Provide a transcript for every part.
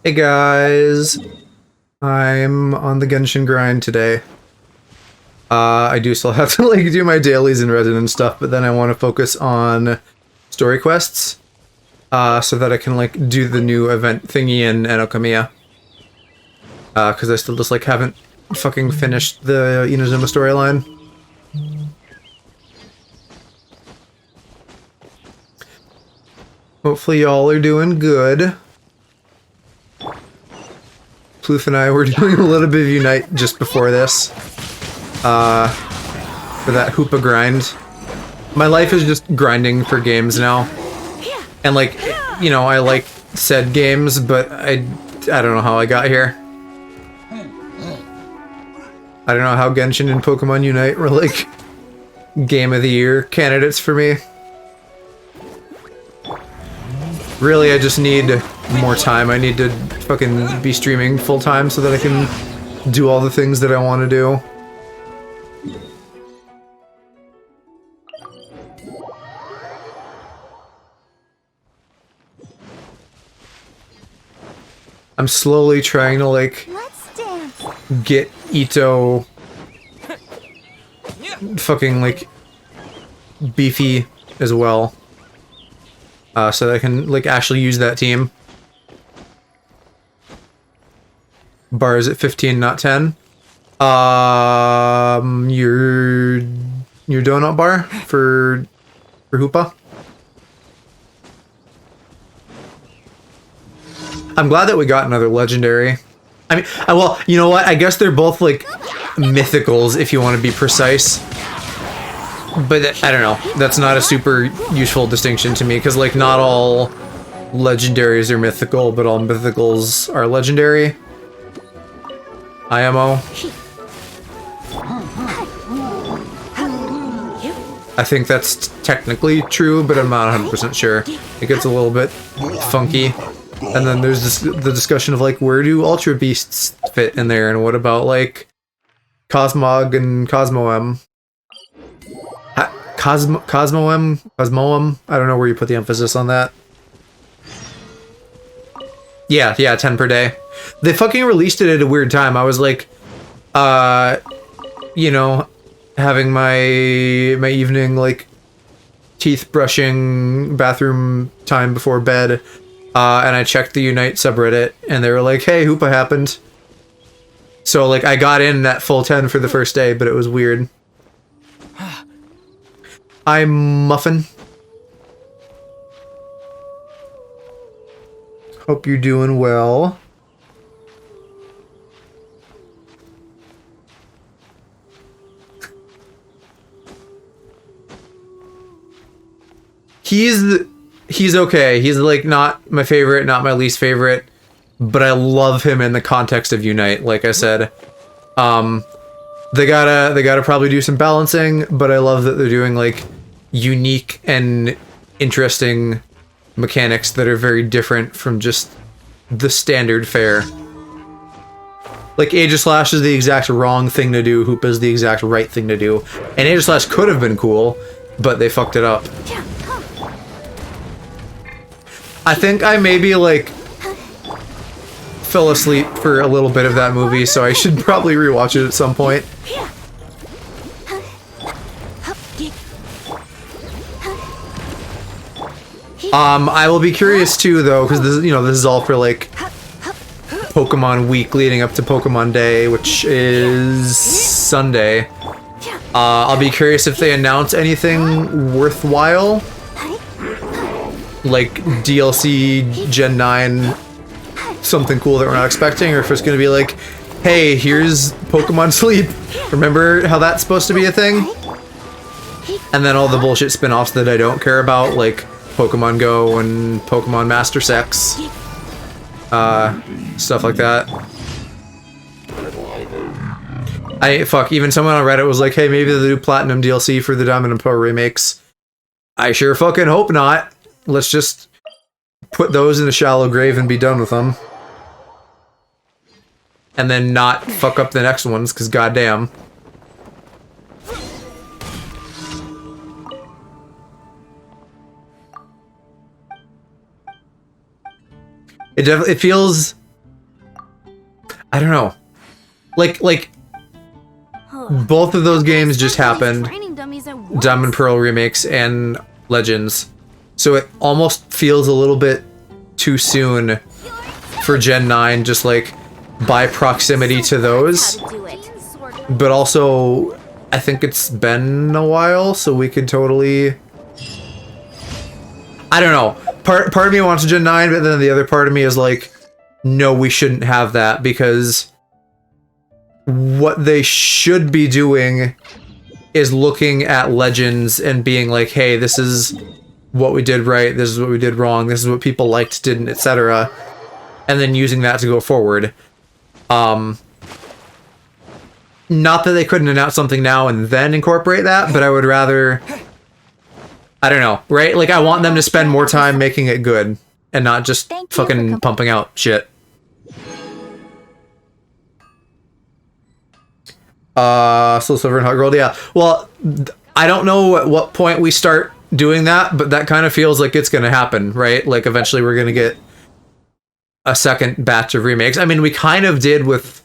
Hey guys, I'm on the Genshin grind today. I do still have to like do my dailies and resin and stuff, but then I want to focus on story quests, so that I can like do the new event thingy in Enokamiya. Because I still just like haven't fucking finished the Inazuma storyline. Hopefully y'all are doing good. Ploof and I were doing a little bit of Unite just before this. For that Hoopa grind. My life is just grinding for games now. And like, you know, I like said games, but I don't know how I got here. I don't know how Genshin and Pokemon Unite were like Game of the Year candidates for me. Really, I just need more time. I need to fucking be streaming full time so that I can do all the things that I want to do. I'm slowly trying to like get Ito fucking like beefy as well. So that I can like actually use that team. Bar is at 15, not 10. Your donut bar for Hoopa. I'm glad that we got another legendary. I mean, well, you know what? I guess they're both like mythicals if you want to be precise. But I don't know. That's not a super useful distinction to me because like not all legendaries are mythical, but all mythicals are legendary. IMO. I think that's technically true, but I'm not 100% sure. It gets a little bit funky. And then there's this, the discussion of like, where do Ultra Beasts fit in there, and what about like Cosmog and Cosmoem? Cosmoem? I don't know where you put the emphasis on that. Yeah, 10 per day. They fucking released it at a weird time. I was like, you know, having my evening like teeth brushing bathroom time before bed, and I checked the Unite subreddit, and they were like, "Hey, Hoopa happened." So like, I got in at full 10 for the first day, but it was weird. I'm Muffin. Hope you're doing well. He's okay. He's like not my favorite, not my least favorite, but I love him in the context of Unite. Like I said, they gotta probably do some balancing, but I love that they're doing like unique and interesting mechanics that are very different from just the standard fare. Like Aegislash is the exact wrong thing to do, Hoopa is the exact right thing to do. And Aegislash could have been cool, but they fucked it up. I think I maybe like fell asleep for a little bit of that movie, so I should probably rewatch it at some point. I will be curious too, though, because this, you know, this is all for like Pokemon Week leading up to Pokemon Day, which is Sunday. I'll be curious if they announce anything worthwhile, like DLC Gen 9, something cool that we're not expecting, or if it's gonna be like, hey, here's Pokemon Sleep. Remember how that's supposed to be a thing? And then all the bullshit spin-offs that I don't care about, like Pokemon Go and Pokemon Master Sex, stuff like that. Even someone on Reddit was like, hey, maybe they'll do Platinum DLC for the Diamond and Pearl remakes. I sure fucking hope not. Let's just put those in a shallow grave and be done with them. And then not fuck up the next ones, because goddamn. It feels I don't know. Like both of those games just happened. Diamond Pearl remakes and Legends. So it almost feels a little bit too soon for Gen 9, just like by proximity to those. But also, I think it's been a while, so we could totally... I don't know. Part of me wants Gen 9, but then the other part of me is like, no, we shouldn't have that, because what they should be doing is looking at Legends and being like, hey, this is what we did right, this is what we did wrong, this is what people liked, didn't, etc. And then using that to go forward. Not that they couldn't announce something now and then incorporate that, but I would rather... I don't know, right? Like, I want them to spend more time making it good and not just fucking pumping out shit. Soul Silver and Hot Gold, yeah. Well, I don't know at what point we start doing that, but that kind of feels like it's gonna happen, right? Like, eventually we're gonna get a second batch of remakes. I mean, we kind of did with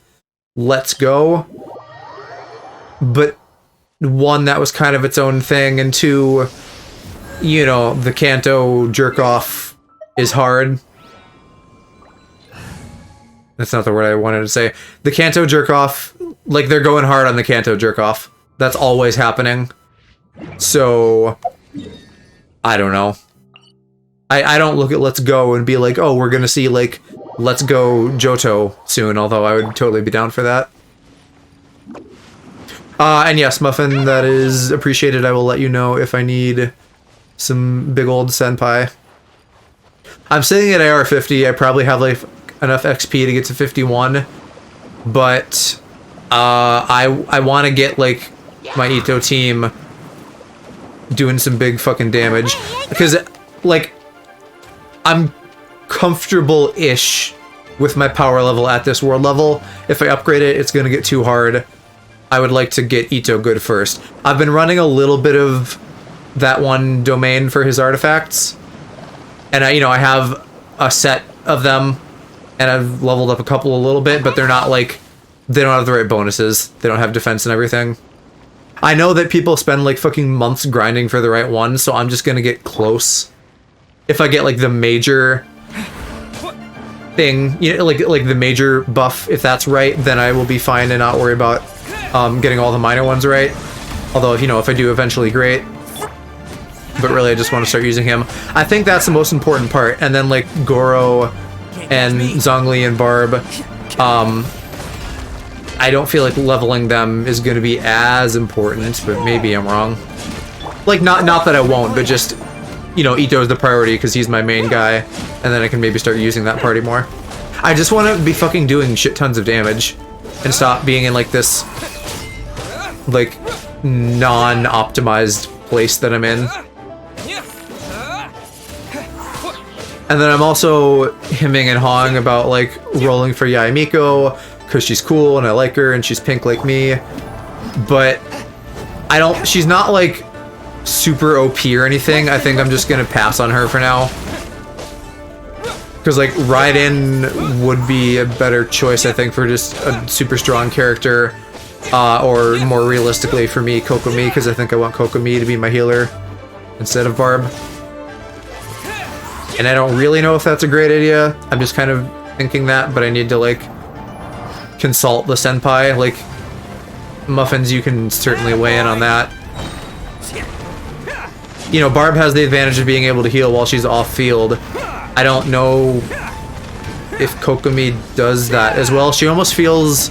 Let's Go, but one, that was kind of its own thing, and two, you know, the Kanto jerk-off is hard. That's not the word I wanted to say. The Kanto jerk-off, like, they're going hard on the Kanto jerk-off. That's always happening. So, I don't know. I don't look at Let's Go and be like, oh, we're gonna see, like, Let's Go Johto soon, although I would totally be down for that. And yes, Muffin, that is appreciated. I will let you know if I need some big old senpai. I'm sitting at AR 50. I probably have like enough XP to get to 51, but I want to get like my Ito team doing some big fucking damage, because like I'm comfortable-ish with my power level at this world level. If I upgrade it, it's gonna get too hard. I would like to get Ito good first. I've been running a little bit of that one domain for his artifacts, and I have a set of them, and I've leveled up a couple a little bit, but they're not like, they don't have the right bonuses. They don't have defense and everything. I know that people spend like fucking months grinding for the right one, so I'm just gonna get close. If I get like the major thing, you know, like the major buff, if that's right, then I will be fine and not worry about getting all the minor ones right. Although, you know, if I do eventually, great. But really, I just want to start using him. I think that's the most important part. And then, like, Goro and Zhongli and Barb, I don't feel like leveling them is going to be as important, but maybe I'm wrong. Like, not that I won't, but just, you know, Ito's the priority because he's my main guy, and then I can maybe start using that party more. I just want to be fucking doing shit tons of damage and stop being in, like, this, like, non-optimized place that I'm in. And then I'm also hemming and hawing about, like, rolling for Yae Miko, because she's cool and I like her and she's pink like me. But I don't, she's not, like, super OP or anything. I think I'm just gonna pass on her for now. Because, like, Raiden would be a better choice, I think, for just a super strong character. Or more realistically for me, Kokomi, because I think I want Kokomi to be my healer instead of Barb. And I don't really know if that's a great idea. I'm just kind of thinking that, but I need to, like, consult the senpai. Like, Muffins, you can certainly weigh in on that. You know, Barb has the advantage of being able to heal while she's off-field. I don't know if Kokomi does that as well. She almost feels,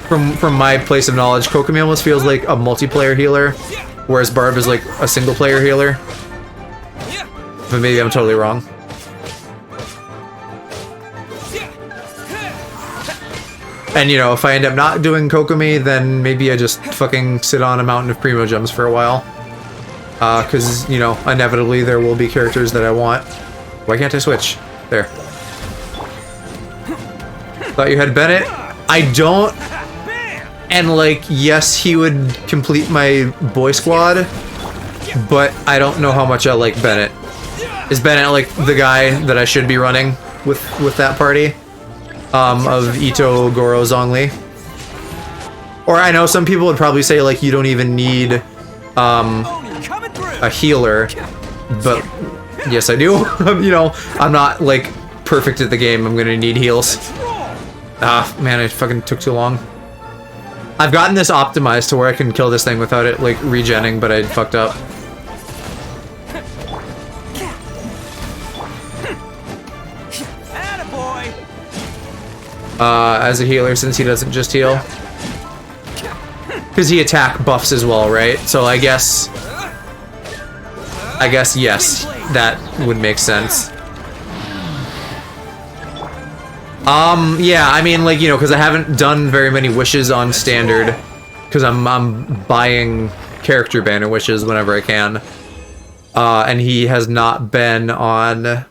from my place of knowledge, Kokomi almost feels like a multiplayer healer, whereas Barb is like a single-player healer. But maybe I'm totally wrong. And, you know, if I end up not doing Kokomi, then maybe I just fucking sit on a mountain of Primo Gems for a while. Because, you know, inevitably there will be characters that I want. Why can't I switch? There. Thought you had Bennett? I don't. And, like, yes, he would complete my boy squad, but I don't know how much I like Bennett. Is Bennett, like, the guy that I should be running with that party? of Ito, Goro, Zhongli. Or I know some people would probably say like you don't even need a healer, but yes I do. You know, I'm not like perfect at the game. I'm gonna need heals. Ah, man, it fucking took too long. I've gotten this optimized to where I can kill this thing without it like regenning, but I fucked up. As a healer, since he doesn't just heal. Because he attack buffs as well, right? So I guess yes, that would make sense. Yeah, I mean, like, you know, because I haven't done very many wishes on standard, because I'm buying character banner wishes whenever I can. And he has not been on...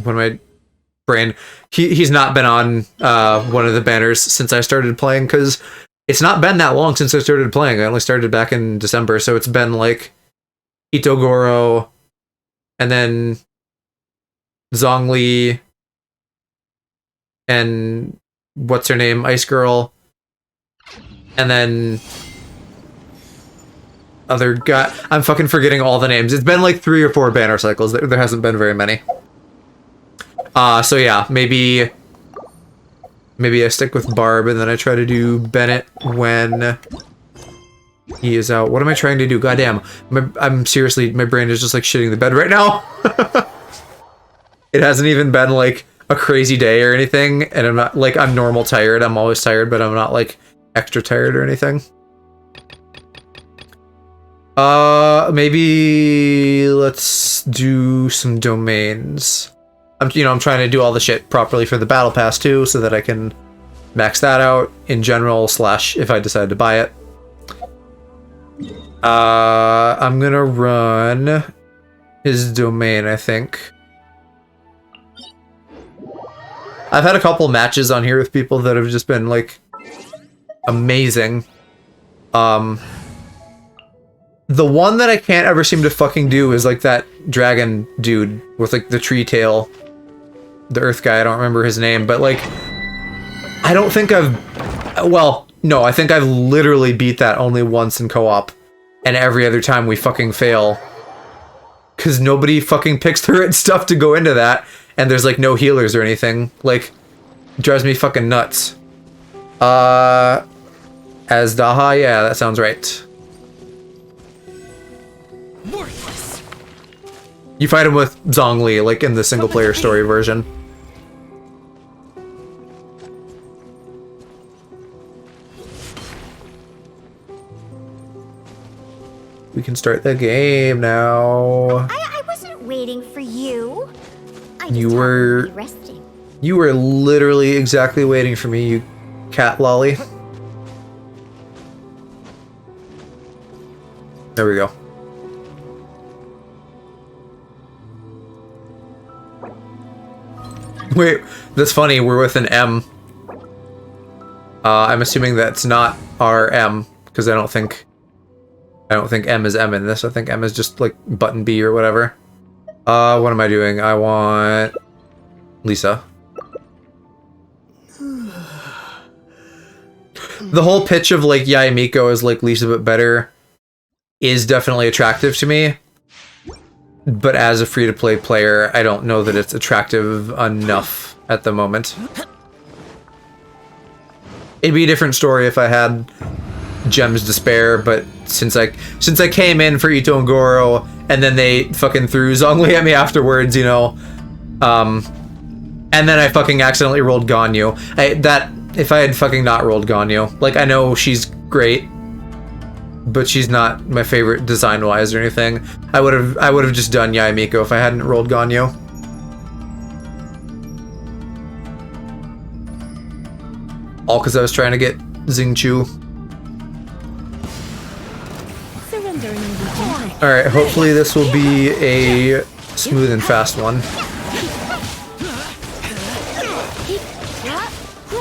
What am I... Brain... He's not been on one of the banners since I started playing, because it's not been that long since I started playing. I only started back in December, so it's been like Itogoro, and then Zhongli, and what's her name, Ice Girl, and then other guy. I'm fucking forgetting all the names. It's been like 3 or 4 banner cycles. There hasn't been very many. So yeah, maybe I stick with Barb and then I try to do Bennett when he is out. What am I trying to do? Goddamn. I'm seriously, my brain is just like shitting the bed right now. It hasn't even been like a crazy day or anything, and I'm not like, I'm normal tired. I'm always tired, but I'm not like extra tired or anything. Maybe let's do some domains. I'm trying to do all the shit properly for the battle pass too, so that I can max that out in general, / if I decide to buy it. I'm gonna run his domain, I think. I've had a couple matches on here with people that have just been like amazing. The one that I can't ever seem to fucking do is like that dragon dude with like the tree tail. The earth guy, I don't remember his name, but like, I don't think well, no, I think I've literally beat that only once in co-op, and every other time we fucking fail. Cause nobody fucking picks the right stuff to go into that, and there's like no healers or anything. Like, it drives me fucking nuts. As Daha, yeah, that sounds right. Worthless. You fight him with Zhongli, like in the single player story version. We can start the game now. I wasn't waiting for you. You were resting. You were literally exactly waiting for me, you cat lolly. There we go. Wait, that's funny, we're with an M. I'm assuming that's not our M, because I don't think M is M in this. I think M is just like button B or whatever. What am I doing? I want Lisa. The whole pitch of like Yaemiko is like Lisa but better is definitely attractive to me. But as a free-to-play player, I don't know that it's attractive enough at the moment. It'd be a different story if I had gems to spare, but since I came in for Ito and Goro, and then they fucking threw Zhongli at me afterwards, you know, and then I fucking accidentally rolled Ganyu. If I had fucking not rolled Ganyu, like, I know she's great, but she's not my favorite design-wise or anything. I would have just done Yaemiko if I hadn't rolled Ganyu. All because I was trying to get Xingqiu. Alright, hopefully this will be a smooth and fast one.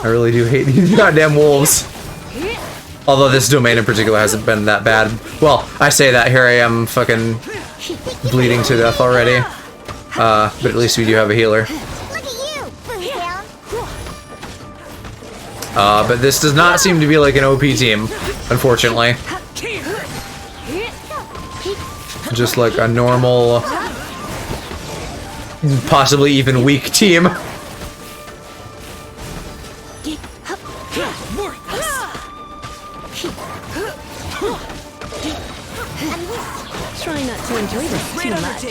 I really do hate these goddamn wolves. Although this domain in particular hasn't been that bad. Well, I say that, here I am fucking bleeding to death already. But at least we do have a healer. Look at you, Boomtown. But this does not seem to be like an OP team, unfortunately. Just like a normal, possibly even weak team. Try not to enjoy this too much.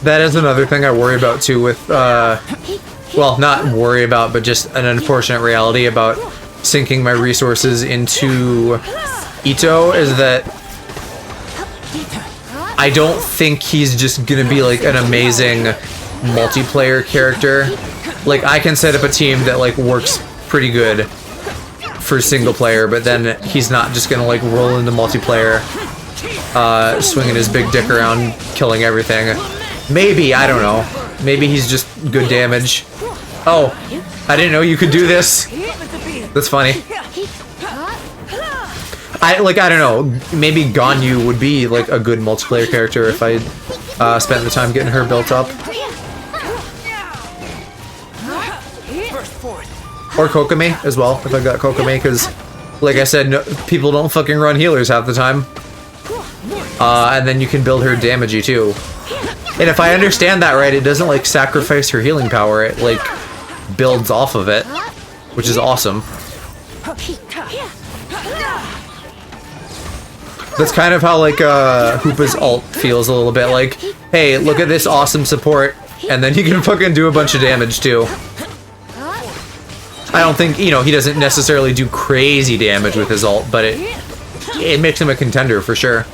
That is another thing I worry about too with, well, not worry about, but just an unfortunate reality about sinking my resources into Ito is that I don't think he's just gonna be like an amazing multiplayer character. Like, I can set up a team that like works pretty good for single player, but then he's not just gonna like roll into multiplayer, swinging his big dick around, killing everything. Maybe, I don't know. Maybe he's just good damage. Oh, I didn't know you could do this. That's funny. I don't know. Maybe Ganyu would be like a good multiplayer character if I spent the time getting her built up. Or Kokame as well, if I got Kokame, because, like I said, no, people don't fucking run healers half the time. And then you can build her damagey too. And if I understand that right, it doesn't like sacrifice her healing power, it like builds off of it, which is awesome. That's kind of how like Hoopa's ult feels a little bit, like, hey, look at this awesome support, and then he can fucking do a bunch of damage too. I don't think, you know, he doesn't necessarily do crazy damage with his ult, but it makes him a contender for sure.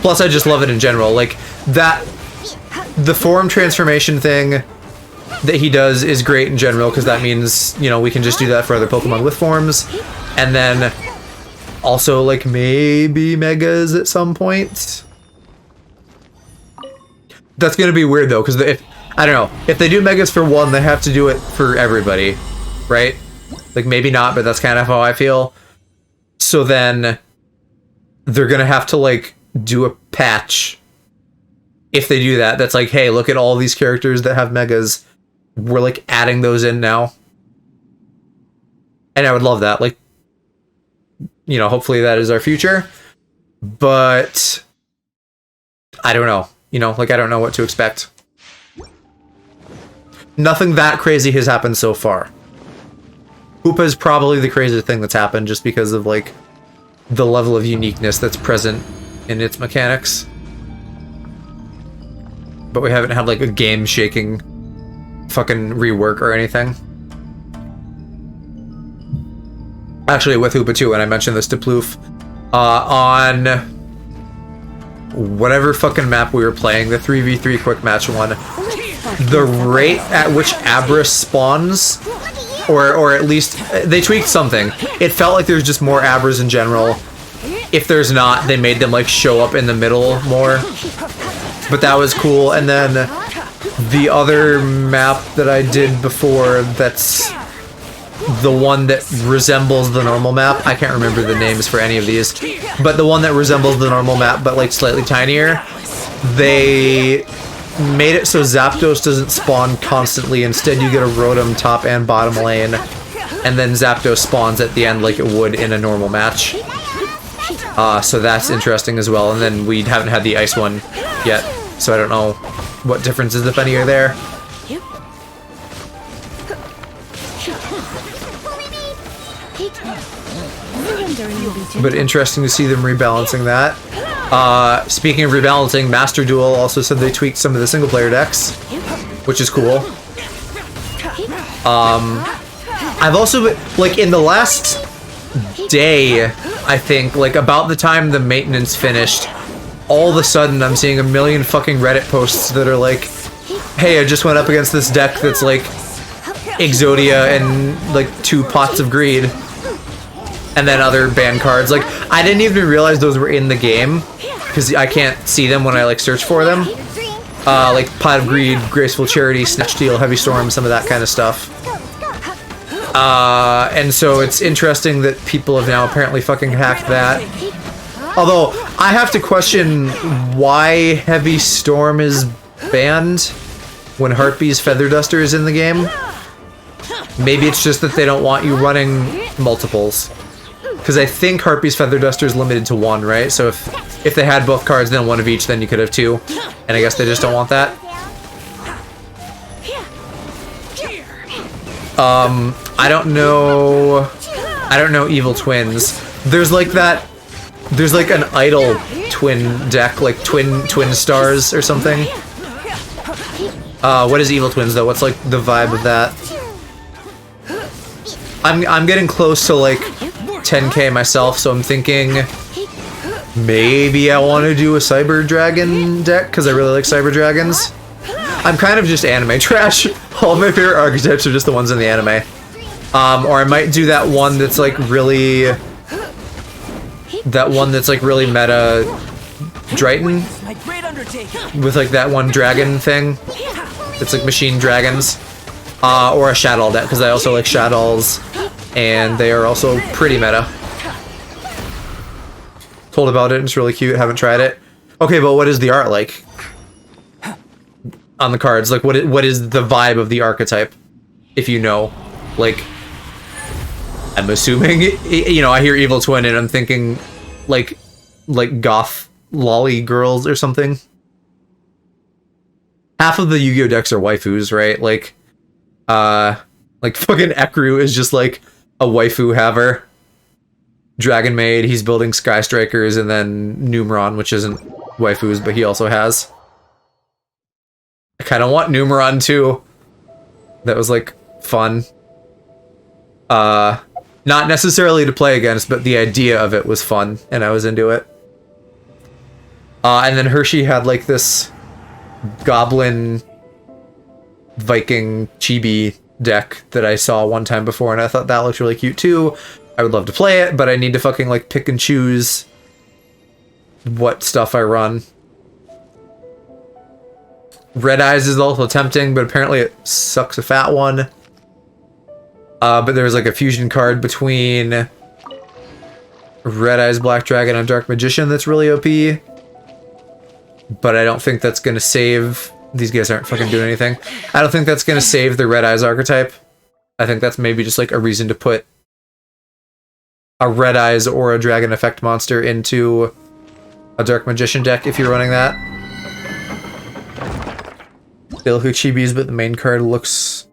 Plus, I just love it in general. Like, the form transformation thing that he does is great in general, because that means, you know, we can just do that for other Pokemon with forms. And then also, like, maybe Megas at some point. That's gonna be weird, though, because I don't know. If they do Megas for one, they have to do it for everybody. Right? Like, maybe not, but that's kind of how I feel. So then they're gonna have to like do a patch if they do that. That's like, hey, look at all these characters that have megas. We're like adding those in now. And I would love that. Like, you know, hopefully that is our future. But I don't know. You know, like, I don't know what to expect. Nothing that crazy has happened so far. Hoopa is probably the craziest thing that's happened just because of, like, the level of uniqueness that's present in its mechanics. But we haven't had, like, a game-shaking fucking rework or anything. Actually, with Hoopa too, and I mentioned this to Ploof, on whatever fucking map we were playing, the 3v3 quick match one, the rate at which Abra spawns, or at least they tweaked something. It felt like there's just more Abras in general. If there's not, they made them like show up in the middle more. But that was cool. And then the other map that I did before, that's the one that resembles the normal map. I can't remember the names for any of these, but the one that resembles the normal map but like slightly tinier, they made it so Zapdos doesn't spawn constantly. Instead, you get a Rotom top and bottom lane, and then Zapdos spawns at the end like it would in a normal match. So that's interesting as well. And then we haven't had the ice one yet, so I don't know what differences, if any, are there. But interesting to see them rebalancing that. Speaking of rebalancing, Master Duel also said they tweaked some of the single player decks, which is cool. I've also been, like, in the last day, I think, like about the time the maintenance finished, all of a sudden I'm seeing a million fucking Reddit posts that are like, hey, I just went up against this deck that's like Exodia and like 2 Pots of Greed. And then other ban cards. Like, I didn't even realize those were in the game, because I can't see them when I, like, search for them. Like, Pot of Greed, Graceful Charity, Snatch Steal, Heavy Storm, some of that kind of stuff. And so it's interesting that people have now apparently fucking hacked that. Although, I have to question why Heavy Storm is banned when Heartbee's Feather Duster is in the game. Maybe it's just that they don't want you running multiples. Because I think Heartbee's Feather Duster is limited to 1, right? So if they had both cards, then 1 of each, then you could have 2. And I guess they just don't want that. I don't know Evil Twins. There's like an idol twin deck, like twin stars or something. What is Evil Twins though? What's like the vibe of that? I'm getting close to like 10k myself, so I'm thinking maybe I want to do a Cyber Dragon deck because I really like Cyber Dragons. I'm kind of just anime trash. All of my favorite archetypes are just the ones in the anime. Or I might do that one that's like really meta Drighton with like that one dragon thing. It's like machine dragons. Or a Shadow deck, because I also like Shadows, and they are also pretty meta. Told about it, it's really cute, haven't tried it. Okay, but what is the art like? On the cards, like what is the vibe of the archetype? If you know. Like, I'm assuming, you know, I hear Evil Twin and I'm thinking like goth lolly girls or something. Half of the Yu-Gi-Oh decks are waifus, right? Like fucking Ekru is just like a waifu haver. Dragon Maid, he's building Sky Strikers, and then Numeron, which isn't waifus, but he also has. I kind of want Numeron too. That was like fun. Not necessarily to play against, but the idea of it was fun, and I was into it. And then Hershey had like this Goblin Viking Chibi deck that I saw one time before, and I thought that looked really cute too. I would love to play it, but I need to fucking like pick and choose what stuff I run. Red Eyes is also tempting, but apparently it sucks a fat one. But there's like a fusion card between Red Eyes, Black Dragon, and Dark Magician that's really OP. But I don't think that's gonna save... These guys aren't fucking doing anything. I don't think that's gonna save the Red Eyes archetype. I think that's maybe just like a reason to put a Red Eyes or a Dragon Effect monster into a Dark Magician deck if you're running that. They look like chibis, but the main card looks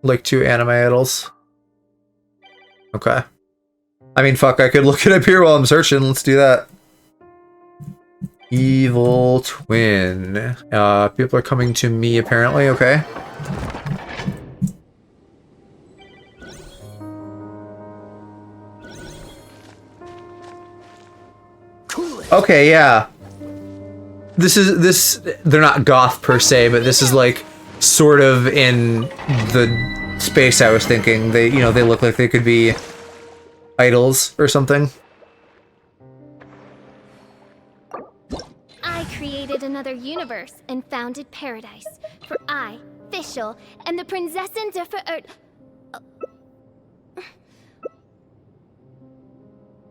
like 2 anime idols. Okay. I mean, fuck, I could look it up here while I'm searching. Let's do that. Evil Twin. People are coming to me, apparently. Okay. Okay, yeah. They're not goth per se, but this is like sort of in the space I was thinking. They look like they could be idols or something. I created another universe and founded paradise. For I, Fischl, and the Prinzessin der Verirrt.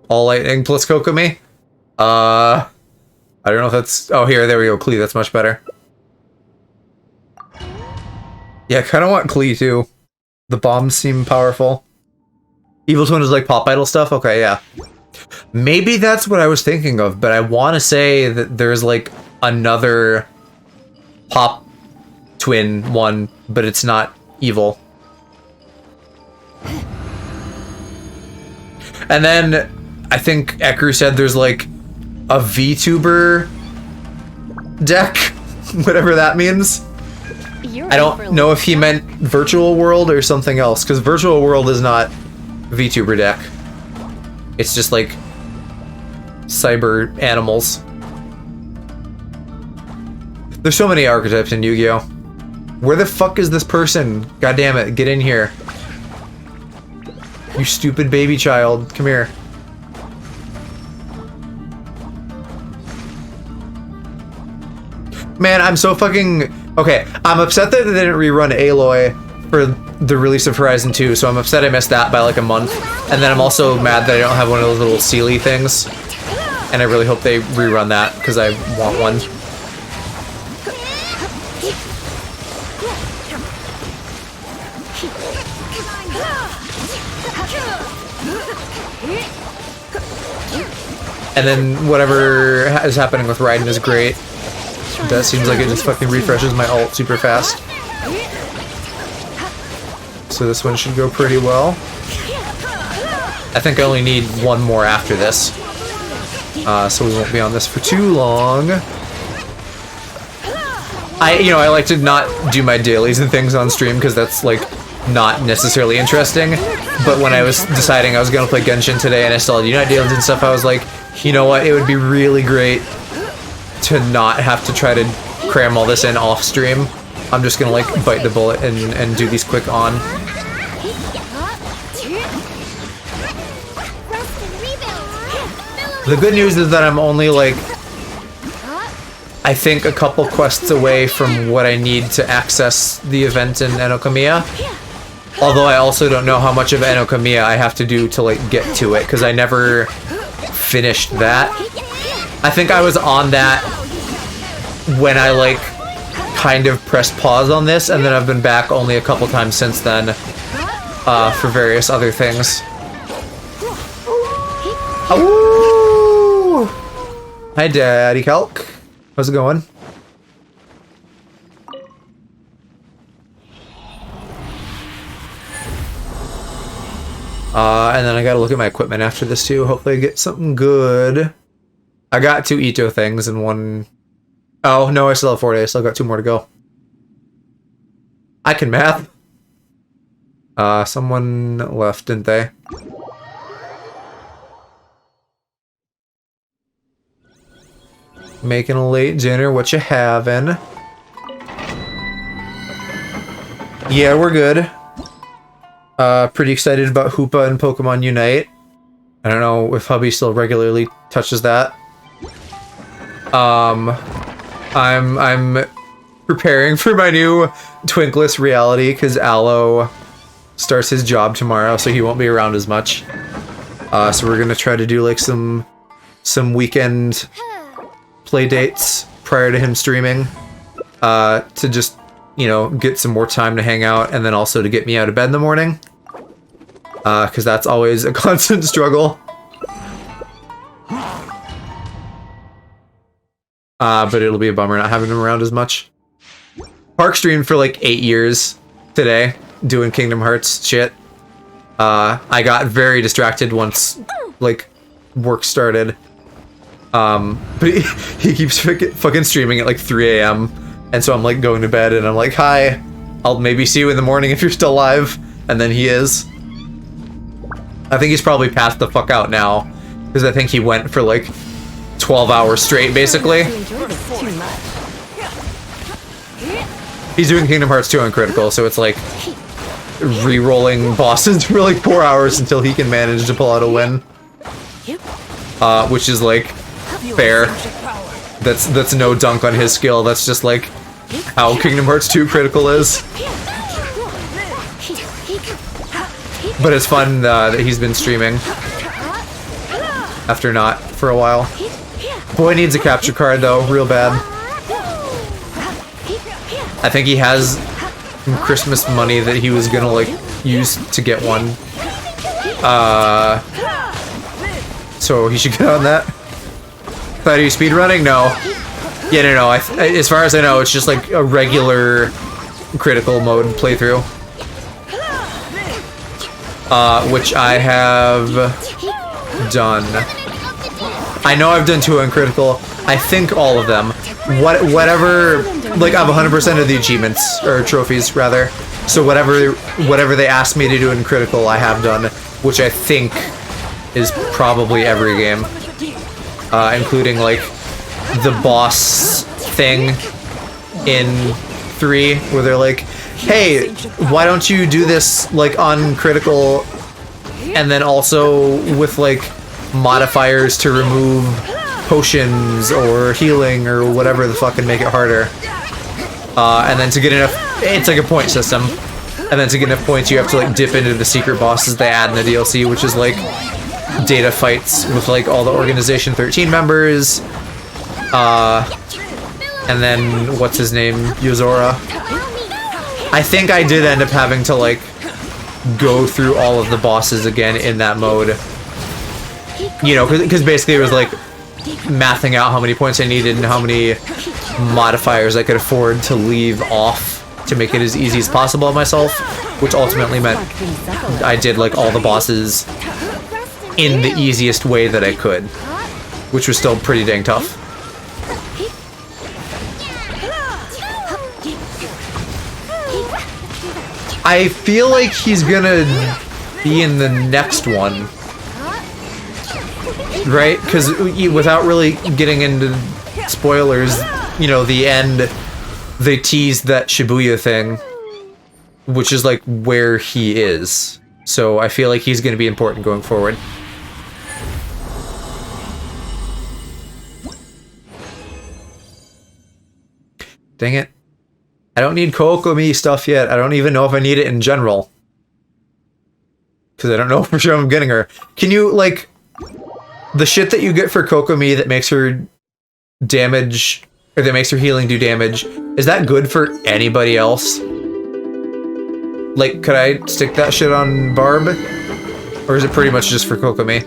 All lightning plus Kokomi? I don't know if that's... Oh, here, there we go. Klee, that's much better. Yeah, I kind of want Klee, too. The bombs seem powerful. Evil Twin is like pop idol stuff? Okay, yeah. Maybe that's what I was thinking of, but I want to say that there's like another pop twin one, but it's not evil. And then I think Ekru said there's like a VTuber deck, whatever that means. I don't know if he meant Virtual World or something else, because Virtual World is not VTuber deck. It's just like cyber animals. There's so many archetypes in Yu-Gi-Oh! Where the fuck is this person? God damn it, get in here. You stupid baby child, come here. Man, I'm so fucking... Okay, I'm upset that they didn't rerun Aloy for the release of Horizon 2, so I'm upset I missed that by like a month. And then I'm also mad that I don't have one of those little Sealy things. And I really hope they rerun that, because I want one. And then whatever is happening with Raiden is great. That seems like it just fucking refreshes my ult super fast. So this one should go pretty well. I think I only need one more after this. So we won't be on this for too long. I like to not do my dailies and things on stream because that's like not necessarily interesting. But when I was deciding I was gonna play Genshin today and I still had Unite dailies and stuff, I was like, you know what, it would be really great to not have to try to cram all this in off stream. I'm just gonna like bite the bullet and do these quick on. The good news is that I'm only like, I think a couple quests away from what I need to access the event in Enokamiya. Although I also don't know how much of Enokamiya I have to do to like get to it, because I never finished that. I think I was on that when I like kind of pressed pause on this, and then I've been back only a couple times since then for various other things. Oh! Hi, Daddy Calc. How's it going? And then I gotta look at my equipment after this too. Hopefully I get something good. I got 2 Ito things and 1... Oh, no, I still have 4 days. Still got 2 more to go. I can math. Someone left, didn't they? Making a late dinner. What you having? Yeah, we're good. Pretty excited about Hoopa and Pokemon Unite. I don't know if hubby still regularly touches that. I'm preparing for my new Twinkless reality because Aloe starts his job tomorrow, so he won't be around as much. So we're gonna try to do like some weekend play dates prior to him streaming, to just, you know, get some more time to hang out, and then also to get me out of bed in the morning, because that's always a constant struggle. But it'll be a bummer not having him around as much. Park streamed for like 8 years today, doing Kingdom Hearts shit. I got very distracted once, like, work started. But he keeps fucking streaming at like 3 AM, and so I'm like going to bed and I'm like, hi, I'll maybe see you in the morning if you're still alive, and then he is. I think he's probably passed the fuck out now, because I think he went for like 12 hours straight, basically. He's doing Kingdom Hearts 2 on Critical, so it's like re-rolling bosses for like 4 hours until he can manage to pull out a win. Which is like fair. That's no dunk on his skill, that's just like how Kingdom Hearts 2 Critical is. But it's fun that he's been streaming after not for a while. Boy needs a capture card though, real bad. I think he has some Christmas money that he was gonna like use to get one. So he should get on that. Thought he was speedrunning? No. Yeah, no. As far as I know, it's just like a regular critical mode playthrough. Which I have done. I know I've done 2 on critical. I think all of them. Whatever, like I have 100% of the achievements, or trophies rather. So whatever they asked me to do in critical, I have done, which I think is probably every game, including like the boss thing in 3, where they're like, hey, why don't you do this like on critical, and then also with like modifiers to remove potions or healing or whatever the fuck and make it harder, and then to get enough, it's like a point system, And then to get enough points, you have to like dip into the secret bosses they add in the DLC, which is like data fights with like all the Organization 13 members. And then what's his name? Yozora. I think I did end up having to like go through all of the bosses again in that mode. You know, because basically it was like mathing out how many points I needed and how many modifiers I could afford to leave off to make it as easy as possible on myself, which ultimately meant I did like all the bosses in the easiest way that I could, which was still pretty dang tough. I feel like he's gonna be in the next one, right? Because without really getting into spoilers, you know, the end, they teased that Shibuya thing, which is like where he is. So I feel like he's gonna be important going forward. Dang it. I don't need Kokomi stuff yet. I don't even know if I need it in general. Because I don't know for sure I'm getting her. Can you, like... The shit that you get for Kokomi that makes her damage... Or that makes her healing do damage, is that good for anybody else? Like, could I stick that shit on Barb? Or is it pretty much just for Kokomi?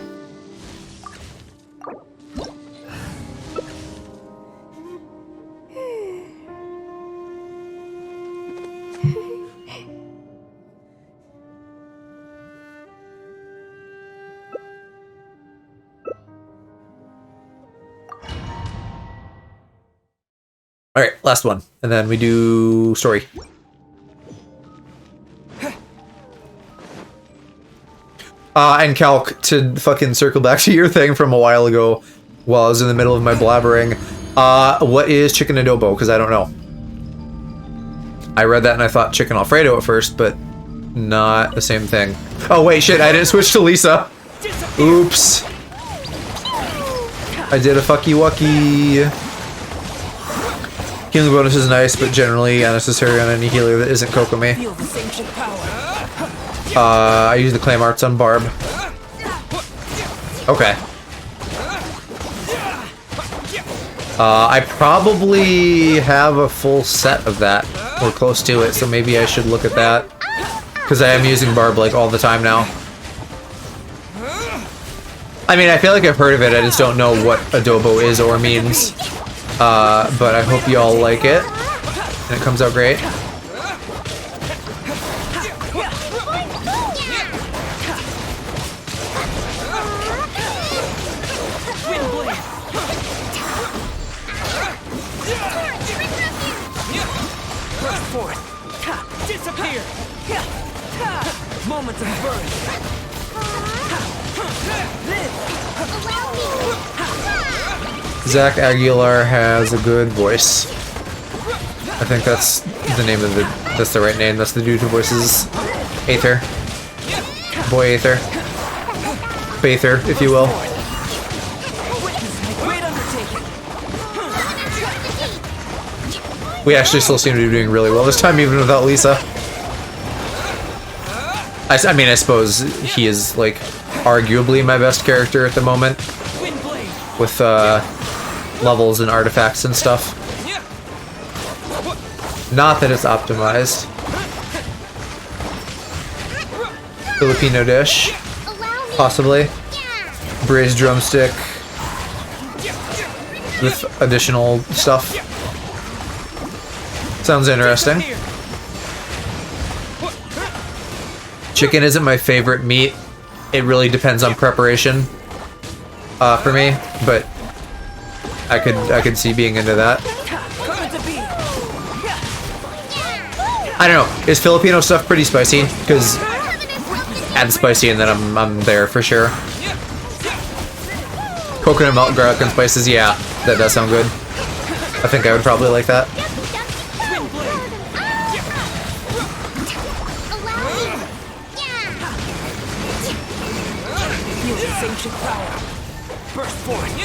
Alright, last one. And then we do story. And Calc, to fucking circle back to your thing from a while ago while I was in the middle of my blabbering. What is chicken adobo? Because I don't know. I read that and I thought chicken Alfredo at first, but not the same thing. Oh wait, shit, I didn't switch to Lisa. Oops. I did a fucky wucky. Healing bonus is nice, but generally unnecessary on any healer that isn't Kokomi. I use the Claim Arts on Barb. Okay. I probably have a full set of that, or close to it, so maybe I should look at that. Because I am using Barb like all the time now. I mean, I feel like I've heard of it, I just don't know what adobo is or means. But I hope y'all like it, and it comes out great. Disappear. Moments of birth. Zach Aguilar has a good voice. I think that's the name of that's the right name. That's the dude who voices Aether. Boy Aether. Bather, if you will. We actually still seem to be doing really well this time, even without Lisa. I mean, I suppose he is, like, arguably my best character at the moment. With, levels and artifacts and stuff. Not that it's optimized. Filipino dish. Possibly. Braised drumstick. With additional stuff. Sounds interesting. Chicken isn't my favorite meat. It really depends on preparation. For me, but I could see being into that. I don't know. Is Filipino stuff pretty spicy? Because add spicy and then I'm there for sure. Coconut milk, garlic, and spices. Yeah, that does sound good. I think I would probably like that. Burst forth.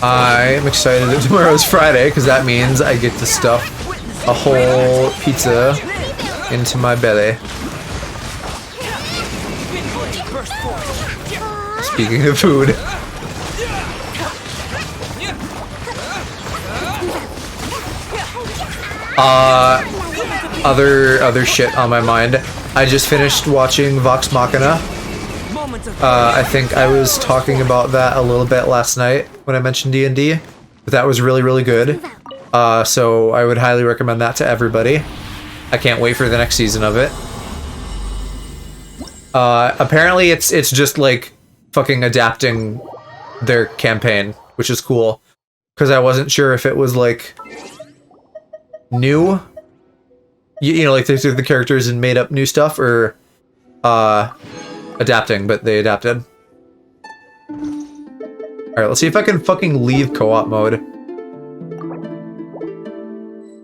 I'm excited that tomorrow's Friday because that means I get to stuff a whole pizza into my belly. Speaking of food. Other shit on my mind. I just finished watching Vox Machina. I think I was talking about that a little bit last night when I mentioned D&D, but that was really, really good. So I would highly recommend that to everybody. I can't wait for the next season of it. Apparently it's just like fucking adapting their campaign, which is cool. Because I wasn't sure if it was like new. You know, like they took the characters and made up new stuff, or adapting, but they adapted. Alright, let's see if I can fucking leave co-op mode.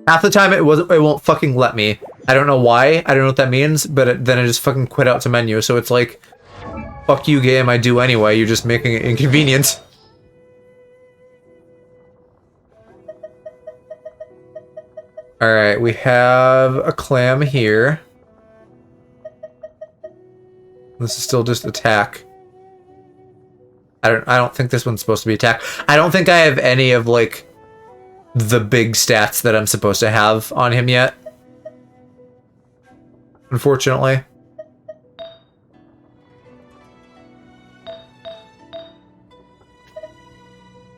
Half the time it won't fucking let me. I don't know why, I don't know what that means, but then I just fucking quit out to menu, so it's like, fuck you game, I do anyway, you're just making it inconvenient. Alright, we have a clam here. This is still just attack. I don't think this one's supposed to be attack. I don't think I have any of like the big stats that I'm supposed to have on him yet. Unfortunately.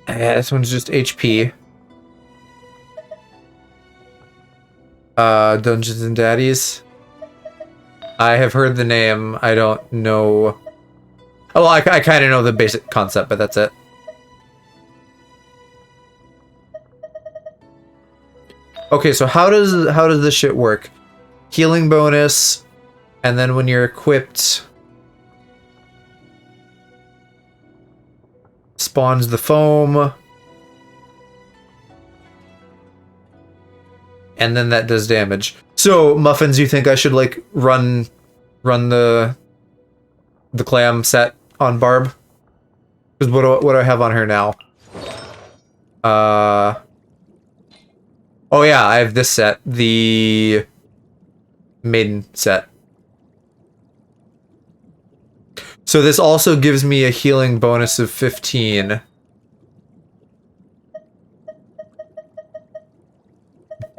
Yeah, this one's just HP. Dungeons and Daddies. I have heard the name. I don't know. Oh, well, I kind of know the basic concept, but that's it. Okay, so how does this shit work? Healing bonus, and then when you're equipped, spawns the foam. And then that does damage. So, Muffins, you think I should, like, run the clam set on Barb? Because what do I have on her now? Oh yeah, I have this set. The maiden set. So this also gives me a healing bonus of 15.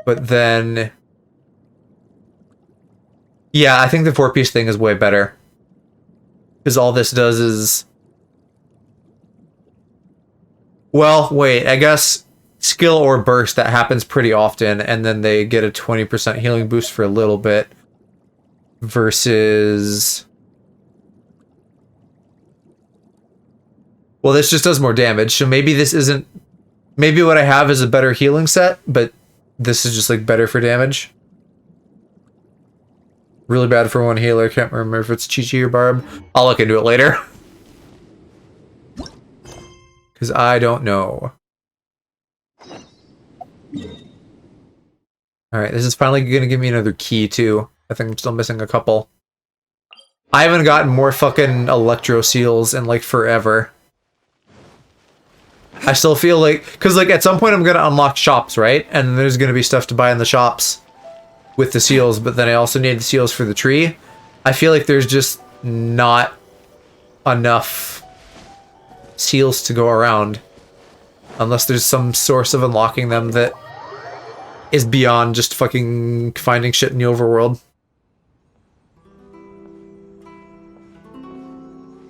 But then... yeah, I think the 4-piece thing is way better. Because all this does is... well, wait, I guess skill or burst, that happens pretty often, and then they get a 20% healing boost for a little bit. Versus... well, this just does more damage, so maybe this isn't... maybe what I have is a better healing set, but this is just, like, better for damage. Really bad for one healer. Can't remember if it's Chi-Chi or Barb. I'll look into it later. Because I don't know. Alright, this is finally going to give me another key, too. I think I'm still missing a couple. I haven't gotten more fucking Electro Seals in, like, forever. I still feel like... because, like, at some point I'm going to unlock shops, right? And there's going to be stuff to buy in the shops with the seals, but then I also need the seals for the tree. I feel like there's just not enough seals to go around. Unless there's some source of unlocking them that is beyond just fucking finding shit in the overworld.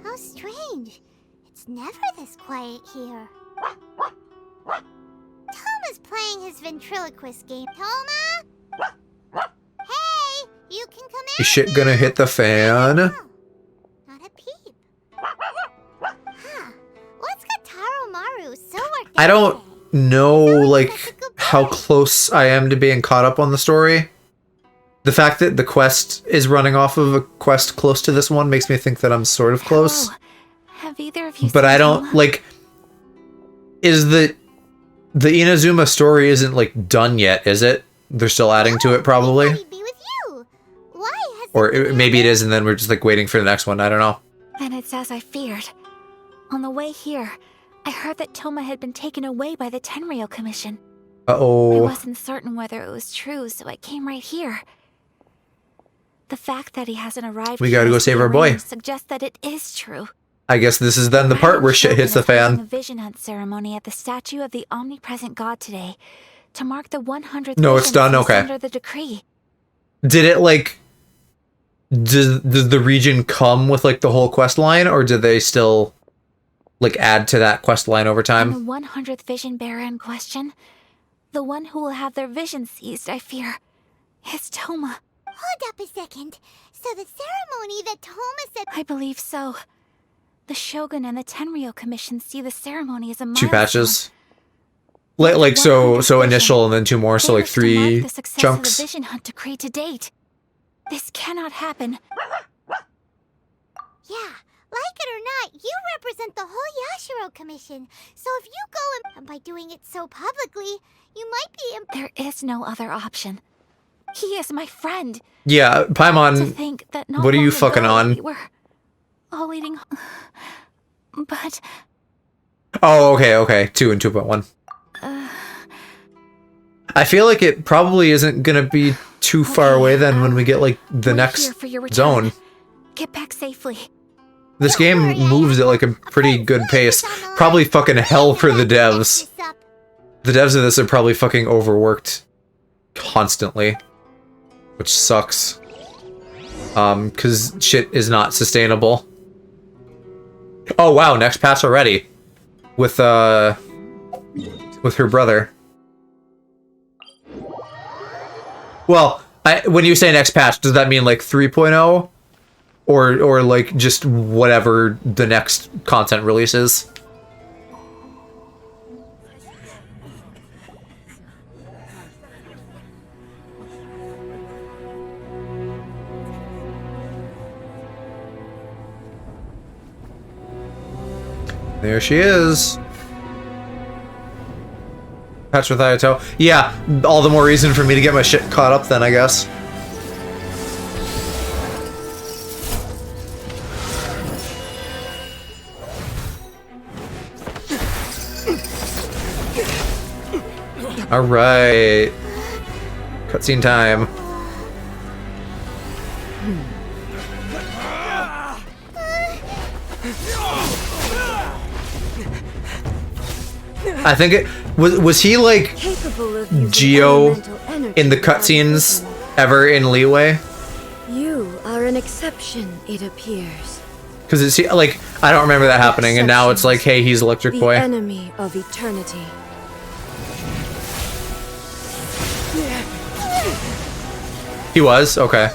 How strange. It's never this quiet here. Toma's playing his ventriloquist game. Toma? Hey, you can come in. Is shit gonna hit the fan? Not a peep. Huh. What's got Taro Maru so worked I out don't today? know, Sounds like, such a good how boy. close I am to being caught up on the story. The fact that the quest is running off of a quest close to this one makes me think that I'm sort of close. Hello. Have either of you But seen I don't, Toma? like... is the Inazuma story isn't, like, done yet, is it? They're still adding to it, probably? He'd be with you. Why has Or something maybe it happened? is, and then we're just, like, waiting for the next one. I don't know. Then it's as I feared. On the way here, I heard that Toma had been taken away by the Tenryou Commission. I Uh-oh. wasn't certain whether it was true, so I came right here. The fact that he hasn't arrived We gotta here go as save our boy. prearranged suggests that it is true. I guess this is then the part where shit hits the fan. A vision hunt ceremony at the statue of the omnipresent god today to mark the 100th No, it's vision done? released Okay. under the decree. Did it, like... Does the region come with, like, the whole quest line, or did they still, like, add to that quest line over And time? the 100th vision bearer in question, the one who will have their vision seized, I fear, is Toma. Hold up a second. So the ceremony that Toma said... I believe so. The Shogun and the Tenryou Commission see the ceremony as a 2 milestone. patches. Like, so initial and then 2 more, so They like wish to mark 3 the success of chunks. the vision hunt decree to date. This cannot happen. Yeah, like it or not, you represent the whole Yashiro Commission. So if you go and by doing it so publicly, you might be There is no other option. He is my friend. Yeah, To Paimon, think that not what are you long fucking ago on? We were all eating. But oh, okay, 2 and 2.1. I feel like it probably isn't gonna be too far away then when we get, like, the we're next here for your return. zone. Get back safely. This game moves at, like, a pretty good pace. Probably fucking hell for the devs. The devs of this are probably fucking overworked constantly. Which sucks. Cause shit is not sustainable. Oh wow, next patch already. With her brother. Well, when you say next patch, does that mean like 3.0? Or like just whatever the next content release is? There she is. Patch with Ayato. Yeah, all the more reason for me to get my shit caught up then, I guess. Alright. Cutscene time. I think it was he like Capable of using Geo elemental energy in the without cutscenes weakening. ever in Leeway? You are an exception, it appears. Because it's like I don't remember that happening, and now it's like, hey, he's Electric The Boy. enemy of eternity. He was okay.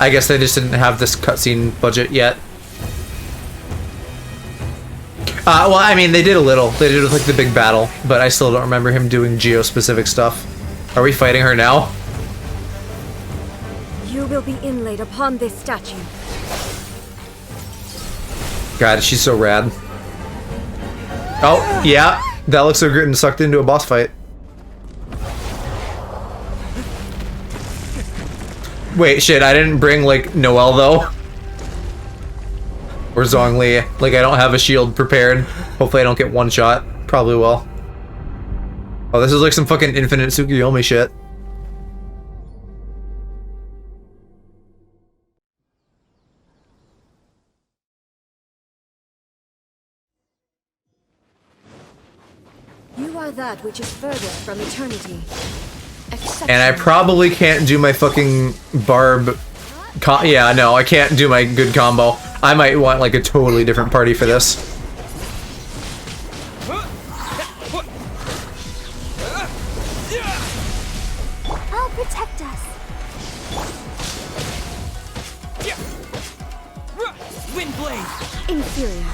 I guess they just didn't have this cutscene budget yet. Well, I mean, they did a little. They did like the big battle, but I still don't remember him doing Geo-specific stuff. Are we fighting her now? You will be inlaid upon this statue. God, she's so rad. Oh, yeah. That looks so good and sucked into a boss fight. Wait, shit, I didn't bring, like, Noelle, though. Or Zhongli. Like, I don't have a shield prepared. Hopefully I don't get one shot. Probably will. Oh, this is like some fucking infinite Tsukuyomi shit. You are that which is furthest from eternity. And I probably can't do my fucking barb... yeah, no, I can't do my good combo. I might want, like, a totally different party for this. I'll protect us. Wind blade. Inferior.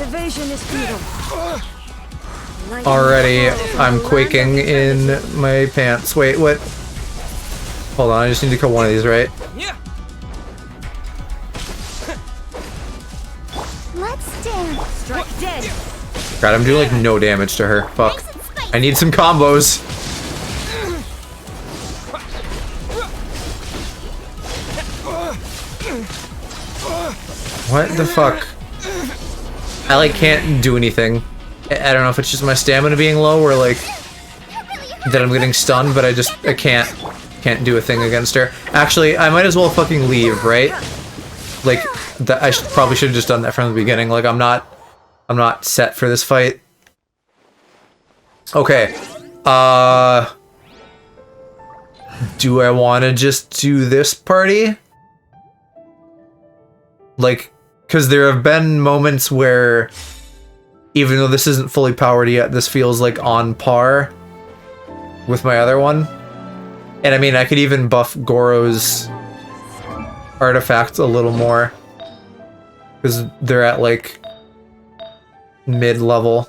Evasion is futile. Already, I'm quaking in my pants. Wait, what? Hold on, I just need to kill one of these, right? Yeah. Let's dance. Strike dead. God, I'm doing like no damage to her. Fuck. I need some combos. What the fuck? I like can't do anything. I don't know if it's just my stamina being low or like that I'm getting stunned, but I can't do a thing against her. Actually, I might as well fucking leave, right? Like that I probably should have just done that from the beginning. Like I'm not set for this fight. Okay. Do I want to just do this party? Like, because there have been moments where, even though this isn't fully powered yet, this feels like on par with my other one. And I mean, I could even buff Goro's artifacts a little more, because they're at like mid-level.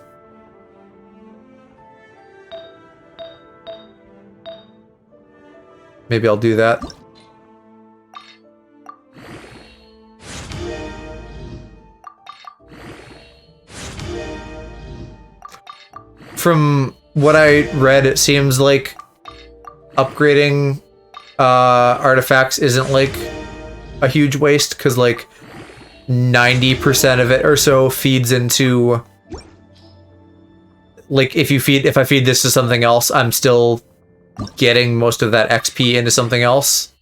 Maybe I'll do that. From what I read, it seems like upgrading artifacts isn't like a huge waste, because like 90% of it or so feeds into, like, if I feed this to something else, I'm still getting most of that XP into something else.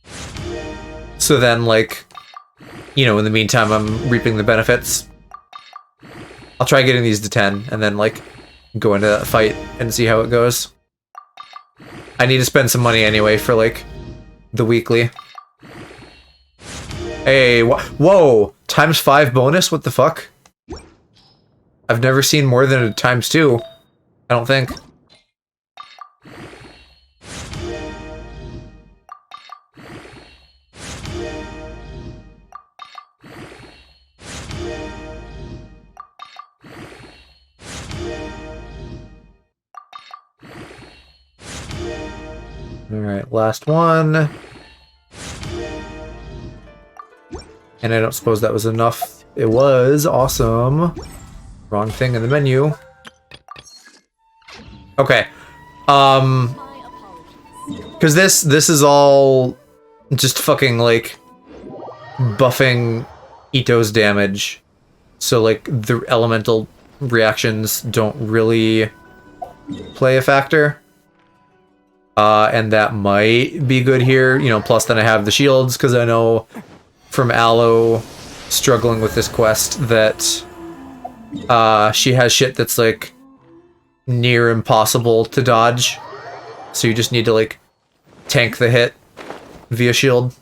So then, like, you know, in the meantime, I'm reaping the benefits. I'll try getting these to 10 and then, like, go into that fight and see how it goes. I need to spend some money anyway for, like, the weekly. Hey, whoa! ×5 bonus? What the fuck? I've never seen more than a ×2. I don't think. Alright, last one. And I don't suppose that was enough. It was. Awesome. Wrong thing in the menu. Okay. Because this is all just fucking, like, buffing Ito's damage. So, like, the elemental reactions don't really play a factor. And that might be good here, you know, plus then I have the shields, because I know from Aloe struggling with this quest that she has shit that's, like, near impossible to dodge. So you just need to, like, tank the hit via shield.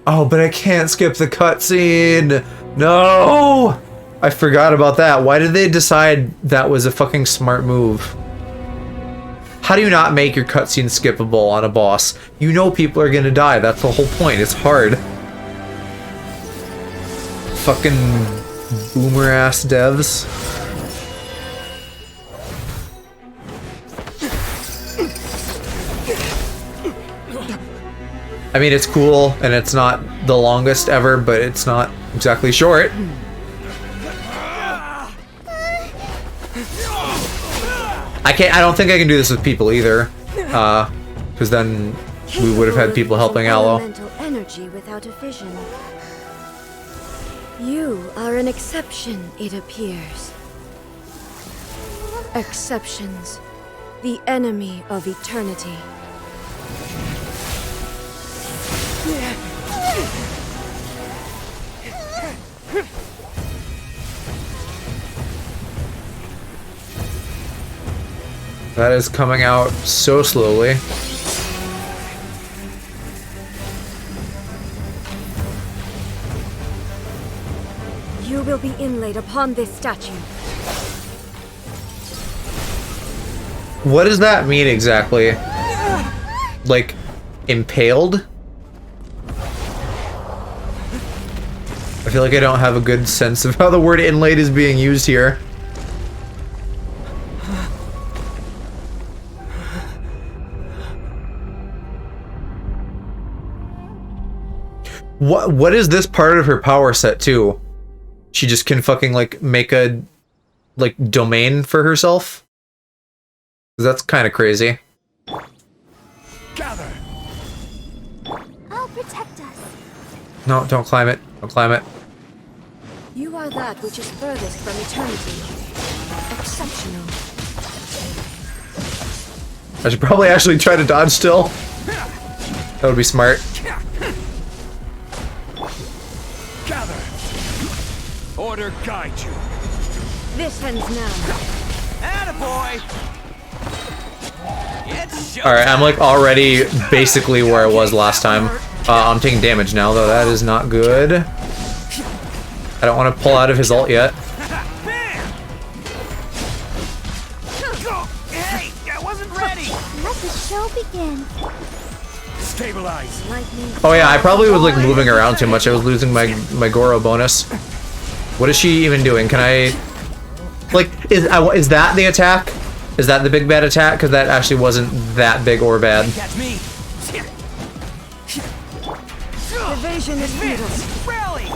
Oh, but I can't skip the cutscene! No! I forgot about that. Why did they decide that was a fucking smart move? How do you not make your cutscene skippable on a boss? You know people are gonna die. That's the whole point. It's hard. Fucking boomer ass devs. I mean, it's cool and it's not the longest ever, but it's not exactly short. I don't think I can do this with people either, because then we would have had people helping Aloe. Elemental energy without a vision. You are an exception, it appears. Exceptions, the enemy of eternity. That is coming out so slowly. You will be inlaid upon this statue. What does that mean exactly? Like, impaled? I feel like I don't have a good sense of how the word inlaid is being used here. What is this part of her power set too? She just can fucking like make a like domain for herself? That's kind of crazy. No, don't climb it. Don't climb it. You are that which is furthest from eternity. Exceptional. I should probably actually try to dodge still. That would be smart. Gather. Order guide you. This ends now. Attaboy. It's Alright, I'm like already basically where I was last time. I'm taking damage now, though. That is not good. I don't want to pull out of his ult yet. Hey, I wasn't ready. Let the show begin. Stabilize. Lightning. Oh yeah, I probably was like moving around too much. I was losing my Goro bonus. What is she even doing? Can I... Like, is that the attack? Is that the big bad attack? Because that actually wasn't that big or bad. Catch me. Evasion is futile. Rally.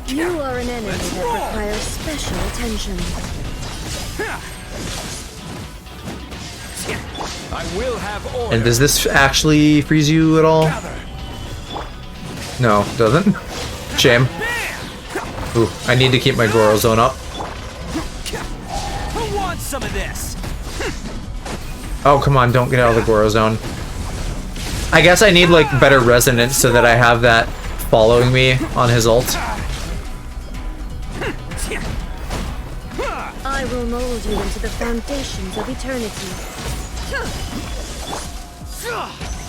You are an enemy that requires special attention. I will have order. And does this actually freeze you at all? Gather. No, it doesn't. Shame. Ooh, I need to keep my Goro zone up. Who wants some of this? Oh, come on, don't get out of the Goro zone. I guess I need, like, better resonance so that I have that following me on his ult. I will mold you into the foundations of eternity.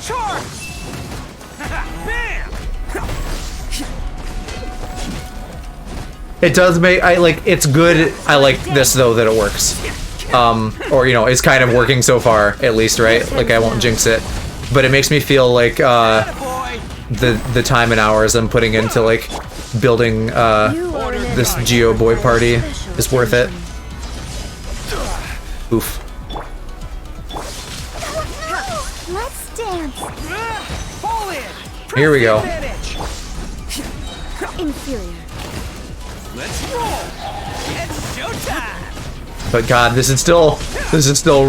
Charge! Bam! It does make, it's good. I like this, though, that it works. Or, you know, it's kind of working so far, at least, right? Like, I won't jinx it. But it makes me feel like, the time and hours I'm putting into, like, building, this Geo boy party is worth it. Oof. Let's dance. Fall in! Here we go. Advantage. Inferior. Let's roll! It's showtime! But God, this is still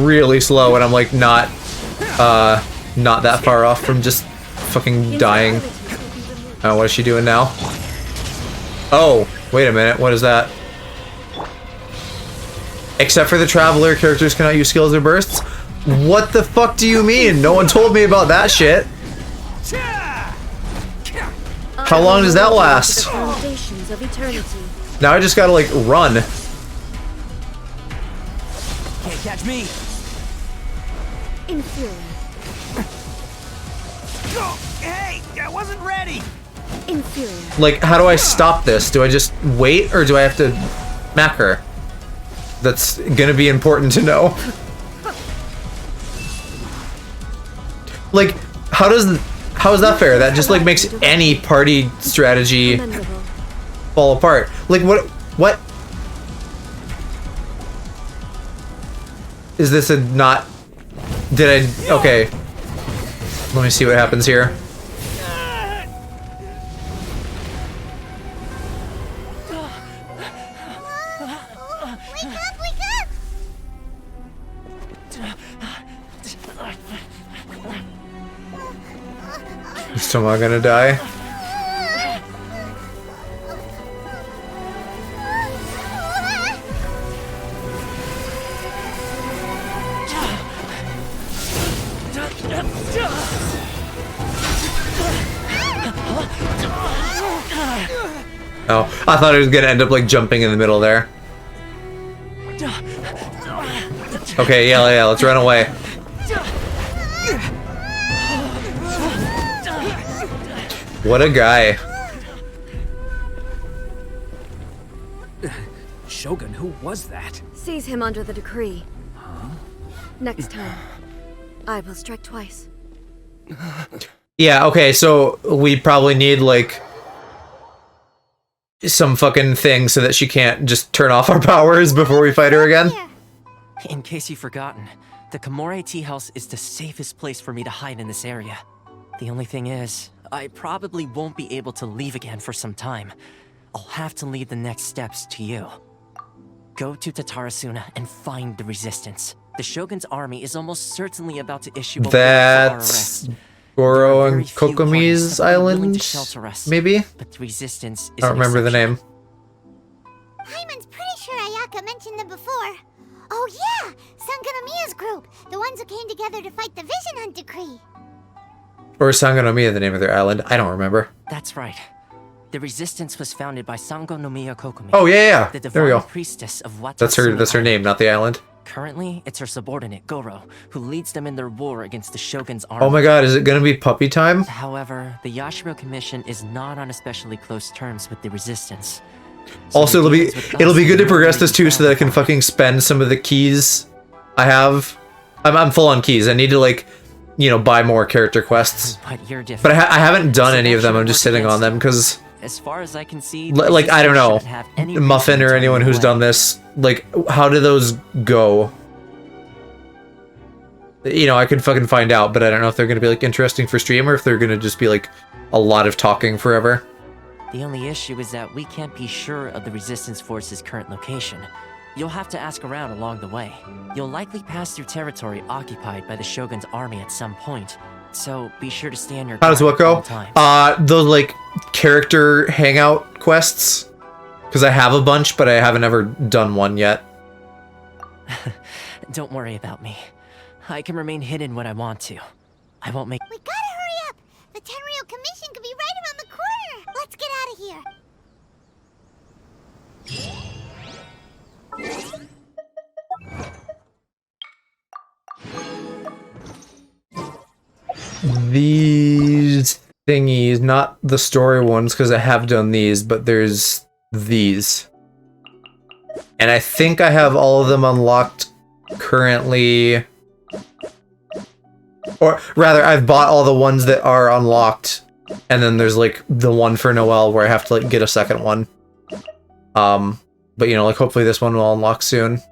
really slow, and I'm like not that far off from just fucking dying. Oh, what is she doing now? Oh, wait a minute, what is that? Except for the Traveler, characters cannot use skills or bursts? What the fuck do you mean? No one told me about that shit. How long does that last? Foundations of eternity. Now I just gotta like run. Can't catch me! Inferior. Hey, I wasn't ready! Inferior. Like, how do I stop this? Do I just wait, or do I have to smack her? That's gonna be important to know. Like, how is that fair? That just like makes any party strategy Commendable. fall apart. Like, what? Is this a not... Did I... Okay. Let me see what happens here. Wake up, wake up! Still not gonna die. Oh, I thought it was gonna end up like jumping in the middle there. Okay, yeah, let's run away. What a guy. Shogun, who was that? Seize him under the decree. Next time, I will strike twice. Yeah, okay, so we probably need like some fucking thing so that she can't just turn off our powers before we fight her again. Here. In case you've forgotten, the Komore tea house is the safest place for me to hide in this area. The only thing is, I probably won't be able to leave again for some time. I'll have to leave the next steps to you. Go to Tatarasuna and find the resistance. The Shogun's army is almost certainly about to issue a warrant for our That's arrest. Goro and Very few parties Kokomi's simply willing to island, shelter us, maybe? but the resistance I is don't an remember the exception. name. Paimon's pretty sure Ayaka mentioned them before. Oh yeah! Sangonomiya's group! The ones who came together to fight the Vision Hunt Decree! Or is Sangonomiya the name of their island? I don't remember. That's right. The resistance was founded by Sango no Miya Kokomi. Oh, yeah. The There we divine go. priestess of Watatsumi That's her Island. name, not the island. Currently, it's her subordinate, Goro, who leads them in their war against the Shogun's army. Oh my god, is it gonna be puppy time? However, the Yashiro Commission is not on especially close terms with the resistance. So Also, it deals with it'll us be good to and progress this nobody too, so that I can found fucking spend some of the keys I have. I'm full on keys. I need to, like, you know, buy more character quests. But you're different. But I haven't done So any that of them. should I'm just work sitting on against them you. because, As far as I can see, like, I don't know, shouldn't have any Muffin reason or to anyone turn who's away. done this, like, how do those go? You know, I could fucking find out, but I don't know if they're gonna be, like, interesting for stream or if they're gonna just be, like, a lot of talking forever. The only issue is that we can't be sure of the Resistance Force's current location. You'll have to ask around along the way. You'll likely pass through territory occupied by the Shogun's army at some point, so be sure to stay on your How does guard what go? at all times. Those, like, character hangout quests? Because I have a bunch, but I haven't ever done one yet. Don't worry about me. I can remain hidden when I want to. I won't make. We gotta hurry up! The Tenryou Commission could be right around the corner! Let's get out of here! These thingies, not the story ones, because I have done these, but there's these. And I think I have all of them unlocked currently. Or rather, I've bought all the ones that are unlocked. And then there's, like, the one for Noelle where I have to, like, get a second one. But, you know, like, hopefully this one will unlock soon.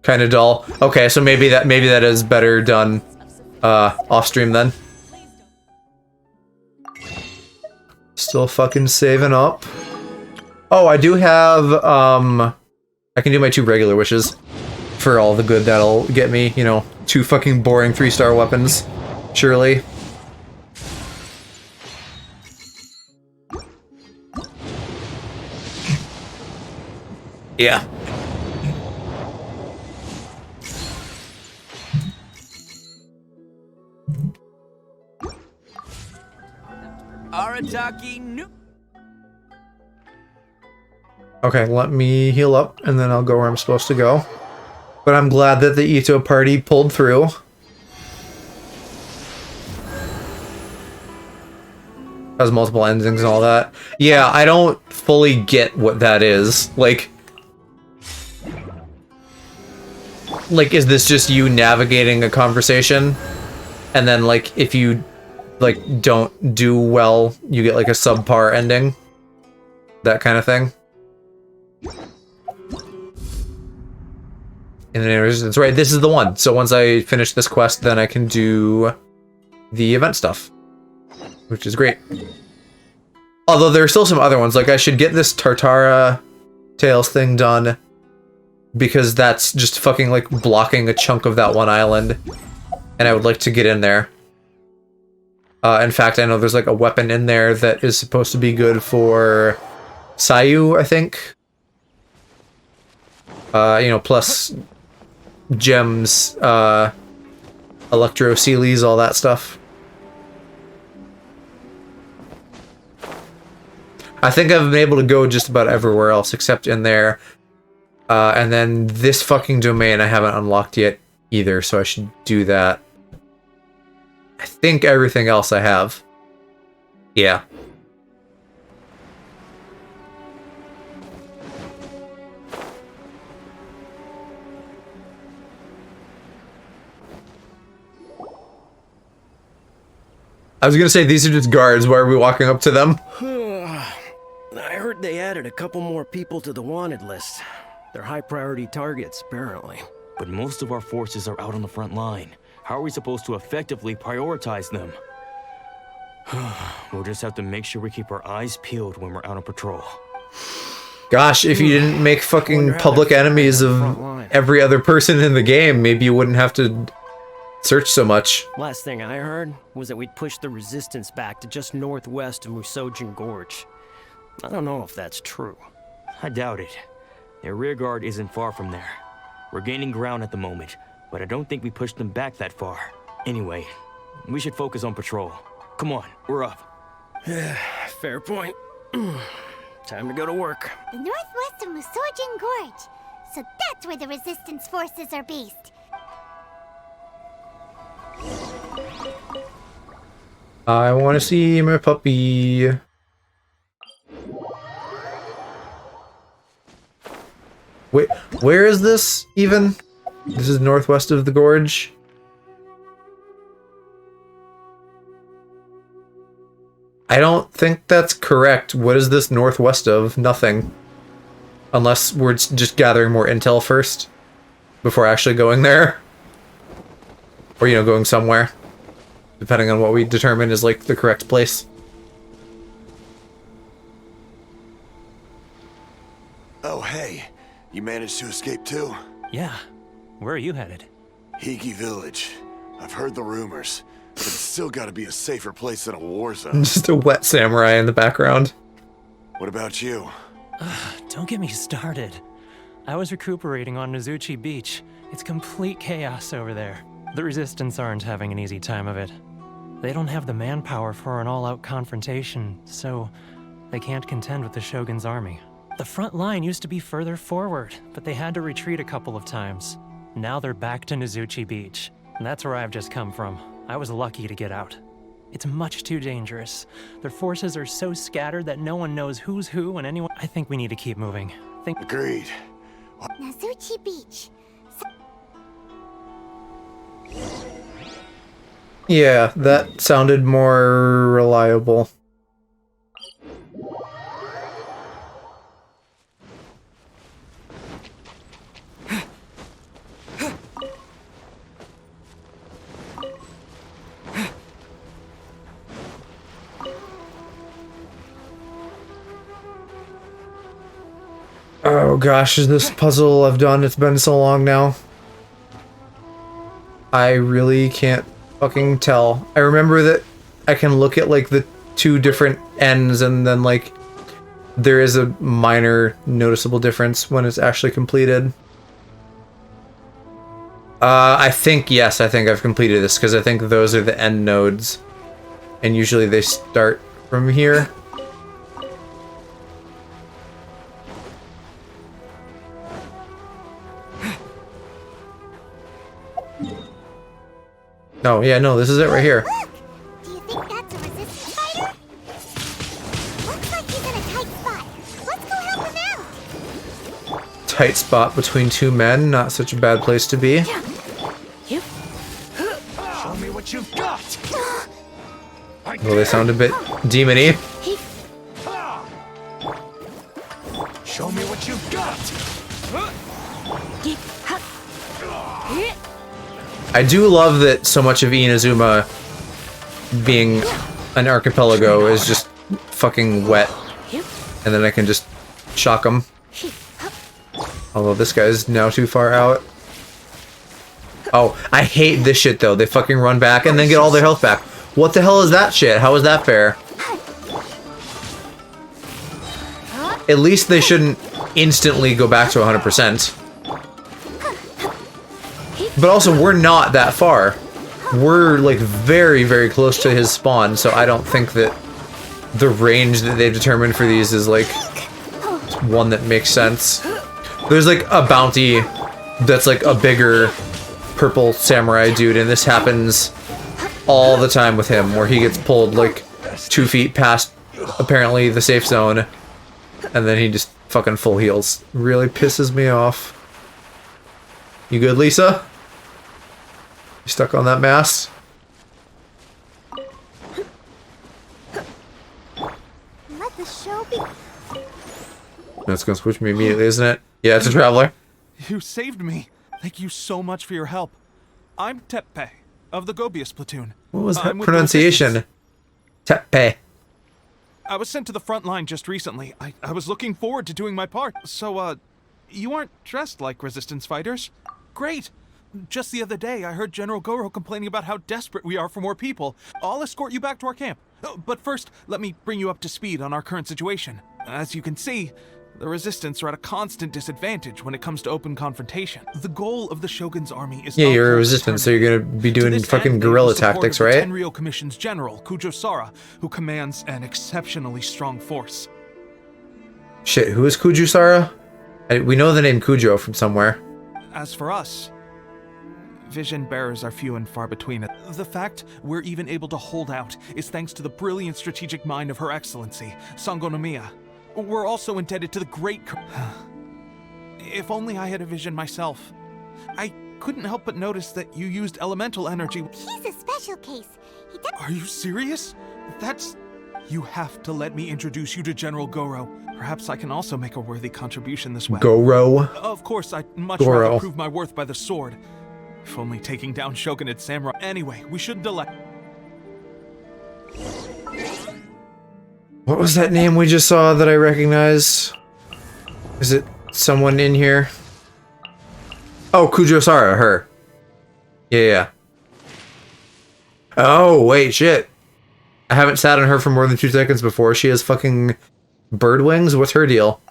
Kind of dull. Okay, so maybe that is better done off stream then. Still fucking saving up. Oh, I do have I can do my 2 regular wishes for all the good that'll get me, you know, 2 fucking boring 3-star weapons. Surely. Yeah. Arataki nu. Okay, let me heal up, and then I'll go where I'm supposed to go. But I'm glad that the Ito party pulled through. Has multiple endings and all that. Yeah, I don't fully get what that is. Like, is this just you navigating a conversation? And then, like, if you, like, don't do well, you get, like, a subpar ending? That kind of thing? And then Resistance, right, this is the one. So once I finish this quest, then I can do the event stuff. Which is great. Although there are still some other ones, like I should get this Tartara Tales thing done. Because that's just fucking, like, blocking a chunk of that one island. And I would like to get in there. In fact, I know there's, like, a weapon in there that is supposed to be good for Sayu, I think. You know, plus gems, Electro Sealies, all that stuff. I think I've been able to go just about everywhere else except in there. And then this fucking domain I haven't unlocked yet either, so I should do that. I think everything else I have. Yeah. I was gonna say, these are just guards. Why are we walking up to them? I heard they added a couple more people to the wanted list. They're high priority targets, apparently. But most of our forces are out on the front line. How are we supposed to effectively prioritize them? We'll just have to make sure we keep our eyes peeled when we're out on patrol. Gosh, if you didn't make fucking public enemies of every other person in the game, maybe you wouldn't have to search so much. Last thing I heard was that we'd pushed the resistance back to just northwest of Musojin Gorge. I don't know if that's true. I doubt it. Their rear guard isn't far from there. We're gaining ground at the moment, but I don't think we pushed them back that far. Anyway, we should focus on patrol. Come on, we're up. Fair point. Time to go to work. The northwest of Musojin Gorge. So that's where the resistance forces are based. I want to see my puppy. Wait, where is this even? This is northwest of the gorge. I don't think that's correct. What is this northwest of? Nothing. Unless we're just gathering more intel first before actually going there. Or, you know, going somewhere. Depending on what we determine is, like, the correct place. Oh, hey. You managed to escape too? Yeah. Where are you headed? Hiki Village. I've heard the rumors, but it's still gotta be a safer place than a war zone. Just a wet samurai in the background. What about you? Don't get me started. I was recuperating on Nozuchi Beach. It's complete chaos over there. The Resistance aren't having an easy time of it. They don't have the manpower for an all-out confrontation, so they can't contend with the Shogun's army. The front line used to be further forward, but they had to retreat a couple of times. Now they're back to Nozuchi Beach, and that's where I've just come from. I was lucky to get out. It's much too dangerous. Their forces are so scattered that no one knows who's who and anyone. I think we need to keep moving. Agreed. Nozuchi Beach. Yeah, that sounded more reliable. Oh gosh, is this puzzle I've done? It's been so long now. I really can't fucking tell. I remember that I can look at like the two different ends and then like there is a minor noticeable difference when it's actually completed. I think, yes, I think I've completed this because I think those are the end nodes. And usually they start from here. No, yeah, no, this is it right here. Look! Do you think that's a resistance fighter? Looks like he's in a tight spot. Let's go help him out. Tight spot between two men, not such a bad place to be. Show me what you've got. Well, they sound a bit demon-y. Show me what you've got. I do love that so much of Inazuma being an archipelago is just fucking wet. And then I can just shock them. Although this guy's now too far out. Oh, I hate this shit though. They fucking run back and then get all their health back. What the hell is that shit? How is that fair? At least they shouldn't instantly go back to 100%. But also, we're not that far. We're, like, very, very close to his spawn, so I don't think that the range that they've determined for these is, like, one that makes sense. There's, like, a bounty that's, like, a bigger purple samurai dude, and this happens all the time with him, where he gets pulled, like, 2 feet past, apparently, the safe zone, and then he just fucking full heals. Really pisses me off. You good, Lisa? You stuck on that mast? Let the show be. That's gonna switch me immediately, isn't it? Yeah, it's a traveler. You saved me. Thank you so much for your help. I'm Teppe, of the Gobius platoon. What was that I'm with pronunciation? Teppe. I was sent to the front line just recently. I was looking forward to doing my part. So, You aren't dressed like resistance fighters. Great! Just the other day, I heard General Goro complaining about how desperate we are for more people. I'll escort you back to our camp. But first, let me bring you up to speed on our current situation. As you can see, the Resistance are at a constant disadvantage when it comes to open confrontation. The goal of the Shogun's army is... Yeah, you're a Resistance, so you're gonna be doing fucking guerrilla tactics, right? The Tenryou Commission's general, Kujosara, who commands an exceptionally strong force. Shit, who is Kujusara? We know the name Kujo from somewhere. As for us, vision bearers are few and far between. The fact we're even able to hold out is thanks to the brilliant strategic mind of Her Excellency, Sangonomiya. We're also indebted to the great... If only I had a vision myself. I couldn't help but notice that you used elemental energy. He's a special case. Are you serious? That's... You have to let me introduce you to General Goro. Perhaps I can also make a worthy contribution this way. Goro? Of course, I'd much rather prove my worth by the sword. If only taking down Shogunate Samurai. Anyway, we shouldn't delay. What was that name we just saw that I recognize? Is it someone in here? Oh, Kujosara, her. Yeah. Oh, wait, shit. I haven't sat on her for more than 2 seconds before. She has fucking bird wings? What's her deal?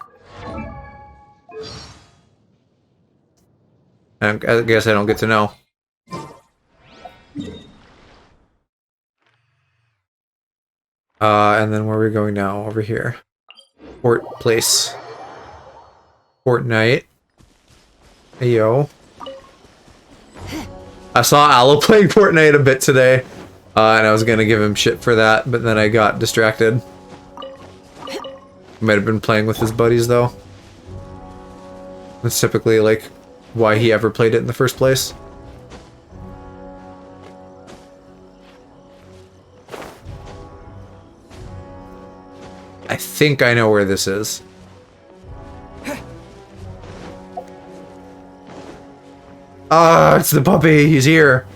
I guess I don't get to know. And then where are we going now? Over here. Port Place. Fortnite. Hey, yo. I saw Aloe playing Fortnite a bit today. And I was gonna give him shit for that, but then I got distracted. Might have been playing with his buddies, though. That's typically, like, why he ever played it in the first place. I think I know where this is. Ah, it's the puppy. He's here.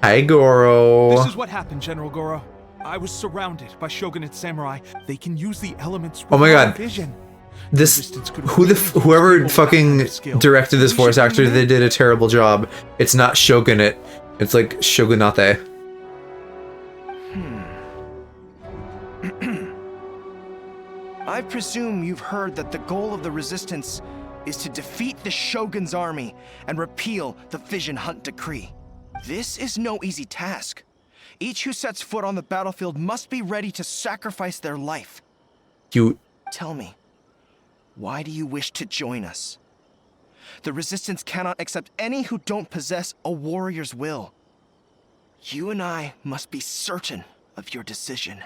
Hi, Goro. This is what happened, General Goro. I was surrounded by Shogunate Samurai. They can use the elements with oh my god. vision. This whoever fucking directed this voice actor, they did a terrible job. It's not Shogunate. It's like Shogunate. I presume you've heard that the goal of the Resistance is to defeat the Shogun's army and repeal the Vision Hunt Decree. This is no easy task. Each who sets foot on the battlefield must be ready to sacrifice their life. Tell me, why do you wish to join us? The Resistance cannot accept any who don't possess a warrior's will. You and I must be certain of your decision.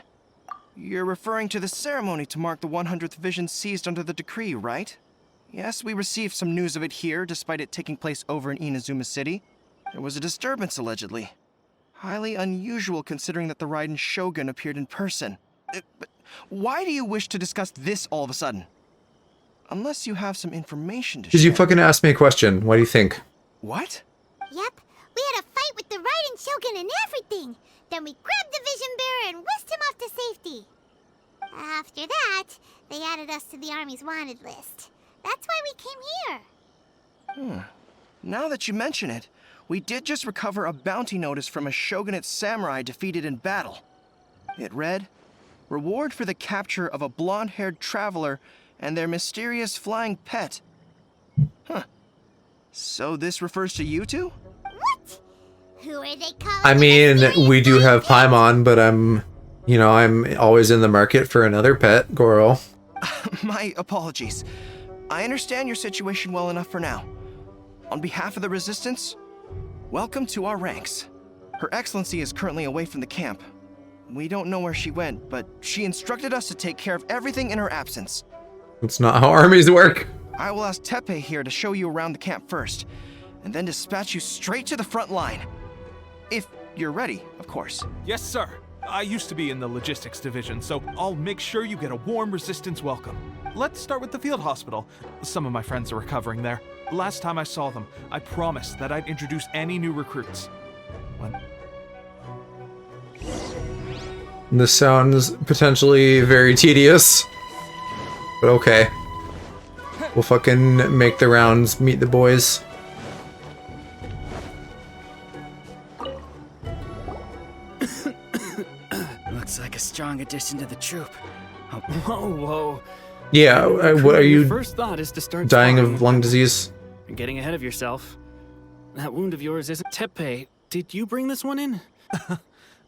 You're referring to the ceremony to mark the 100th vision seized under the decree, right? Yes, we received some news of it here, despite it taking place over in Inazuma City. There was a disturbance, allegedly. Highly unusual considering that the Raiden Shogun appeared in person. But why do you wish to discuss this all of a sudden? Unless you have some information to share. Did you fucking ask me a question? What do you think? What? Yep, we had a fight with the Raiden Shogun and everything. Then we grabbed the Vision Bearer and whisked him off to safety. After that, they added us to the Army's wanted list. That's why we came here. Now that you mention it, we did just recover a bounty notice from a Shogunate samurai defeated in battle. It read, "Reward for the capture of a blonde-haired traveler and their mysterious flying pet." Huh. So this refers to you two? What? Who are they calling? I mean, we do have Paimon, but I'm always in the market for another pet, Goro. My apologies. I understand your situation well enough for now. On behalf of the Resistance, welcome to our ranks. Her Excellency is currently away from the camp. We don't know where she went, but she instructed us to take care of everything in her absence. That's not how armies work. I will ask Teppei here to show you around the camp first, and then dispatch you straight to the front line. If you're ready, of course. Yes, sir. I used to be in the logistics division, so I'll make sure you get a warm Resistance welcome. Let's start with the field hospital. Some of my friends are recovering there. Last time I saw them, I promised that I'd introduce any new recruits. This sounds potentially very tedious, but okay. We'll fucking make the rounds, meet the boys. Looks like a strong addition to the troop. Oh, whoa, whoa. Yeah, what are you First thought is to start dying sparring. of lung disease? You're getting ahead of yourself. That wound of yours isn't Tepe. Did you bring this one in?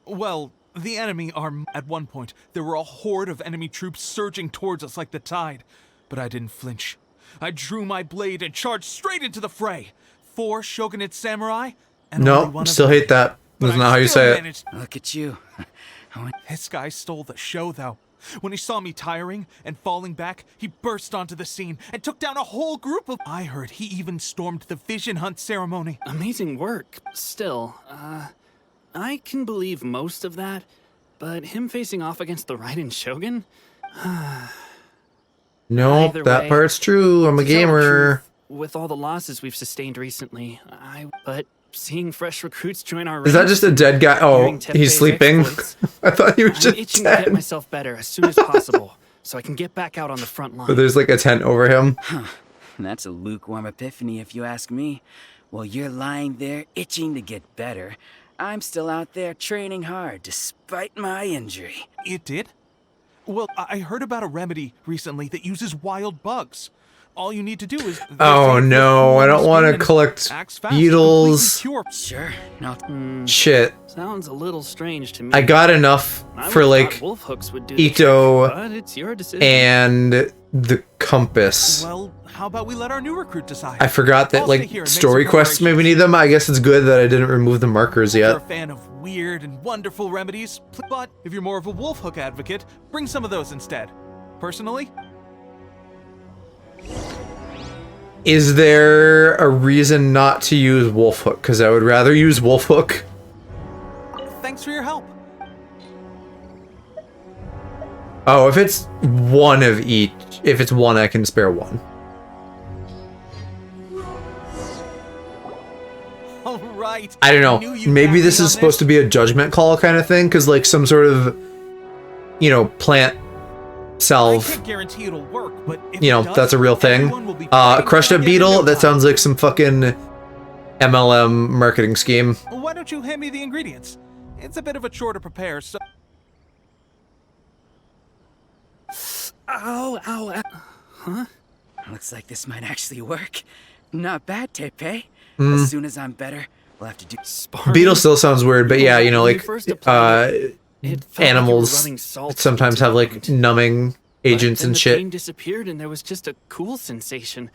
Well, the enemy are... At one point, there were a horde of enemy troops surging towards us like the tide. But I didn't flinch. I drew my blade and charged straight into the fray. 4 shogunate samurai, and only No, one still of them. hate that. But That's I not how you still say it. managed- Look at you. This guy stole the show, though. When he saw me tiring and falling back, he burst onto the scene and took down a whole group of... I heard he even stormed the vision hunt ceremony. Amazing work. Still, I can believe most of that, but him facing off against the Raiden Shogun? No, Either that way, part's true. I'm a to tell the gamer. truth, with all the losses we've sustained recently, but seeing fresh recruits join our Is that ranks, just a dead guy? Oh, hearing he's Teppei's sleeping? exploits, I thought he was I'm just itching to get dead. myself better as soon as possible, so I can get back out on the front line. But there's like a tent over him. That's a lukewarm epiphany if you ask me. While you're lying there itching to get better, I'm still out there training hard despite my injury. It did? Well, I heard about a remedy recently that uses wild bugs. All you need to do is... Oh no, I don't want to collect beetles. Sure, no. Shit. Sounds a little strange to me. I got enough I for would've like thought wolf hooks would do the Ito trick, but it's your decision. and the compass. Well, how about we let our new recruit decide? I forgot that I'll stay like here and make story some quests maybe need them. I guess it's good that I didn't remove the markers If you're a yet. fan of weird and wonderful remedies, but if you're more of a wolf hook advocate, bring some of those instead. Personally, Is there a reason not to use Wolfhook? Because I would rather use Wolfhook. thanks for your help. Oh, if it's one of each. If it's one, I can spare one. All right. I don't know. Maybe this is supposed to be a judgment call kind of thing, because like some sort of, you know, plant salve. I can't guarantee it'll work, but if You know, it does, that's a real everyone will thing. be playing Crushed up again in beetle. no That time. sounds like some fucking MLM marketing scheme. Why don't you hand me the ingredients? It's a bit of a chore to prepare, so... Ow, ow, ow. Huh? Looks like this might actually work. Not bad, Tepe. As soon as I'm better, we'll have to do Beetle still sounds weird, but yeah, you know, like animals rubbing salt sometimes have like numbing agents then and the shit. pain disappeared and there was just a cool sensation.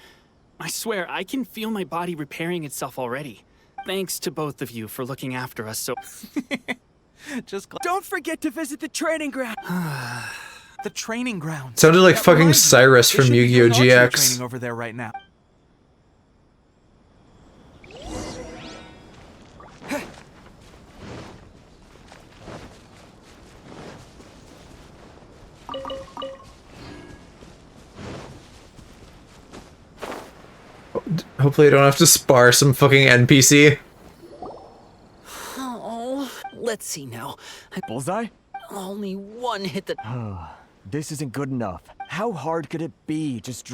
I swear, I can feel my body repairing itself already. Thanks to both of you for looking after us so... Just don't forget to visit the training ground. The training ground. Sounded like That fucking reminds me, Cyrus they from should be Yu-Gi-Oh! doing archery GX. training over there right now. Hopefully I don't have to spar some fucking NPC. Oh, let's see now. Bullseye? Only one hit the... This isn't good enough. How hard could it be? Just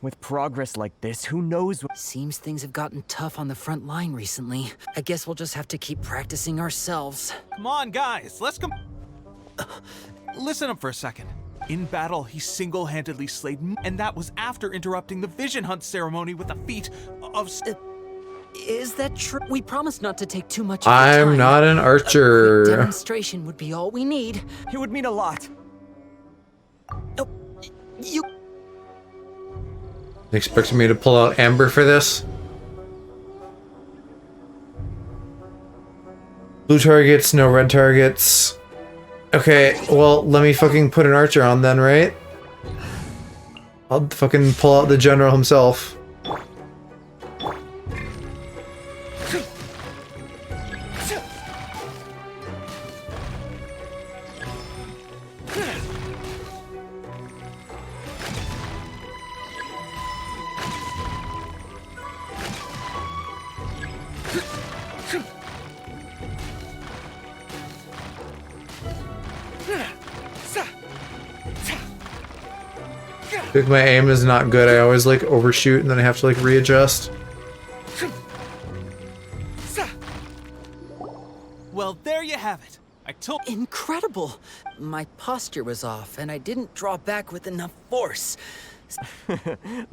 with progress like this, who knows what... Seems things have gotten tough on the front line recently. I guess we'll just have to keep practicing ourselves. Come on, guys, let's come... Listen up for a second. In battle, he single-handedly slayed and that was after interrupting the vision hunt ceremony with a feat of... Is that true? We promised not to take too much of your I'm time. not an A archer. quick demonstration would be all we need. It would mean a lot. Oh, you... Expecting me to pull out Amber for this? Blue targets, no red targets. Okay, well, let me fucking put an archer on then, right? I'll fucking pull out the general himself. Like my aim is not good. I always like overshoot and then I have to like readjust. Well, there you have it. I told. Incredible! My posture was off, and I didn't draw back with enough force.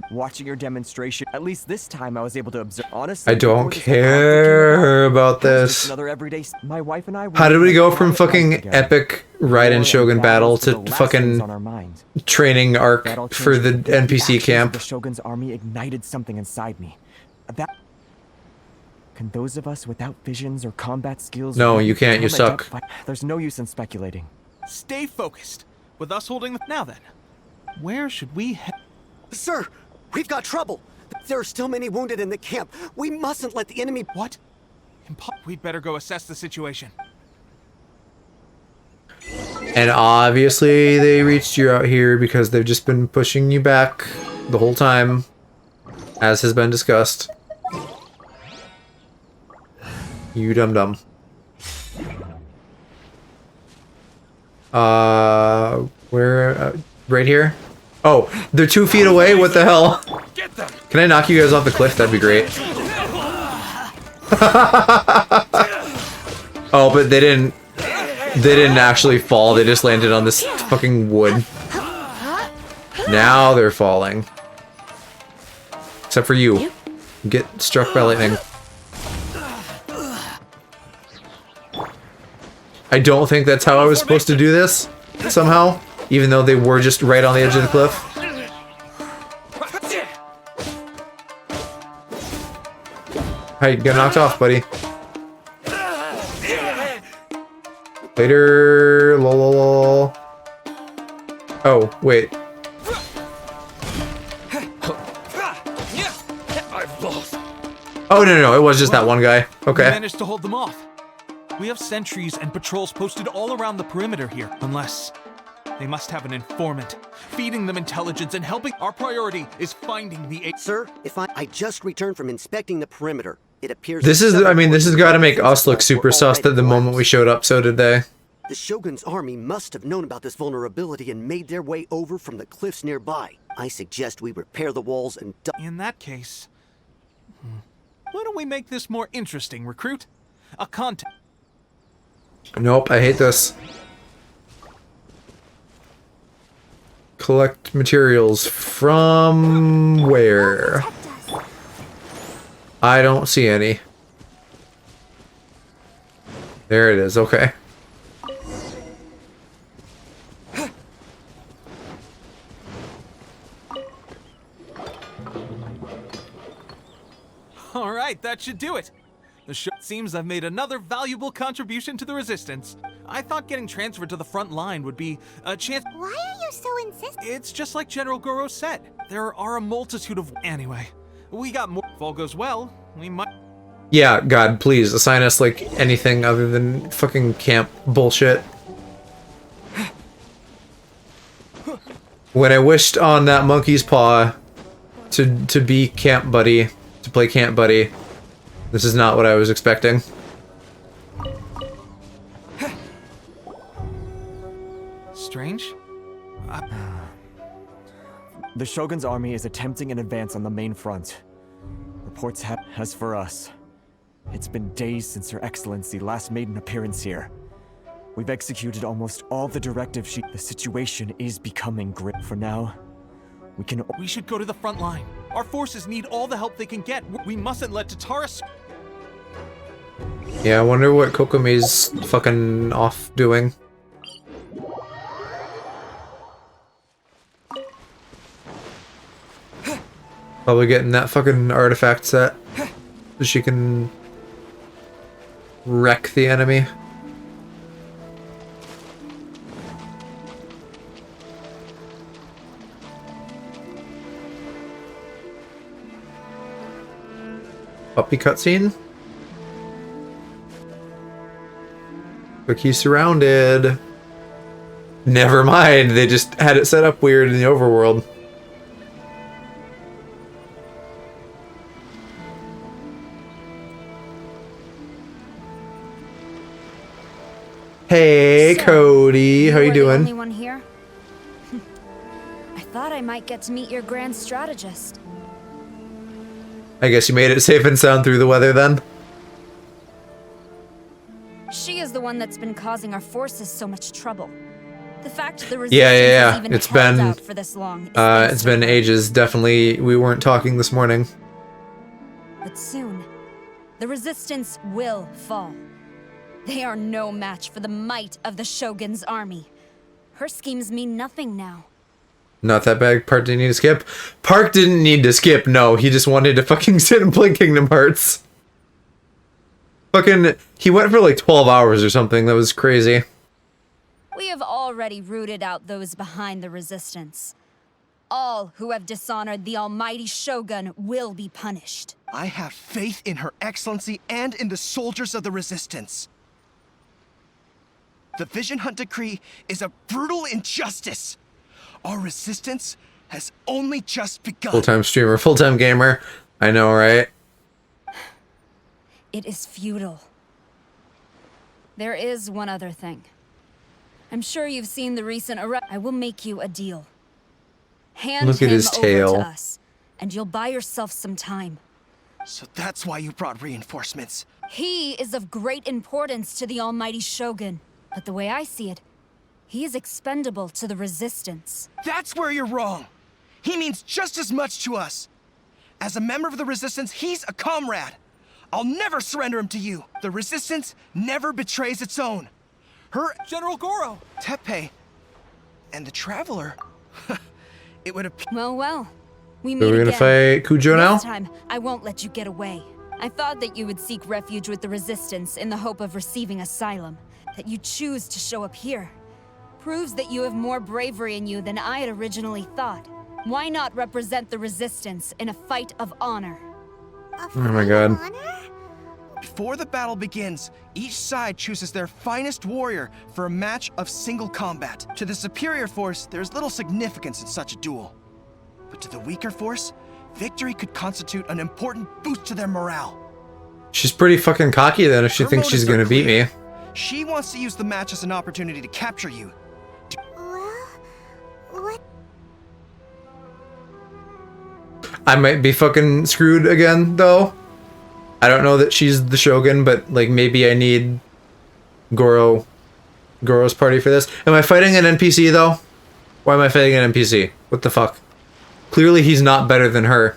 Watching your demonstration, at least this time I was able to observe. Honestly, I don't care about this. Another everyday. My wife and I. How did we go from fucking epic Raiden Shogun battle to fucking training arc for the NPC camp? The Shogun's army ignited something inside me. That. Can those of us without visions or combat skills? No, you can't. You suck. There's no use in speculating. Stay focused. With us holding the. Now then, where should we head? Sir, we've got trouble. There are still many wounded in the camp. We mustn't let the enemy. What? We'd better go assess the situation. And obviously they reached you out here because they've just been pushing you back the whole time, as has been discussed. You dum-dum. Where? Right here? Oh, they're 2 feet away? What the hell? Can I knock you guys off the cliff? That'd be great. Oh, but they didn't actually fall. They just landed on this fucking wood. Now they're falling. Except for you. Get struck by lightning. I don't think that's how I was supposed to do this, somehow. Even though they were just right on the edge of the cliff. Hey, got knocked off, buddy. Later, lol. Oh, wait. Oh, no, it was just that one guy. Okay. We managed to hold them off. We have sentries and patrols posted all around the perimeter here, unless they must have an informant, feeding them intelligence and helping. Our priority is finding the. Sir, if I just returned from inspecting the perimeter. It appears. This is, I mean, this has got to make us look super sus that the moment we showed up, so did they. The Shogun's army must have known about this vulnerability and made their way over from the cliffs nearby. I suggest we repair the walls and. In that case, why don't we make this more interesting, recruit? A contact. Nope, I hate this. Collect materials from where? I don't see any. There it is, okay. Alright, that should do it. The show seems I've made another valuable contribution to the Resistance. I thought getting transferred to the front line would be a chance. Why are you so insistent? It's just like General Goro said. There are a multitude of. Anyway, we got more. If all goes well, we might. Yeah, God, please assign us like anything other than fucking camp bullshit. When I wished on that monkey's paw to be camp buddy, to play camp buddy, this is not what I was expecting. Strange? The Shogun's army is attempting an advance on the main front. Reports have. As for us, it's been days since Her Excellency last made an appearance here. We've executed almost all the directives she. The situation is becoming grim. For now, we can. We should go to the front line. Our forces need all the help they can get. We mustn't let Tatara. Yeah, I wonder what Kokomi's fucking off doing. Probably getting that fucking artifact set so she can wreck the enemy. Puppy cutscene? Look, he's surrounded. Never mind, they just had it set up weird in the overworld. Hey, So, Cody, how you were doing? The only one here? I Thought I might get to meet your grand strategist. I guess you made it safe and sound through the weather then? She is the one that's been causing our forces so much trouble. The fact the resistance Yeah. has even It's held been out for this long is thanks it's to been her. ages. Definitely, we weren't talking this morning. But soon, the resistance will fall. They are no match for the might of the Shogun's army. Her schemes mean nothing now. Not that bad. Park didn't need to skip. Park didn't need to skip. No, he just wanted to fucking sit and play Kingdom Hearts. Fucking, he went for like 12 hours or something. That was crazy. We have already rooted out those behind the resistance. All who have dishonored the almighty Shogun will be punished. I have faith in Her Excellency and in the soldiers of the resistance. The Vision Hunt Decree is a brutal injustice. Our resistance has only just begun. Full-time streamer, full-time gamer. I know, right? It is futile. There is one other thing. I'm sure you've seen the recent arrest. I will make you a deal. Hand Look at him his over tail. to us, and you'll buy yourself some time. So that's why you brought reinforcements. He is of great importance to the almighty Shogun, but the way I see it, he is expendable to the resistance. That's where you're wrong. He means just as much to us. As a member of the resistance, he's a comrade. I'll never surrender him to you. The resistance never betrays its own. Her General Goro, Tepe, and the Traveler. It would appear. Well. We So meet we're gonna again. fight Kujo now? This time, I won't let you get away. I thought that you would seek refuge with the resistance in the hope of receiving asylum. That you choose to show up here proves that you have more bravery in you than I had originally thought. Why not represent the resistance in a fight of honor? Oh my god. Before the battle begins, each side chooses their finest warrior for a match of single combat. To the superior force, there's little significance in such a duel. But to the weaker force, victory could constitute an important boost to their morale. She's pretty fucking cocky then if she Her thinks she's motives are gonna beat me. clear. She wants to use the match as an opportunity to capture you. What? I might be fucking screwed again, though. I don't know that she's the Shogun, but like maybe I need Goro's party for this. Am I fighting an NPC though? Why am I fighting an NPC? What the fuck? Clearly he's not better than her.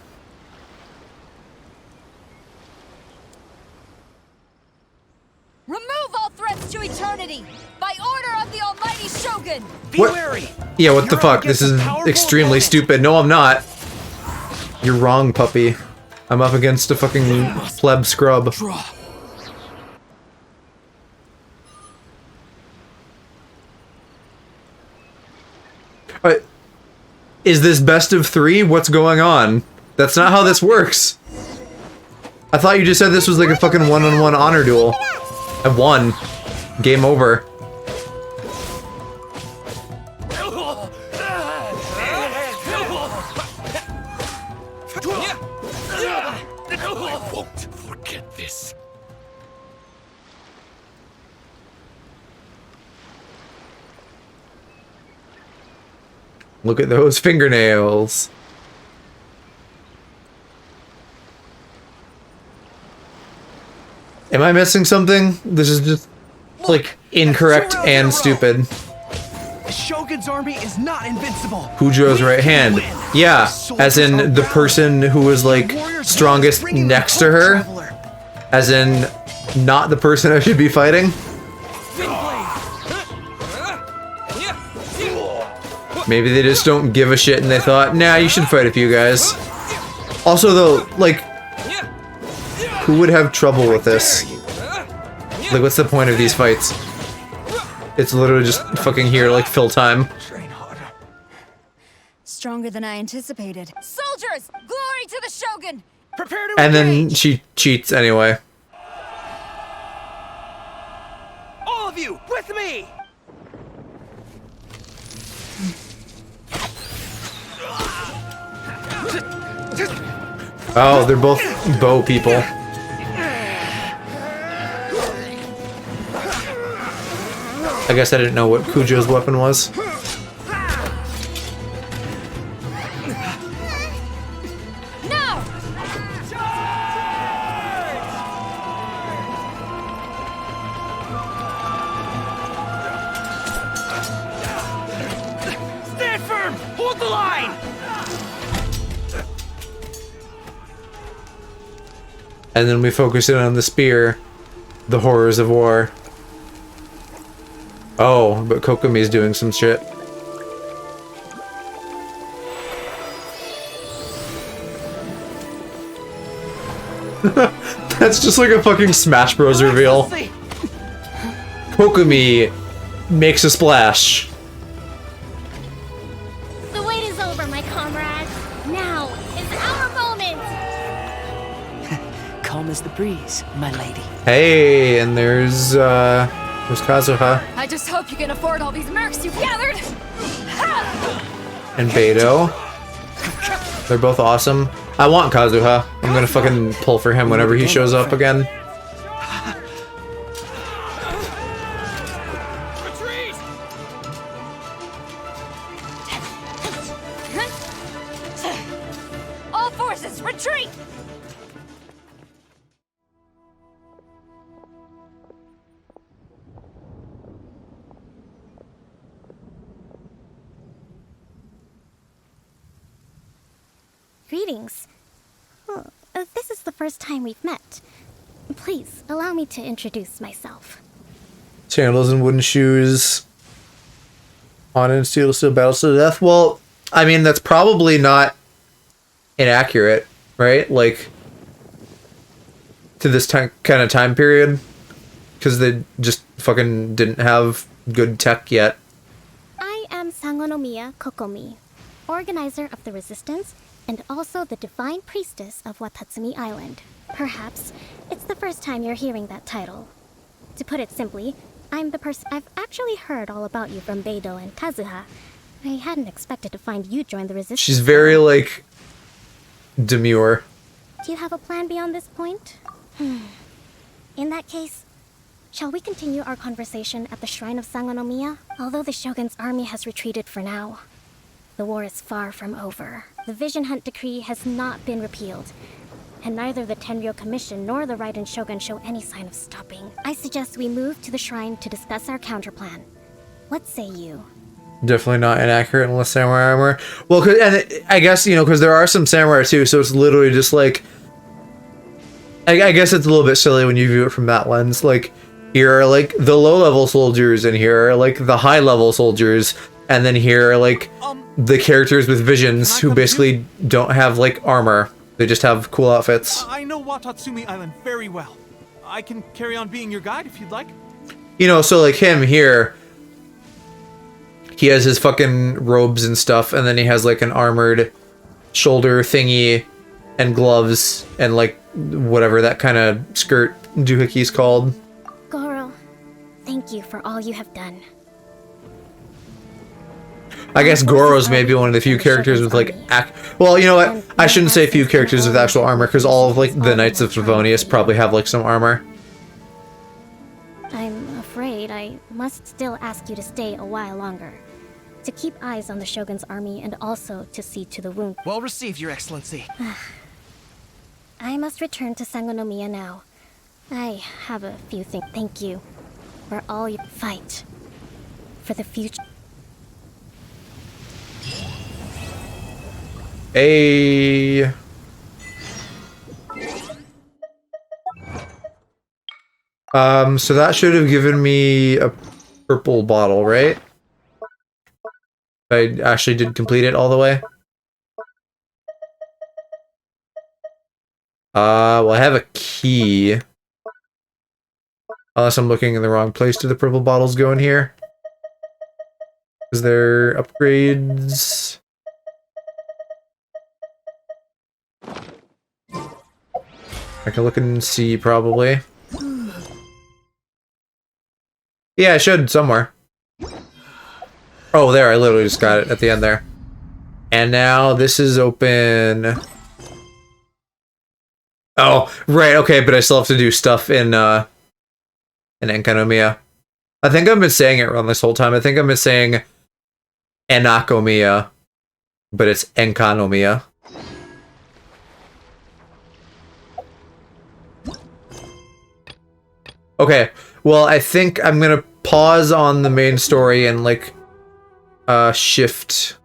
Remove all threats to eternity by order of the almighty Shogun. Be What? wary. Yeah, what the You're fuck? up This against is a powerful extremely opponent. stupid. No, I'm not. You're wrong, puppy. I'm up against a fucking pleb scrub. Is this best of 3? What's going on? That's not how this works. I thought you just said this was like a fucking one-on-one honor duel. I won. Game over. I won't forget this. Look at those fingernails. Am I missing something? This is just like incorrect and stupid. The Shogun's army is not invincible. Kujo's right hand. Yeah, as in the person who was like strongest next to her. As in not the person I should be fighting. Maybe they just don't give a shit and they thought, nah, you should fight a few guys. Also though, like, who would have trouble with this? Like, what's the point of these fights? It's literally just fucking here, like, fill time. Stronger than I anticipated. Soldiers, glory to the Shogun! Prepare to And then she cheats anyway. all of you, with me! Oh, they're both bow people. I guess I didn't know what Kujo's weapon was. No! Stand firm! Hold the line! And then we focus in on the spear. The horrors of war. Oh, but Kokomi's doing some shit. That's just like a fucking Smash Bros. Reveal. Kokomi makes a splash. The wait is over, my comrades. Now is our moment. Calm as the breeze, my lady. Hey, and there's Kazuha. I just hope you can afford all these mercs you've gathered! And Beto. They're both awesome. I want Kazuha. I'm gonna fucking pull for him whenever he shows up again. All forces, retreat! Greetings. This is the first time we've met. Please, allow me to introduce myself. Sandals and wooden shoes. On and steel battles to the death. Well, I mean, that's probably not inaccurate, right? Like, to this kind of time period. Because they just fucking didn't have good tech yet. I am Sangonomiya Kokomi, organizer of the Resistance, and also the Divine Priestess of Watatsumi Island. Perhaps it's the first time you're hearing that title. To put it simply, I'm the person. I've actually heard all about you from Beidou and Kazuha. I hadn't expected to find you join the Resistance. She's very, like, demure. Do you have a plan beyond this point? In that case, shall we continue our conversation at the shrine of Sangonomiya? Although the Shogun's army has retreated for now, the war is far from over. The Vision Hunt Decree has not been repealed, and neither the Tenryo Commission nor the Raiden Shogun show any sign of stopping. I suggest we move to the shrine to discuss our counterplan. What say you? Definitely not inaccurate unless samurai armor. Well, I guess, you know, because there are some samurai too, so it's literally just like... I guess it's a little bit silly when you view it from that lens. Like, here are, like, the low-level soldiers, and here are, like, the high-level soldiers, and then here are, like, the characters with visions who basically don't have, like, armor. They just have cool outfits. I know Watatsumi Island very well. I can carry on being your guide if you'd like. You know, so, like, him here, he has his fucking robes and stuff, and then he has, like, an armored shoulder thingy and gloves and, like, whatever that kind of skirt doohickeys called. Goro, thank you for all you have done. I guess Goro's maybe one of the few characters with, like, well, you know what? I shouldn't say few characters with actual armor, because all of, like, the Knights of Favonius probably have, like, some armor. I'm afraid I must still ask you to stay a while longer. To keep eyes on the Shogun's army and also to see to the wound. Well received, Your Excellency. I must return to Sangonomiya now. I have a few things. Thank you for all you fight for the future. Hey. So that should have given me a purple bottle, right? I actually did complete it all the way. Well, I have a key. Unless I'm looking in the wrong place. Do the purple bottles go in here? Is there upgrades? I can look and see, probably. Yeah, I should, somewhere. Oh, there, I literally just got it at the end there. And now this is open... Oh, right, okay, but I still have to do stuff in Enkanomiya. I think I've been saying it wrong this whole time. I think I've been saying Anakomiya. but it's Enkanomiya. Okay, well, I think I'm gonna pause on the main story and, like, shift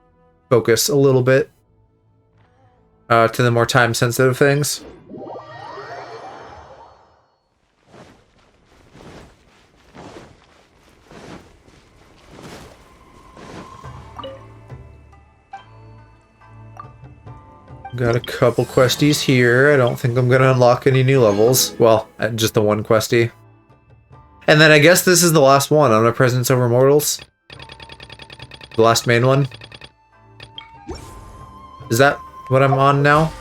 focus a little bit to the more time-sensitive things. Got a couple questies here. I don't think I'm gonna unlock any new levels. Well, just the one questie. And then I guess this is the last one on a Presence Over Mortals. The last main one. Is that what I'm on now?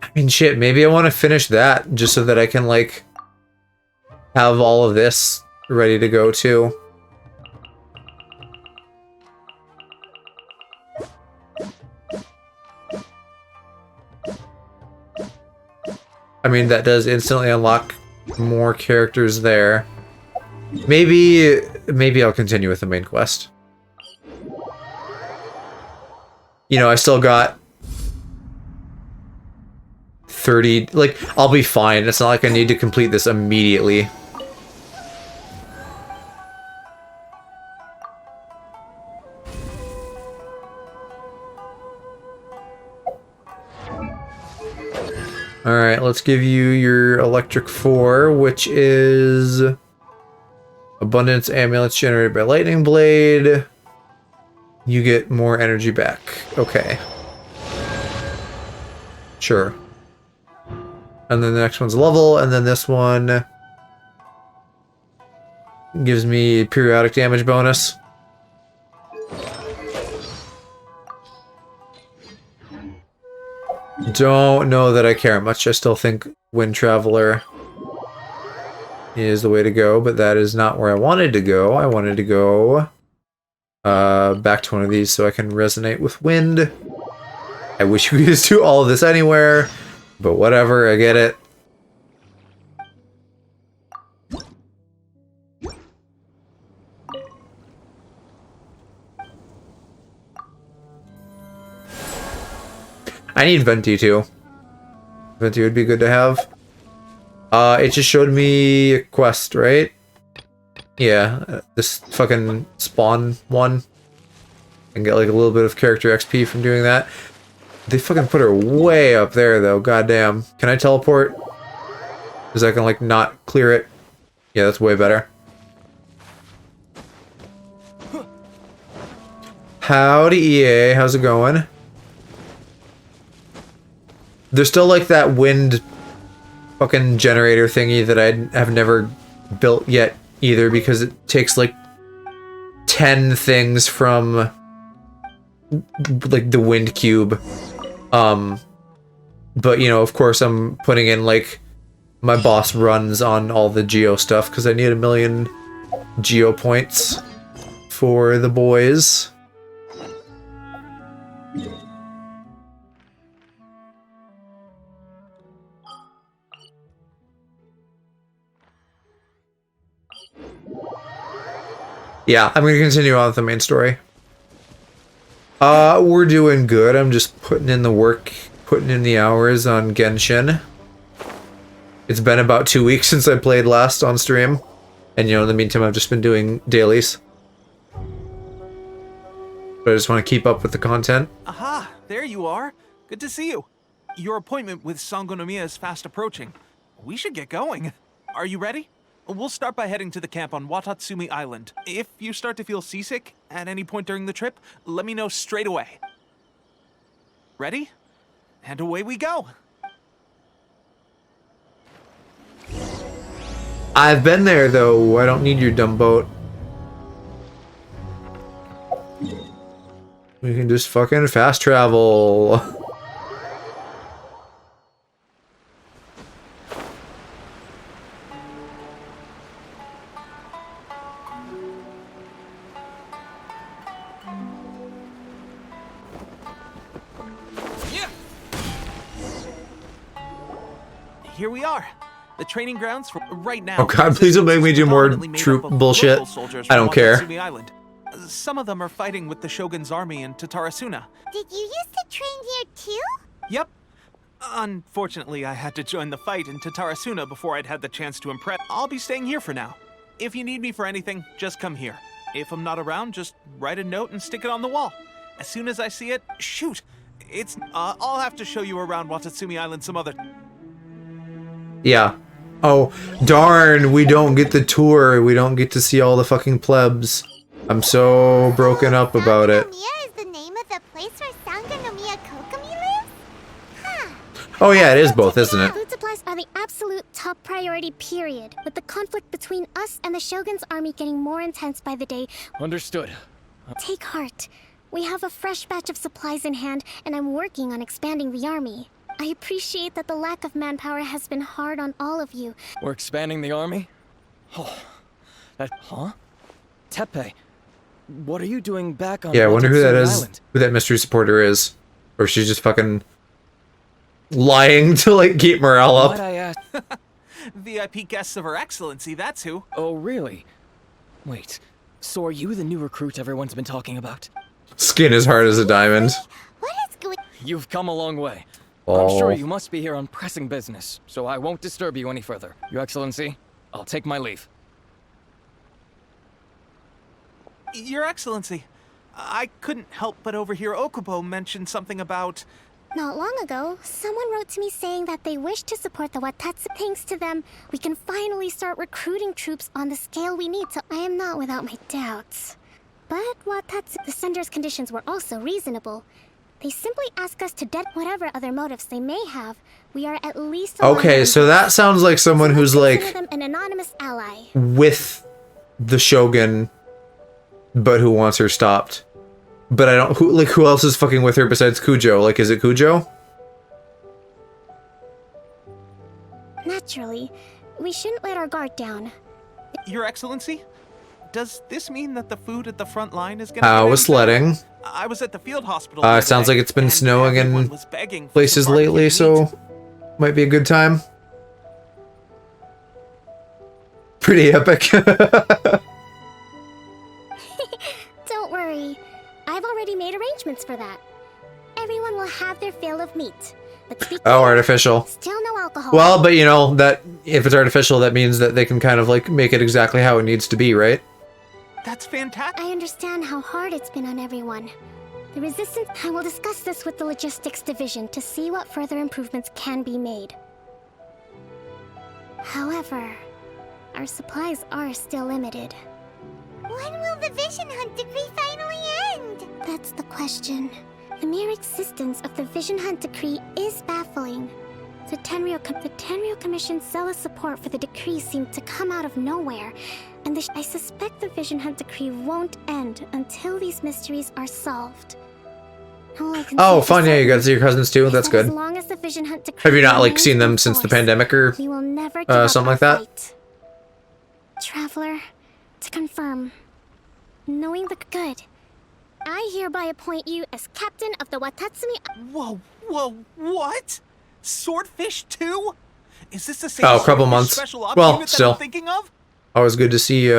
I mean, shit, maybe I want to finish that just so that I can, like, have all of this ready to go too. I mean, that does instantly unlock more characters there. Maybe I'll continue with the main quest. You know, I still got 30, like, I'll be fine. It's not like I need to complete this immediately. Alright, let's give you your Electric 4, which is Abundance Amulets generated by Lightning Blade. You get more energy back. Okay. Sure. And then the next one's level, and then this one gives me periodic damage bonus. Don't know that I care much. I still think Wind Traveler is the way to go, but that is not where I wanted to go. I wanted to go back to one of these so I can resonate with wind. I wish we could just do all of this anywhere, but whatever, I get it. I need Venti too. Venti would be good to have. It just showed me a quest, right? Yeah, this fucking spawn one. And get like a little bit of character XP from doing that. They fucking put her way up there though, goddamn. Can I teleport? Because I can like not clear it. Yeah, that's way better. Howdy EA, how's it going? There's still like that wind fucking generator thingy that I have never built yet either, because it takes like 10 things from like the wind cube. But you know, of course I'm putting in like my boss runs on all the geo stuff because I need 1,000,000 geo points for the boys. Yeah, I'm gonna continue on with the main story. We're doing good. I'm just putting in the work, putting in the hours on Genshin. It's been about 2 weeks since I played last on stream. And you know, in the meantime, I've just been doing dailies. But I just want to keep up with the content. Aha! There you are! Good to see you. Your appointment with Sangonomiya is fast approaching. We should get going. Are you ready? We'll start by heading to the camp on Watatsumi Island. If you start to feel seasick at any point during the trip, let me know straight away. Ready? And away we go! I've been there, though. I don't need your dumb boat. We can just fucking fast travel. Here we are. The training grounds for right now. Oh god, please don't make me do more troop bullshit. I don't care. Some of them are fighting with the Shogun's army in Tatarasuna. Did you used to train here too? Yep. Unfortunately, I had to join the fight in Tatarasuna before I'd had the chance to impress. I'll be staying here for now. If you need me for anything, just come here. If I'm not around, just write a note and stick it on the wall. As soon as I see it, shoot! I'll have to show you around Watatsumi Island some other... Yeah. Oh, darn, we don't get the tour. We don't get to see all the fucking plebs. I'm so broken up about it. Sangonomiya is the name of the place where Sangonomiya Kokomi lives? Huh. Oh yeah, it is both, isn't it? Food supplies are the absolute top priority, period. With the conflict between us and the Shogun's army getting more intense by the day... Understood. Take heart. We have a fresh batch of supplies in hand, and I'm working on expanding the army. I appreciate that the lack of manpower has been hard on all of you. We're expanding the army? Oh, huh? Tepe, what are you doing back on Yeah, I wonder who that Watatsumi is, Island? who that mystery supporter is. Or she's just fucking lying to, like, keep morale up. Why'd I ask? VIP guests of Her Excellency, that's who. Oh, really? Wait, so are you the new recruit everyone's been talking about? Skin as hard as a diamond. What is going... You've come a long way. Oh. I'm sure you must be here on pressing business, so I won't disturb you any further. Your Excellency, I'll take my leave. Your Excellency, I couldn't help but overhear Okubo mention something about... Not long ago, someone wrote to me saying that they wish to support the Watatsu. Thanks to them, we can finally start recruiting troops on the scale we need, so I am not without my doubts. But Watatsu, the sender's conditions were also reasonable. They simply ask us to whatever other motives they may have. We are at least... Okay, so that sounds like someone who's like them an anonymous ally. with the Shogun, but who wants her stopped. But I don't, who else is fucking with her besides Kujo? Like, is it Kujo? Naturally, we shouldn't let our guard down. Your Excellency, does this mean that the food at the front line is gonna... How was sledding? I was at the field hospital. It sounds like it's been snowing in places lately, so might be a good time. Pretty epic. Don't worry. I've already made arrangements for that. Everyone will have their fill of meat. But Oh, artificial. Still no alcohol. Well, but you know, that if it's artificial, that means that they can kind of like make it exactly how it needs to be, right? That's fantastic. I understand how hard it's been on everyone. The Resistance... I will discuss this with the Logistics Division to see what further improvements can be made. However, our supplies are still limited. When will the Vision Hunt decree finally end? That's the question. The mere existence of the Vision Hunt decree is baffling. The Tenryo Commission's zealous support for the decree seemed to come out of nowhere, and I suspect the Vision Hunt decree won't end until these mysteries are solved. Oh, fun! Yeah, you got to see your cousins too. That's good. As long as the Vision Hunt decree Have you not like remains seen them in since the force, pandemic or we will never give up something our like that? fight. Traveler, to confirm, knowing the good, I hereby appoint you as captain of the Watatsumi. Whoa, what? Swordfish too? Is this the same Oh, a couple Swordfish months. special ops Well, unit that still. I'm thinking of? Always good to see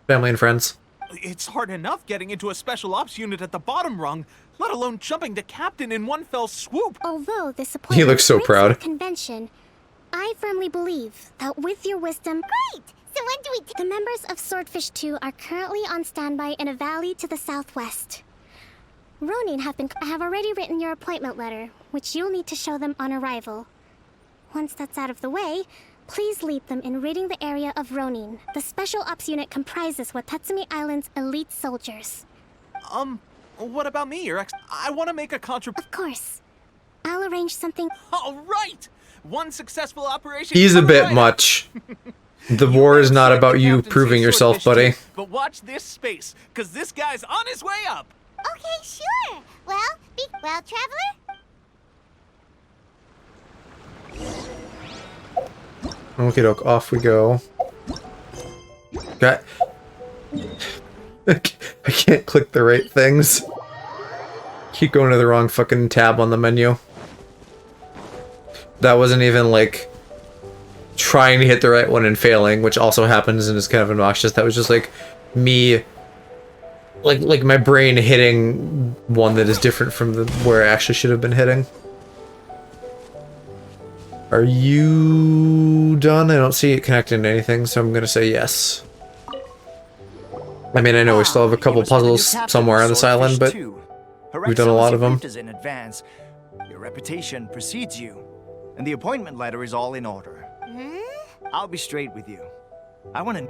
family and friends. It's hard enough getting into a special ops unit at the bottom rung, let alone jumping to captain in one fell swoop. Although this He appointment looks so breaks proud. with convention, I firmly believe that with your wisdom... Great! So when do we... The members of Swordfish 2 are currently on standby in a valley to the southwest. Ronin have already written your appointment letter, which you'll need to show them on arrival. Once that's out of the way, please lead them in ridding the area of Ronin. The Special Ops Unit comprises Watatsumi Island's elite soldiers. What about me, Your Ex? I want to make a contribution. Of course. I'll arrange something... All right! One successful operation... He's a coming bit right much. The war is not about you proving yourself, buddy. But watch this space, because this guy's on his way up! Okay, sure. Well, Traveler? Okie doke, off we go. Got... I can't click the right things. Keep going to the wrong fucking tab on the menu. That wasn't even like trying to hit the right one and failing, which also happens and is kind of obnoxious. That was just like me like my brain hitting one that is different from the where I actually should have been hitting. Are you done? I don't see it connecting to anything, so I'm gonna say yes. I mean, I know we still have a couple puzzles somewhere on this island, but we've done a lot of them. In advance. Your reputation precedes you, and the appointment letter is all in order. I'll be straight with you. I want to...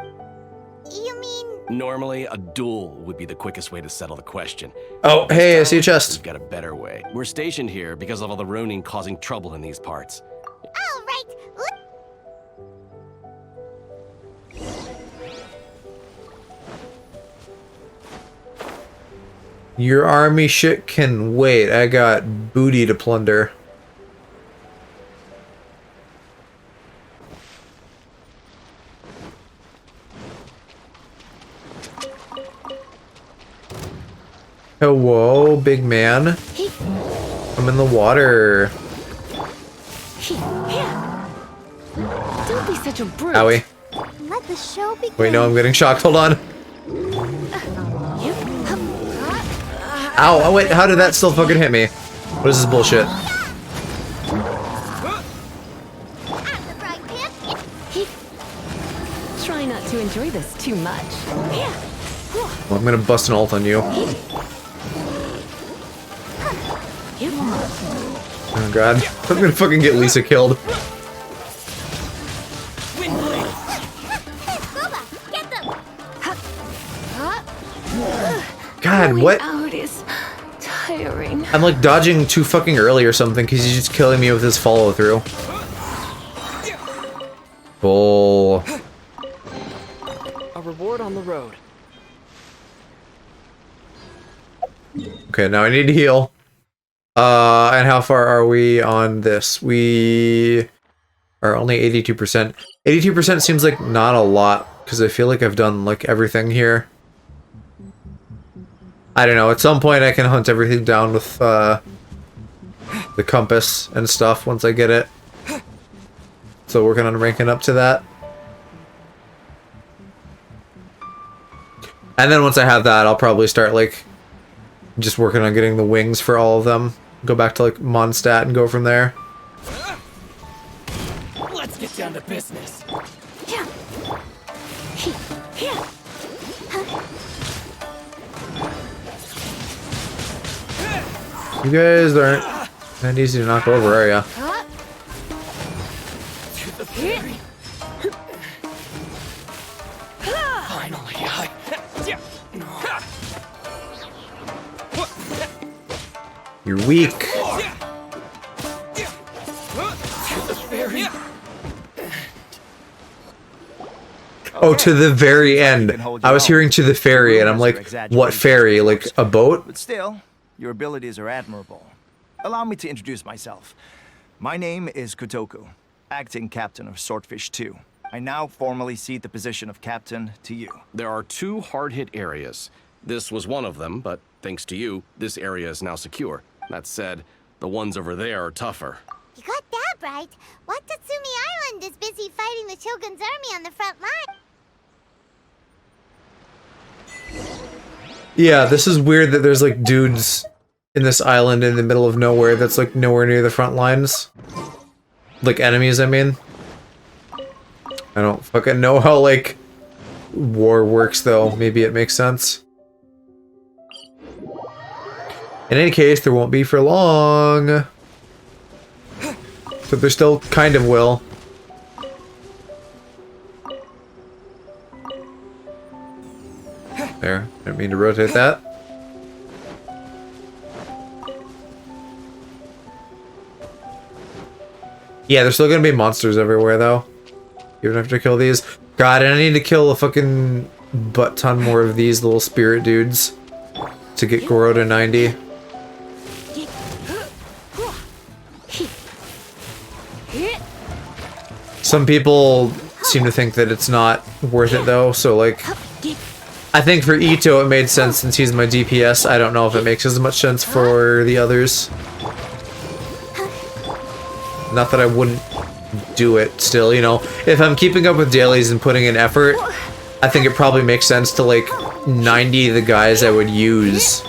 You mean... Normally, a duel would be the quickest way to settle the question. Oh, hey, I see a chest. We've got a better way. We're stationed here because of all the Ronin causing trouble in these parts. All right. Your army shit can wait. I got booty to plunder. Hello, big man. I'm in the water. Don't be such a brute. Owie. Let the show begin. Wait, no, I'm getting shocked. Hold on. Ow, oh wait, how did that still fucking hit me? What is this bullshit? Try not to enjoy this too much. Well, I'm gonna bust an ult on you. Oh god, I'm gonna fucking get Lisa killed. God, what? Out is tiring. I'm like dodging too fucking early or something because he's just killing me with his follow through. Bull. A reward on the road. Okay, now I need to heal. And how far are we on this? We are only 82%. 82% seems like not a lot because I feel like I've done like everything here. I don't know, at some point I can hunt everything down with the compass and stuff once I get it. So working on ranking up to that. And then once I have that, I'll probably start like just working on getting the wings for all of them. Go back to like Mondstadt and go from there. Let's get down to business. You guys aren't that easy to knock over, are ya? Finally, You're weak. Oh, to the very end. I was hearing to the ferry, and I'm like, what ferry? Like a boat? But still, your abilities are admirable. Allow me to introduce myself. My name is Kotoku, acting captain of Swordfish 2. I now formally cede the position of captain to you. There are 2 hard-hit areas. This was one of them, but thanks to you, this area is now secure. That said, the ones over there are tougher. You got that right. Watatsumi Island is busy fighting the Shogun's army on the front line. Yeah, this is weird that there's like dudes in this island in the middle of nowhere that's like nowhere near the front lines. Like enemies, I mean. I don't fucking know how like war works though. Maybe it makes sense. In any case, there won't be for long. But there still kind of will. There, didn't mean to rotate that. Yeah, there's still gonna be monsters everywhere though. Even after I kill these. God, and I need to kill a fucking butt ton more of these little spirit dudes to get Goro to 90. Some people seem to think that it's not worth it though, so like I think for Ito it made sense since he's my DPS. I don't know if it makes as much sense for the others. Not that I wouldn't do it still, you know. If I'm keeping up with dailies and putting in effort, I think it probably makes sense to like 90 the guys I would use,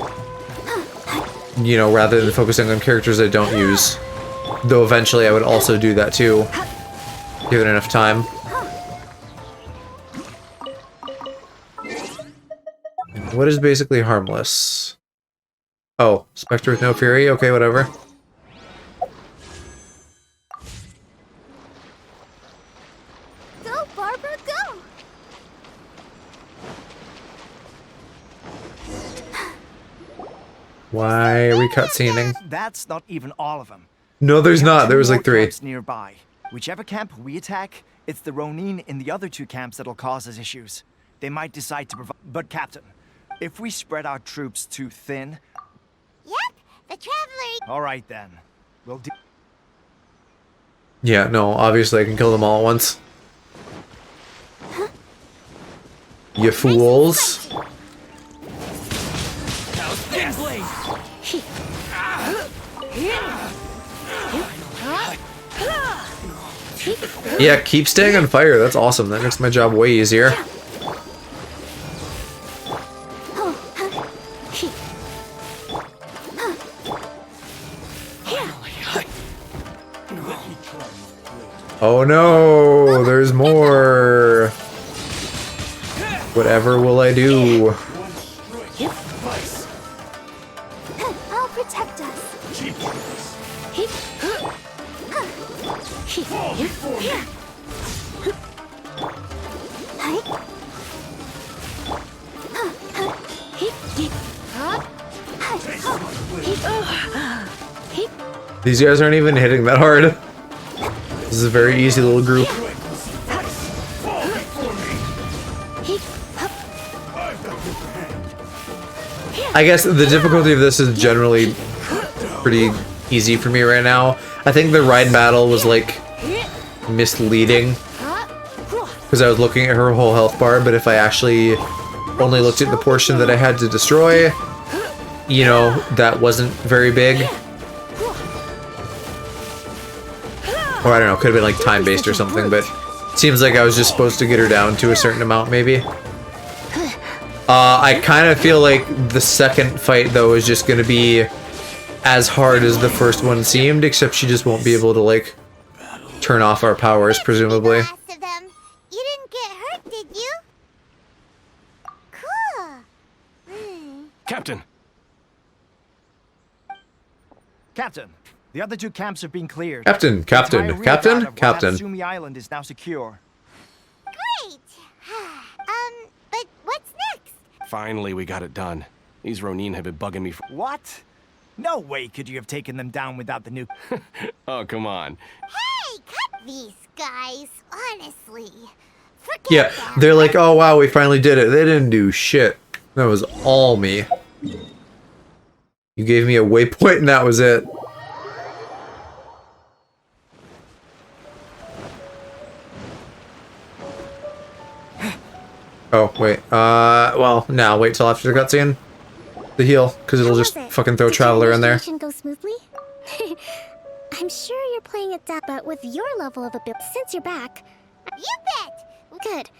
you know, rather than focusing on characters I don't use. Though eventually I would also do that too, given enough time. What is basically harmless? Oh, Spectre with no fury? Okay, whatever. Go, Barbara, go! Why are we cutscening? That's not even all of them. No, there's not. There was like 3. Camps nearby. Whichever camp we attack, it's the Ronin in the other 2 camps that'll cause us issues. They might decide to provide. But Captain, if we spread our troops too thin. Yep, the Traveler. All right then, we'll do. Yeah, no, obviously I can kill them all at once. You fools. Yeah, keep staying on fire. That's awesome. That makes my job way easier. Oh no, there's more. Whatever will I do? I'll protect us. These guys aren't even hitting that hard. This is a very easy little group. I guess the difficulty of this is generally pretty easy for me right now. I think the ride battle was like misleading because I was looking at her whole health bar, but if I actually only looked at the portion that I had to destroy, you know, that wasn't very big. Or I don't know, could have been like time-based or something, but it seems like I was just supposed to get her down to a certain amount, maybe. I kind of feel like the second fight, though, is just going to be as hard as the first one seemed, except she just won't be able to, like, turn off our powers, presumably. You didn't get hurt, did you? Cool. Captain! Captain, the other 2 camps have been cleared. Captain, Captain, The entire Captain, rear guard of Captain. Watatsumi Island is now secure. Great. But what's next? Finally, we got it done. These Ronin have been bugging me for— What? No way could you have taken them down without the nuke. Oh, come on. Hey, cut these guys, honestly. Yeah, they're like, oh wow, we finally did it. They didn't do shit. That was all me. You gave me a waypoint and that was it. Oh, wait. Well, now wait till after the cutscene. The heal, because it'll just fucking throw Traveler in there. Go smoothly? I'm sure you're playing it down, but with your level of ability, since you're back. You bet! Good.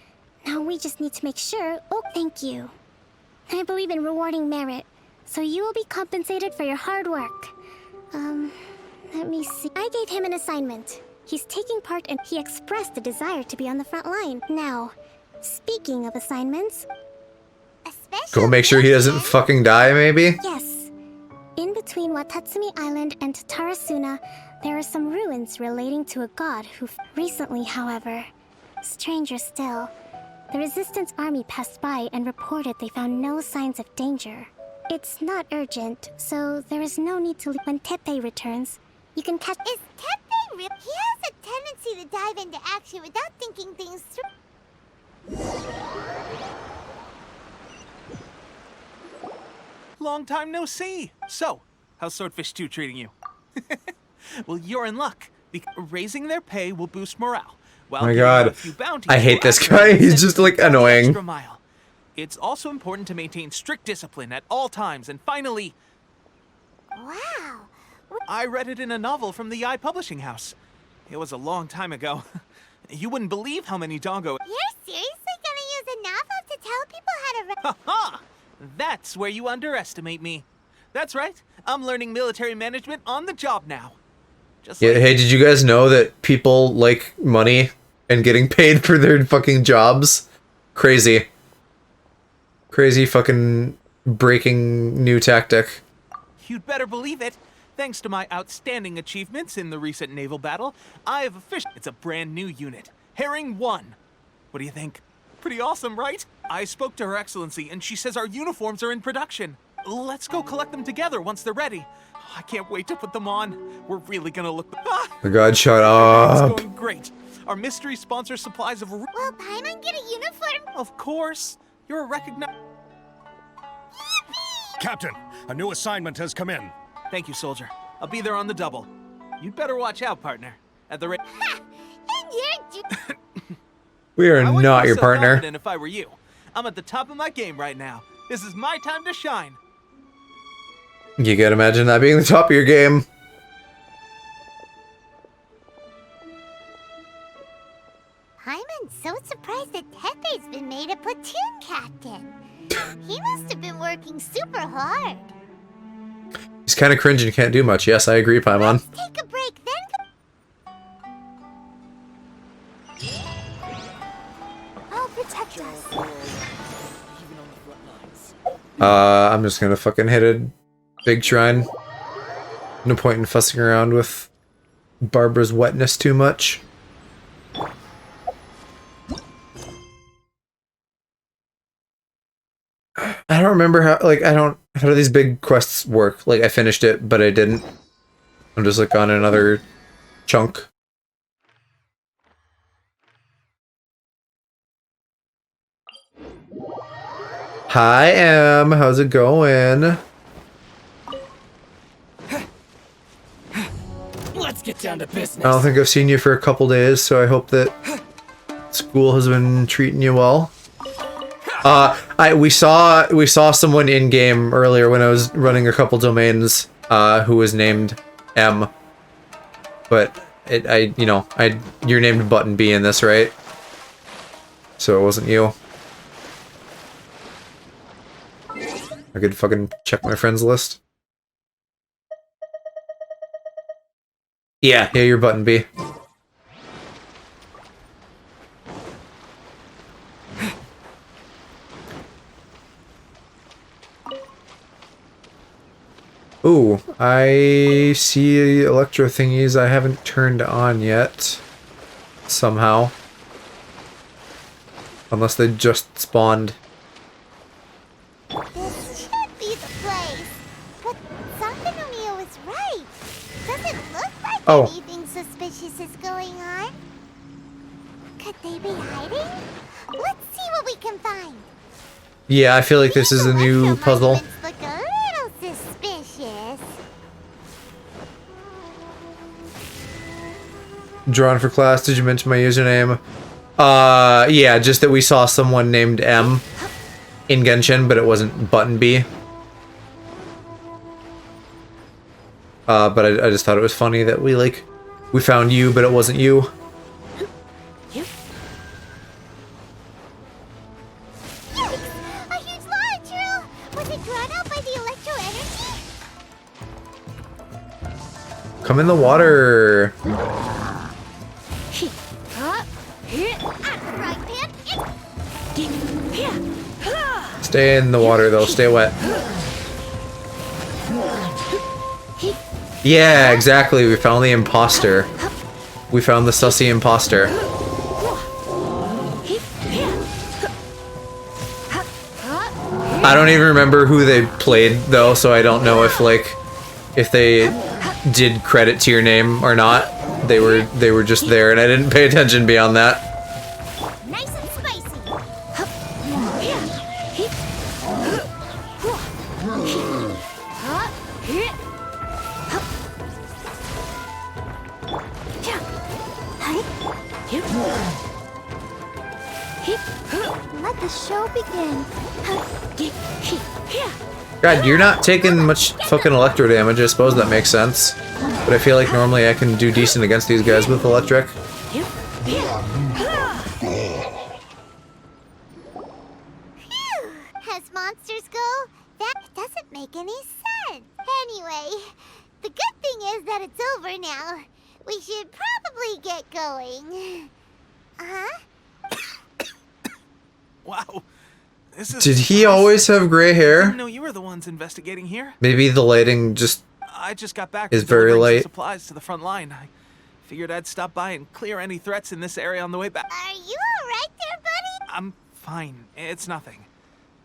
Now we just need to make sure. Oh, thank you. I believe in rewarding merit, so you will be compensated for your hard work. Let me see. I gave him an assignment. He's taking part and he expressed a desire to be on the front line. Now, speaking of assignments... Go make sure he doesn't fucking die, maybe? Yes. In between Watatsumi Island and Tarasuna, there are some ruins relating to a god who... Recently, however, stranger still, the Resistance army passed by and reported they found no signs of danger. It's not urgent, so there is no need to leave. When Teppei returns, you can catch... Is Teppei real? He has a tendency to dive into action without thinking things through. Long time no see. So, how's Swordfish 2 treating you? Well, you're in luck. Raising their pay will boost morale. Oh my god. I hate this guy. He's just like annoying. It's also important to maintain strict discipline at all times. And finally... Wow. I read it in a novel from the Eye Publishing House. It was a long time ago. You wouldn't believe how many doggo... You're seriously gonna use a novel to tell people how to... Ha! That's where you underestimate me. That's right. I'm learning military management on the job now. Yeah, hey, did you guys know that people like money and getting paid for their fucking jobs? Crazy. Crazy fucking breaking new tactic. You'd better believe it. Thanks to my outstanding achievements in the recent naval battle, I have officially... It's a brand new unit. Herring 1. What do you think? Pretty awesome, right? I spoke to Her Excellency, and she says our uniforms are in production. Let's go collect them together once they're ready. I can't wait to put them on. We're really gonna look... Ah! Oh my god, shut It's up. going great. Our mystery sponsor supplies of... Will Paimon get a uniform? Of course. You're a recognized... Captain, a new assignment has come in. Thank you, soldier. I'll be there on the double. You'd better watch out, partner. At the rate... We are not your so partner. confident if I were you. I'm at the top of my game right now. This is my time to shine. You can imagine that being the top of your game. Paimon's so surprised that Tepe's been made a platoon captain. He must have been working super hard. He's kind of cringe and can't do much. Yes, I agree, Paimon. Take a break, then I'll protect us. I'm just gonna fucking hit a big shrine. No point in fussing around with Barbara's wetness too much. I don't remember how, like, how do these big quests work? Like, I finished it, but I didn't. I'm just, like, on another chunk. Hi, Em. How's it going? Let's get down to business. I don't think I've seen you for a couple days, so I hope that school has been treating you well. We saw someone in game earlier when I was running a couple domains, who was named M. But you're named Button B in this, right? So it wasn't you. I could fucking check my friends list. Yeah, you're Button B. Ooh, I see electro thingies I haven't turned on yet. Somehow. Unless they just spawned. This should be the place. But Sankanomiya was right. Doesn't look like anything suspicious is going on. Could they be hiding? Let's see what we can find. Yeah, I feel like this is a new puzzle. Look a little suspicious. Drawn for class, did you mention my username? Yeah, just that we saw someone named M in Genshin, but it wasn't Button B. But I just thought it was funny that we found you, but it wasn't you. A huge launch drill! Was it drawn out by the electro energy? Come in the water. Stay in the water though, stay wet. Yeah, exactly, we found the imposter. We found the sussy imposter. I don't even remember who they played though, so I don't know if they did credit to your name or not. They were just there and I didn't pay attention beyond that. Nice and spicy. Let the show begin. God, you're not taking much fucking electro damage. I suppose that makes sense. But I feel like normally I can do decent against these guys with electric. Phew, has that it's over now. We should probably get going. Huh? Wow. Did he always have gray I hair? didn't know you were the ones investigating here. Maybe the lighting just I just got back is from very delivering some light. supplies to the front line. I figured I'd stop by and clear any threats in this area on the way back. Are you alright there, buddy? I'm fine. It's nothing.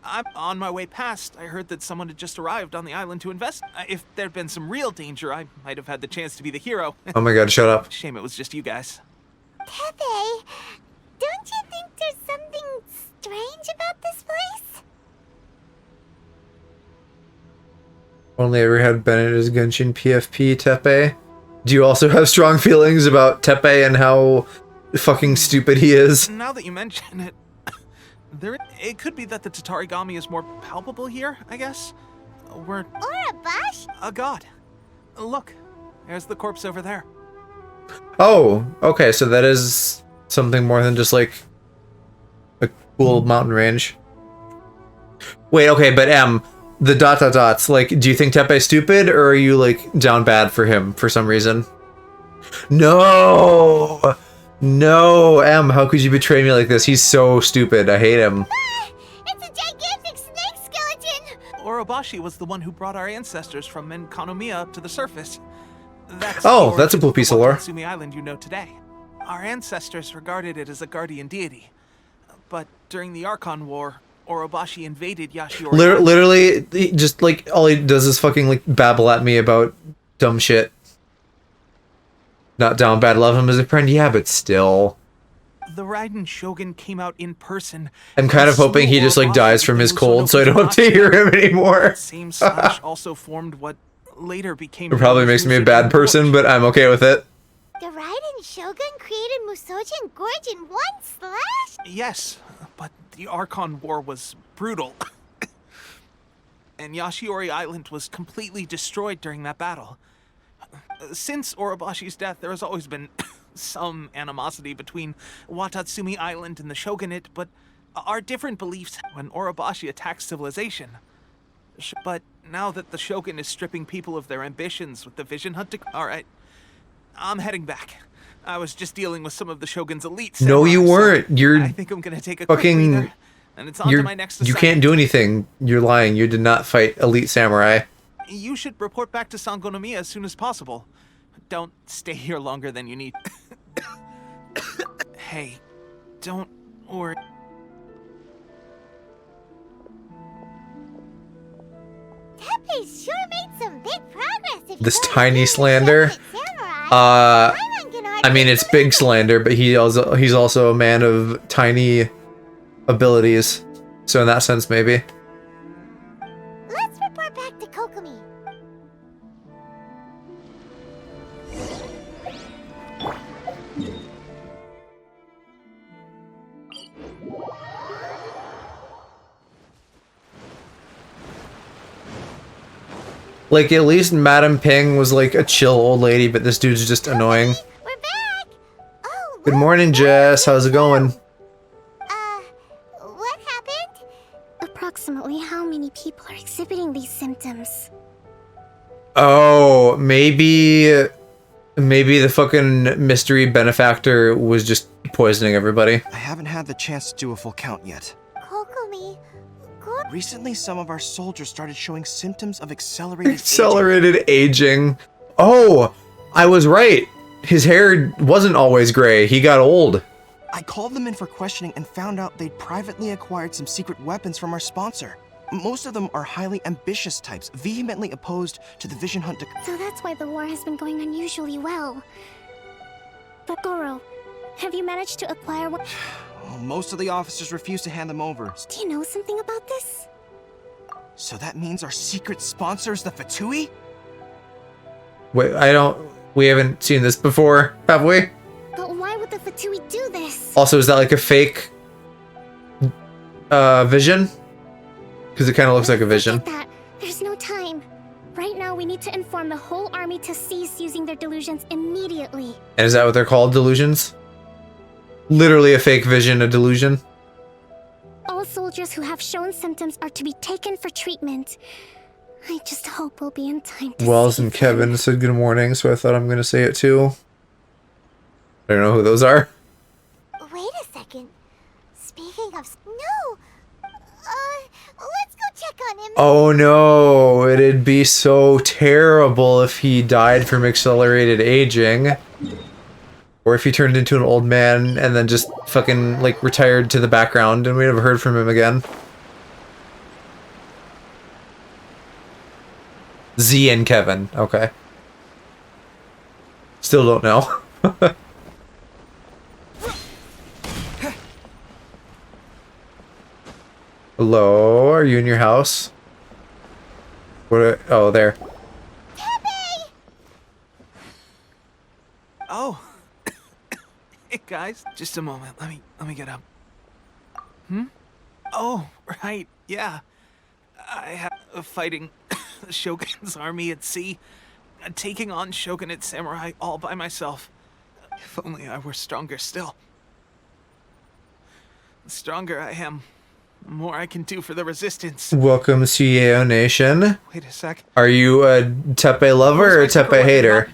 I'm on my way past. I heard that someone had just arrived on the island to invest. If there'd been some real danger, I might have had the chance to be the hero. Oh my god, shut up. Shame it was just you guys. Tepe, don't you think there's something strange about this place? Only ever had Bennett as Genshin PFP Tepe. Do you also have strong feelings about Tepe and how fucking stupid he is? Now that you mention it, it could be that the Tatarigami is more palpable here, I guess. We're... Urabashi? A god. Look, there's the corpse over there. Oh, okay, so that is something more than just like a cool mountain range. Wait, okay, but the ... like, do you think Tepe's stupid, or are you like down bad for him for some reason? No! No, how could you betray me like this? He's so stupid. I hate him. It's a gigantic snake skeleton! Orobashi was the one who brought our ancestors from Enkanomiya up to the surface. That's That's a cool piece of lore. Sumi Island you know today. Our ancestors regarded it as a guardian deity. But during the Archon War, Orobashi invaded Yashiori. Literally, he just like all he does is fucking like babble at me about dumb shit. Not down bad, love him as a friend, yeah, but still. The Raiden Shogun came out in person. I'm kind of hoping he just like dies from his cold, so I don't have to hear him anymore. Same slash also formed what later became. It probably makes me a bad person, but I'm okay with it. The Raiden Shogun created Musojin Gorge in one slash? Yes, but the Archon War was brutal. And Yashiori Island was completely destroyed during that battle. Since Orobashi's death, there has always been some animosity between Watatsumi Island and the Shogunate, but our different beliefs when Orobashi attacks civilization. But now that the Shogun is stripping people of their ambitions with the Vision Hunt, alright, I'm heading back. I was just dealing with some of the Shogun's elites. No, you weren't. You're I think I'm gonna take a quick fucking. breather, and it's on to my next You assignment. can't do anything. You're lying. You did not fight elite samurai. You should report back to Sangonomiya as soon as possible. Don't stay here longer than you need. Hey, don't worry. Tepe sure made some big progress. If This tiny slander. I mean, it's big slander, but he's also a man of tiny abilities. So in that sense, maybe. Let's report back to Kokomi. Like, at least Madam Ping was like a chill old lady, but this dude's just annoying. We're back! Oh, Good morning, Jess. How's it going? What happened? Approximately how many people are exhibiting these symptoms? Oh, maybe the fucking mystery benefactor was just poisoning everybody. I haven't had the chance to do a full count yet. Kokomi, Recently, some of our soldiers started showing symptoms of accelerated Accelerated aging. Oh, I was right. His hair wasn't always gray. He got old. I called them in for questioning and found out they'd privately acquired some secret weapons from our sponsor. Most of them are highly ambitious types, vehemently opposed to the Vision Hunt. So that's why the war has been going unusually well. But Goro, have you managed to acquire what? Most of the officers refuse to hand them over. Do you know something about this? So that means our secret sponsor is the Fatui? Wait, we haven't seen this before, have we? But why would the Fatui do this? Also, is that like a fake vision? Because it kind of looks like a vision. That. There's no time. Right now, we need to inform the whole army to cease using their delusions immediately. And is that what they're called? Delusions? Literally a fake vision, a delusion? All soldiers who have shown symptoms are to be taken for treatment. I just hope we'll be in time to Wells save and Kevin said good morning, so I thought I'm gonna say it too. I don't know who those are. Wait a second. Speaking of... No! Let's go check on him. Oh no, it'd be so terrible if he died from accelerated aging. Or if he turned into an old man and then just fucking, like, retired to the background and we never heard from him again. Z and Kevin, okay. Still don't know. Hello, are you in your house? What? Oh, there. Oh. Hey guys, just a moment. Let me get up. Oh, right. Yeah. I have fighting the Shogun's army at sea, taking on Shogunate samurai all by myself. If only I were stronger still. The stronger I am, the more I can do for the resistance. Welcome, CEO Nation. Wait a sec. Are you a Tepe lover or a Tepe hater?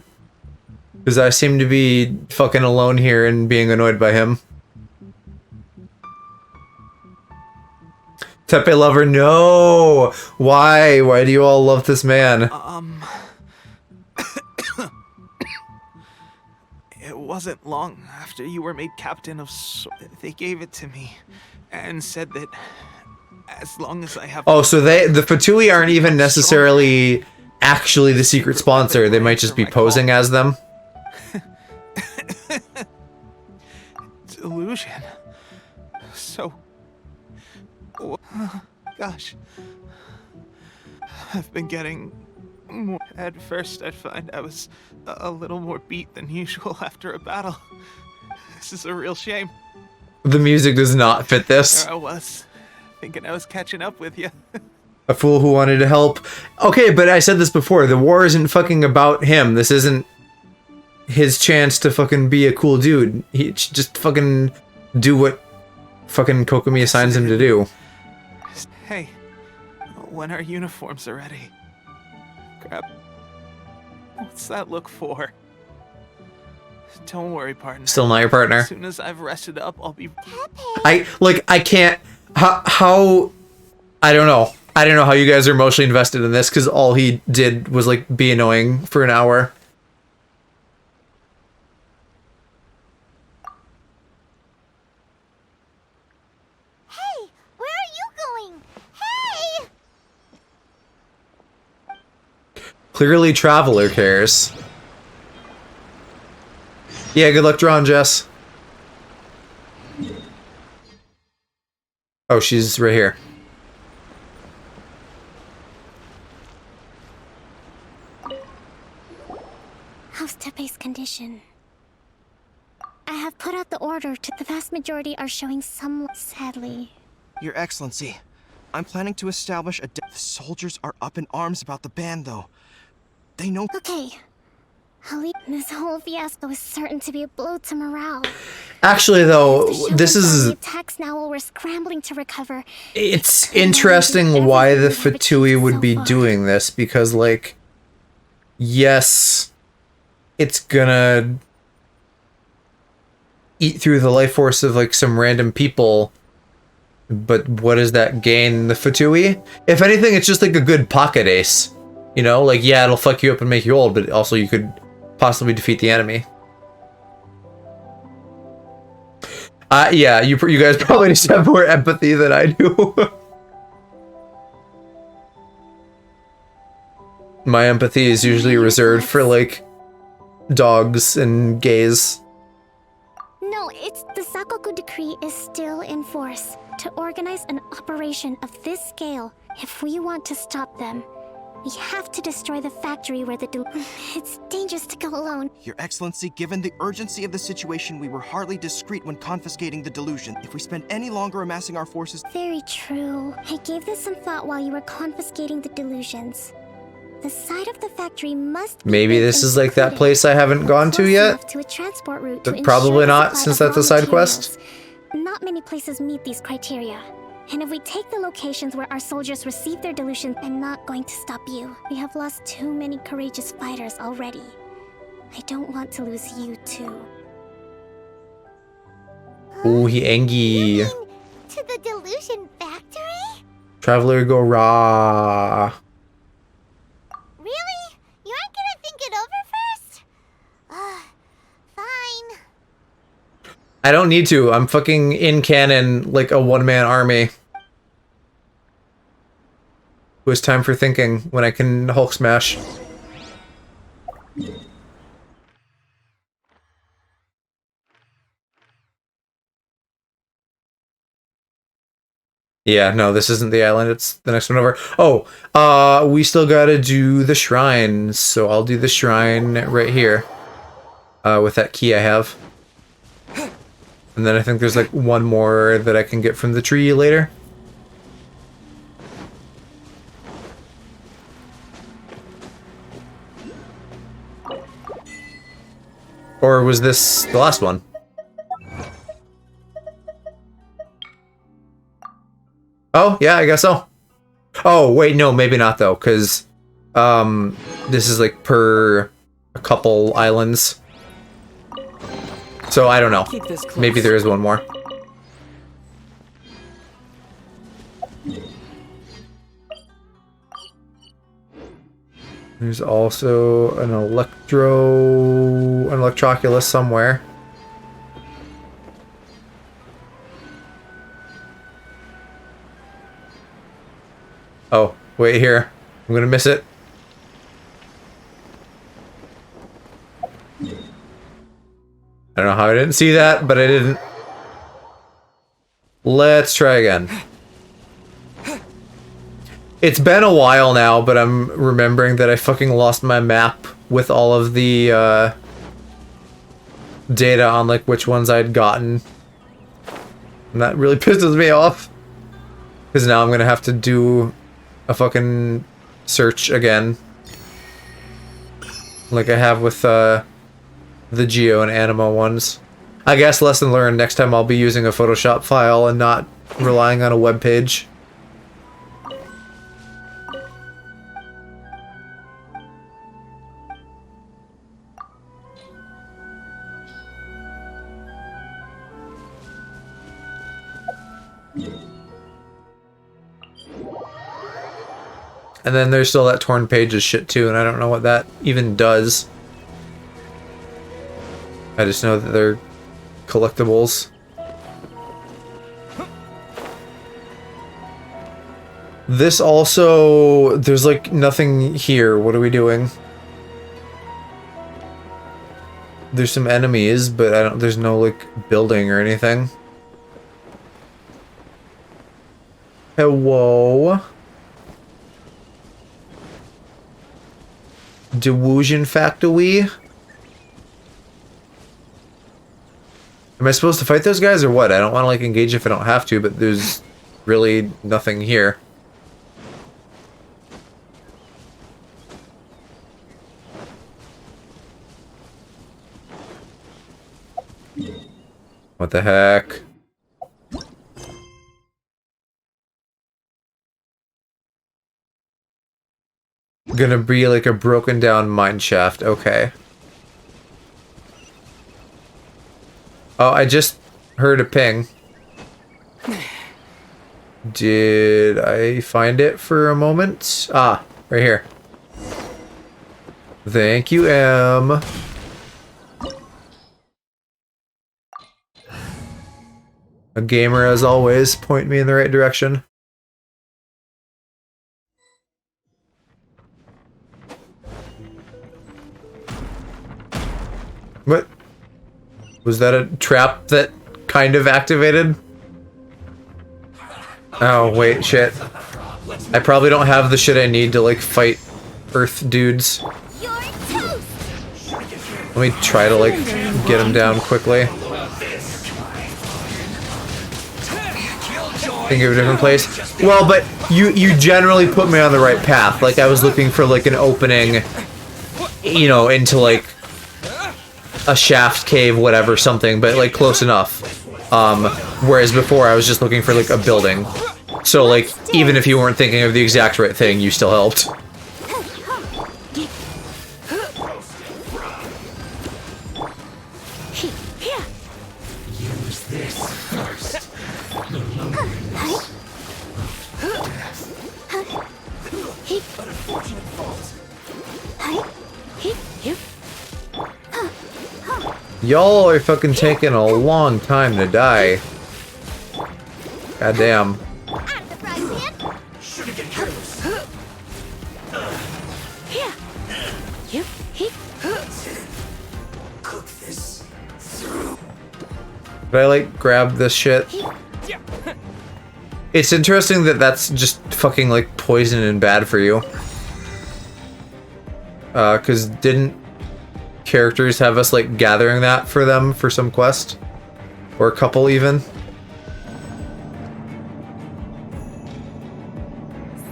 Because I seem to be fucking alone here and being annoyed by him. Tepe lover, no! Why? Why do you all love this man? It wasn't long after you were made captain of they gave it to me and said that as long as I have... Oh, so the Fatui aren't even necessarily actually the secret sponsor. They might just be posing as them. Delusion. So... gosh. I've been getting more... At first, I'd find I was a little more beat than usual after a battle. This is a real shame. The music does not fit this. There I was, thinking I was catching up with you. A fool who wanted to help. Okay, but I said this before. The war isn't fucking about him. This isn't his chance to fucking be a cool dude. He should just fucking do what fucking Kokomi assigns him to do. Hey, when our uniforms are ready, grab... What's that look for? Don't worry, partner. Still not your partner. As soon as I've rested up, I'll be... I can't... How... I don't know. I don't know how you guys are emotionally invested in this, because all he did was, like, be annoying for an hour. Hey, where are you going? Hey! Clearly Traveler cares. Yeah, good luck drawing, Jess. Oh, she's right here. How's Tepe's condition? I have put out the order. The vast majority are showing some... Sadly. Your Excellency, I'm planning to establish a... The soldiers are up in arms about the ban, though. They know... Okay. This whole fiasco is certain to be a blow to morale. Actually, though, this is... Attacks now while we're scrambling to recover. It's interesting why the Fatui would be doing this, because, like... Yes... It's gonna... eat through the life force of, like, some random people. But what does that gain the Fatui? If anything, it's just, like, a good pocket ace. You know? Like, yeah, it'll fuck you up and make you old, but also you could possibly defeat the enemy. Yeah, you guys probably just have more empathy than I do. My empathy is usually reserved for, like, dogs and gays. No, it's the Sakoku decree is still in force. To organize an operation of this scale, if we want to stop them, we have to destroy the factory where the It's dangerous to go alone. Your Excellency, given the urgency of the situation, we were hardly discreet when confiscating the delusion. If we spend any longer amassing our forces... Very true. I gave this some thought while you were confiscating the delusions. The side of the factory must... Maybe this is like that place I haven't gone to yet? To a transport route But probably not, since that's a side quest. Not many places meet these criteria. And if we take the locations where our soldiers receive their dilution, I'm not going to stop you. We have lost too many courageous fighters already. I don't want to lose you too. Ooh, he Engie. To the Delusion Factory? Traveler go raw. Really? You aren't gonna think it over first? Fine. I don't need to. I'm fucking in canon like a one-man army. It was time for thinking when I can Hulk smash. Yeah, no, this isn't the island, it's the next one over. Oh, we still gotta do the shrine, so I'll do the shrine right here. With that key I have. And then I think there's like one more that I can get from the tree later. Or was this the last one? Oh, yeah, I guess so. Oh, wait, no, maybe not though, because this is like per a couple islands. So I don't know. Maybe there is one more. There's also an electroculus somewhere. Oh, wait here. I'm gonna miss it. I don't know how I didn't see that, but I didn't. Let's try again. It's been a while now, but I'm remembering that I fucking lost my map with all of the data on like which ones I'd gotten. And that really pisses me off. Because now I'm gonna have to do a fucking search again. Like I have with the Geo and Anima ones. I guess lesson learned, next time I'll be using a Photoshop file and not relying on a web page. And then there's still that torn pages shit too, and I don't know what that even does. I just know that they're collectibles. This also, there's like nothing here. What are we doing? There's some enemies, but there's no like building or anything. Hello. Delusion Factory. Am I supposed to fight those guys or what? I don't want to like engage if I don't have to, but there's really nothing here. What the heck? Gonna be like a broken down mine shaft. Okay. Oh, I just heard a ping. Did I find it for a moment? Ah, right here. Thank you, M. A gamer, as always, point me in the right direction. What? Was that a trap that kind of activated? Oh, wait, shit. I probably don't have the shit I need to, like, fight Earth dudes. Let me try to, like, get them down quickly. Think of a different place. Well, but you generally put me on the right path. Like, I was looking for, like, an opening, you know, into, like, a shaft, cave, whatever, something, but like close enough. Whereas before I was just looking for like a building. So, like, even if you weren't thinking of the exact right thing, you still helped. Use this first. But unfortunate fault. Y'all are fucking taking a long time to die. God damn. Should've get careless. Cook this through. Did I, like, grab this shit? It's interesting that that's just fucking, like, poison and bad for you. 'Cause didn't characters have us, like, gathering that for them for some quest? Or a couple, even?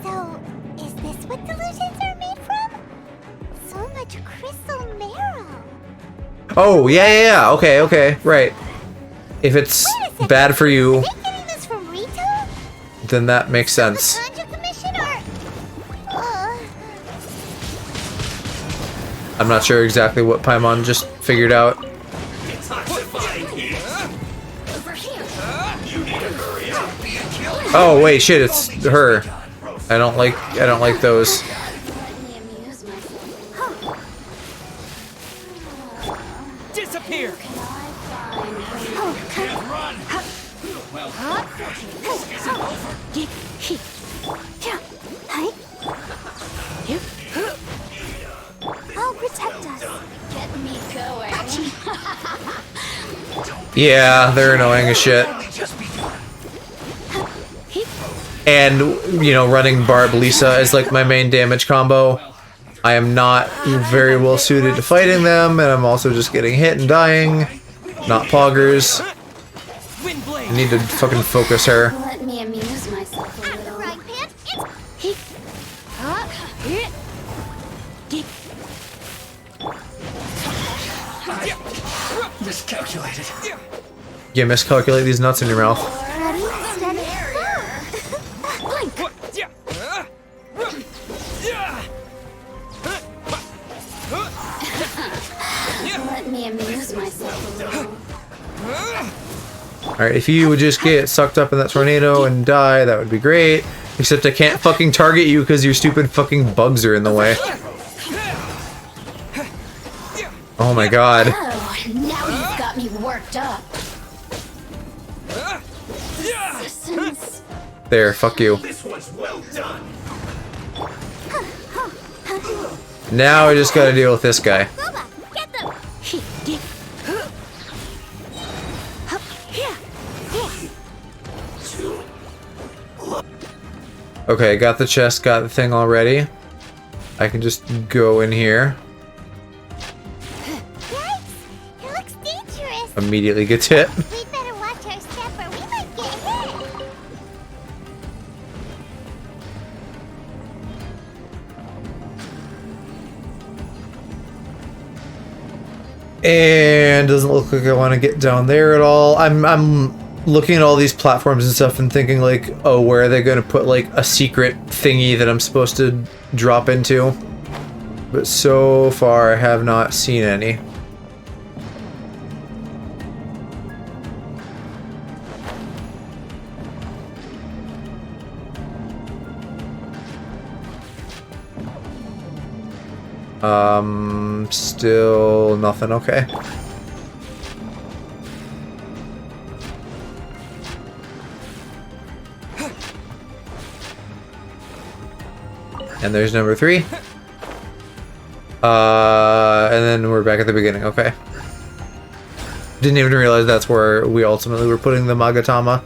So, is this what delusions are made from? So much crystal marrow. Oh, yeah, okay, right. If it's bad for you, Are they getting this from Rito? then that makes sense. Conjure Commission or... Uh, I'm not sure exactly what Paimon just figured out. Oh wait, shit, it's her. I don't like those. Disappear! Oh, protect us. Get me going. Yeah, they're annoying as shit. And, you know, running Barb Lisa is like my main damage combo. I am not very well suited to fighting them, and I'm also just getting hit and dying. Not poggers. I need to fucking focus her. Let me amuse myself a little. Right, Miscalculated. You miscalculate these nuts in your mouth. Ready, steady, Let me amuse myself a little. Alright, if you would just get sucked up in that tornado and die, that would be great. Except I can't fucking target you because your stupid fucking bugs are in the way. Oh my god. Oh, now you've got me worked up. Resistance. There, fuck you. This one's well done. Now I just gotta deal with this guy. Okay, got the chest, got the thing already. I can just go in here. It looks dangerous. Immediately gets hit. We better watch our step or we might get hit. And doesn't look like I want to get down there at all. I'm looking at all these platforms and stuff and thinking like, oh, where are they going to put like a secret thingy that I'm supposed to drop into? But so far I have not seen any. Still nothing. Okay. And there's number 3. And then we're back at the beginning. Okay. Didn't even realize that's where we ultimately were putting the Magatama.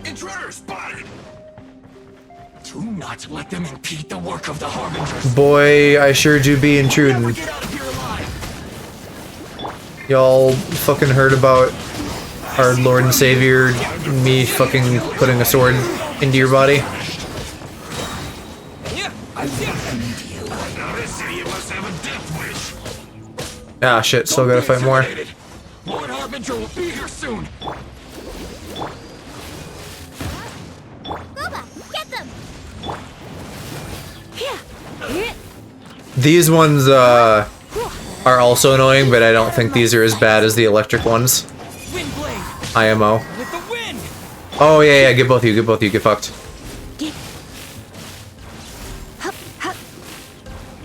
Intruder spotted. Do not let them impede the work of the Harbingers. Boy, I sure do be intruding. Y'all fucking heard about our Lord and Savior, me fucking putting a sword into your body? Ah shit, still gotta fight more. Lord Harbinger will be here soon. These ones are also annoying, but I don't think these are as bad as the electric ones. IMO. Oh yeah, get both of you, get fucked.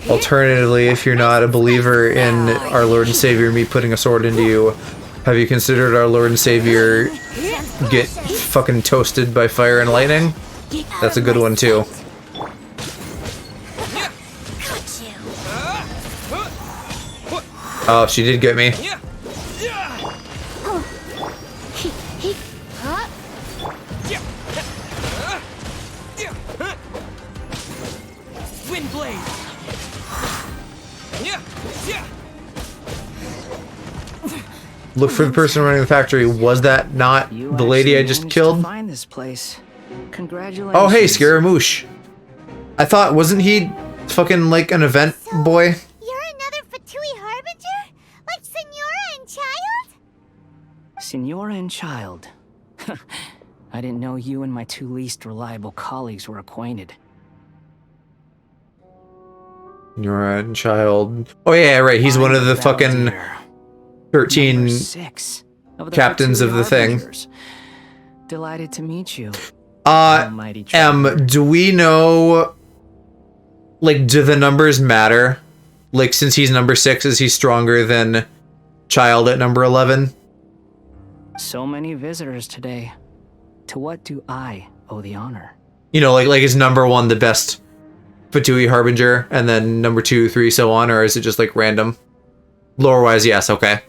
Alternatively, if you're not a believer in our Lord and Savior, me putting a sword into you, have you considered our Lord and Savior get fucking toasted by fire and lightning? That's a good one too. Oh, she did get me. Look for the person running the factory. Was that not the lady I just killed? Find this place. Congratulations. Oh, hey, Scaramouche. I thought, wasn't he fucking like an event boy? You're another Fatui Harbinger? Like Senora and Child? Senora and Child. I didn't know you and my two least reliable colleagues were acquainted. You're a child. Oh yeah, right. He's one of the fucking 13 captains of the thing. Delighted to meet you. Do we know, like, do the numbers matter? Like, since he's number 6, is he stronger than Child at number 11? So many visitors today. To what do I owe the honor? You know, like is number 1 the best Fatui Harbinger, and then number 2, 3, so on, or is it just like random? Lore-wise, yes, okay.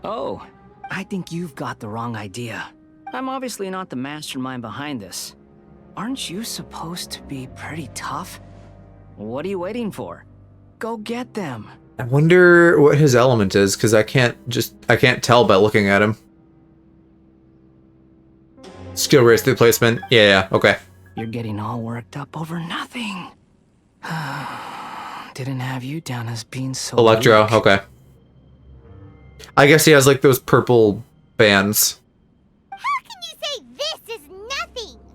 Oh, I think you've got the wrong idea. I'm obviously not the mastermind behind this. Aren't you supposed to be pretty tough? What are you waiting for? Go get them. I wonder what his element is, because I can't tell by looking at him. Skill race through placement. Yeah, okay. You're getting all worked up over nothing. Didn't have you down as being so Electro, weak. okay. I guess he has like those purple bands.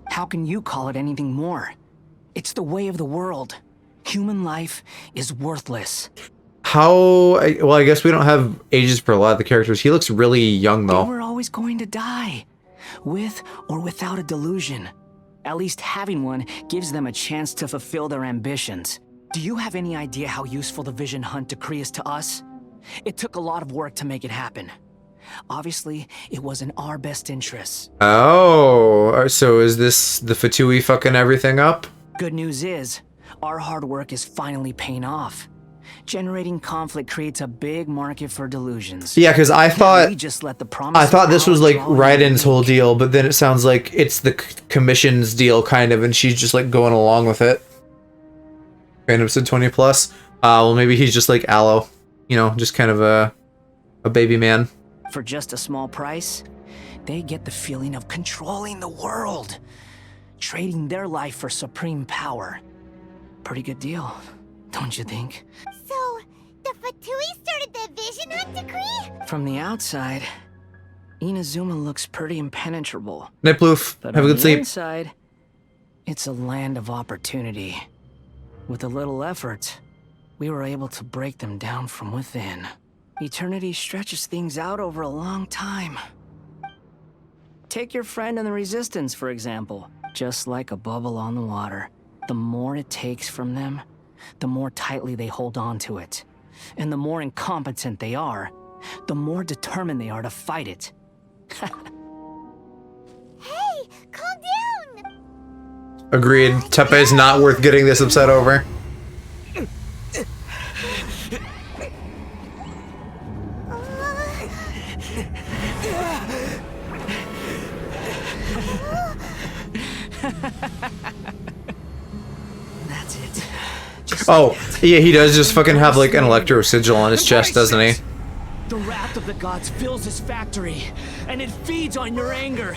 How can you call it anything more? It's the way of the world. Human life is worthless. Well, I guess we don't have ages for a lot of the characters. He looks really young, though. They were always going to die, with or without a delusion. At least having one gives them a chance to fulfill their ambitions. Do you have any idea how useful the Vision Hunt decree is to us? It took a lot of work to make it happen. Obviously, it was in our best interests. Oh, so is this the Fatui fucking everything up? Good news is, our hard work is finally paying off. Generating conflict creates a big market for delusions. Yeah, because I thought this was like Raiden's whole deal, but then it sounds like it's the commission's deal kind of, and she's just like going along with it. Random said 20 plus. Well, maybe he's just like Aloe, you know, just kind of a baby man. For just a small price, they get the feeling of controlling the world, trading their life for supreme power. Pretty good deal, don't you think? So, the Fatui started the Vision Hunt decree? From the outside, Inazuma looks pretty impenetrable. Night Bloof, But have a on good the sleep. inside, it's a land of opportunity. With a little effort, we were able to break them down from within. Eternity stretches things out over a long time. Take your friend in the Resistance, for example. Just like a bubble on the water. The more it takes from them, the more tightly they hold on to it. And the more incompetent they are, the more determined they are to fight it. Hey, calm down! Agreed. Tepe's not worth getting this upset over. That's it. Oh, yeah, he does just fucking have like an electro sigil on his chest, doesn't he? The wrath of the gods fills his factory, and it feeds on your anger.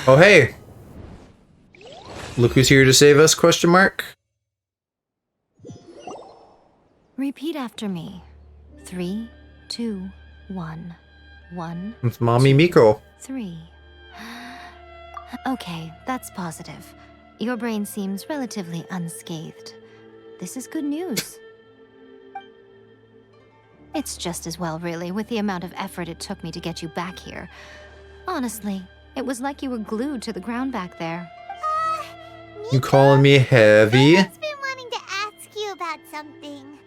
Oh, hey. Look who's here to save us, question mark? Repeat after me. 3, 2, 1. 1, It's Mommy Miko. 3. Okay, that's positive. Your brain seems relatively unscathed. This is good news. It's just as well, really, with the amount of effort it took me to get you back here. Honestly, it was like you were glued to the ground back there. You calling me heavy? I've been wanting to ask you about something.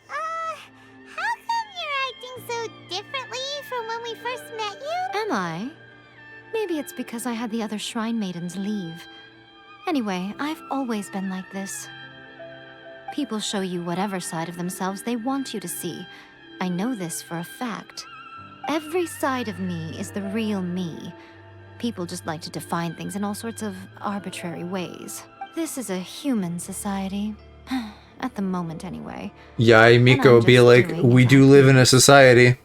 How come you're acting so differently from when we first met you? Am I? Maybe it's because I had the other Shrine Maidens leave. Anyway, I've always been like this. People show you whatever side of themselves they want you to see. I know this for a fact. Every side of me is the real me. People just like to define things in all sorts of arbitrary ways. This is a human society. At the moment, anyway. Yeah, Miko be like, we do live in a society.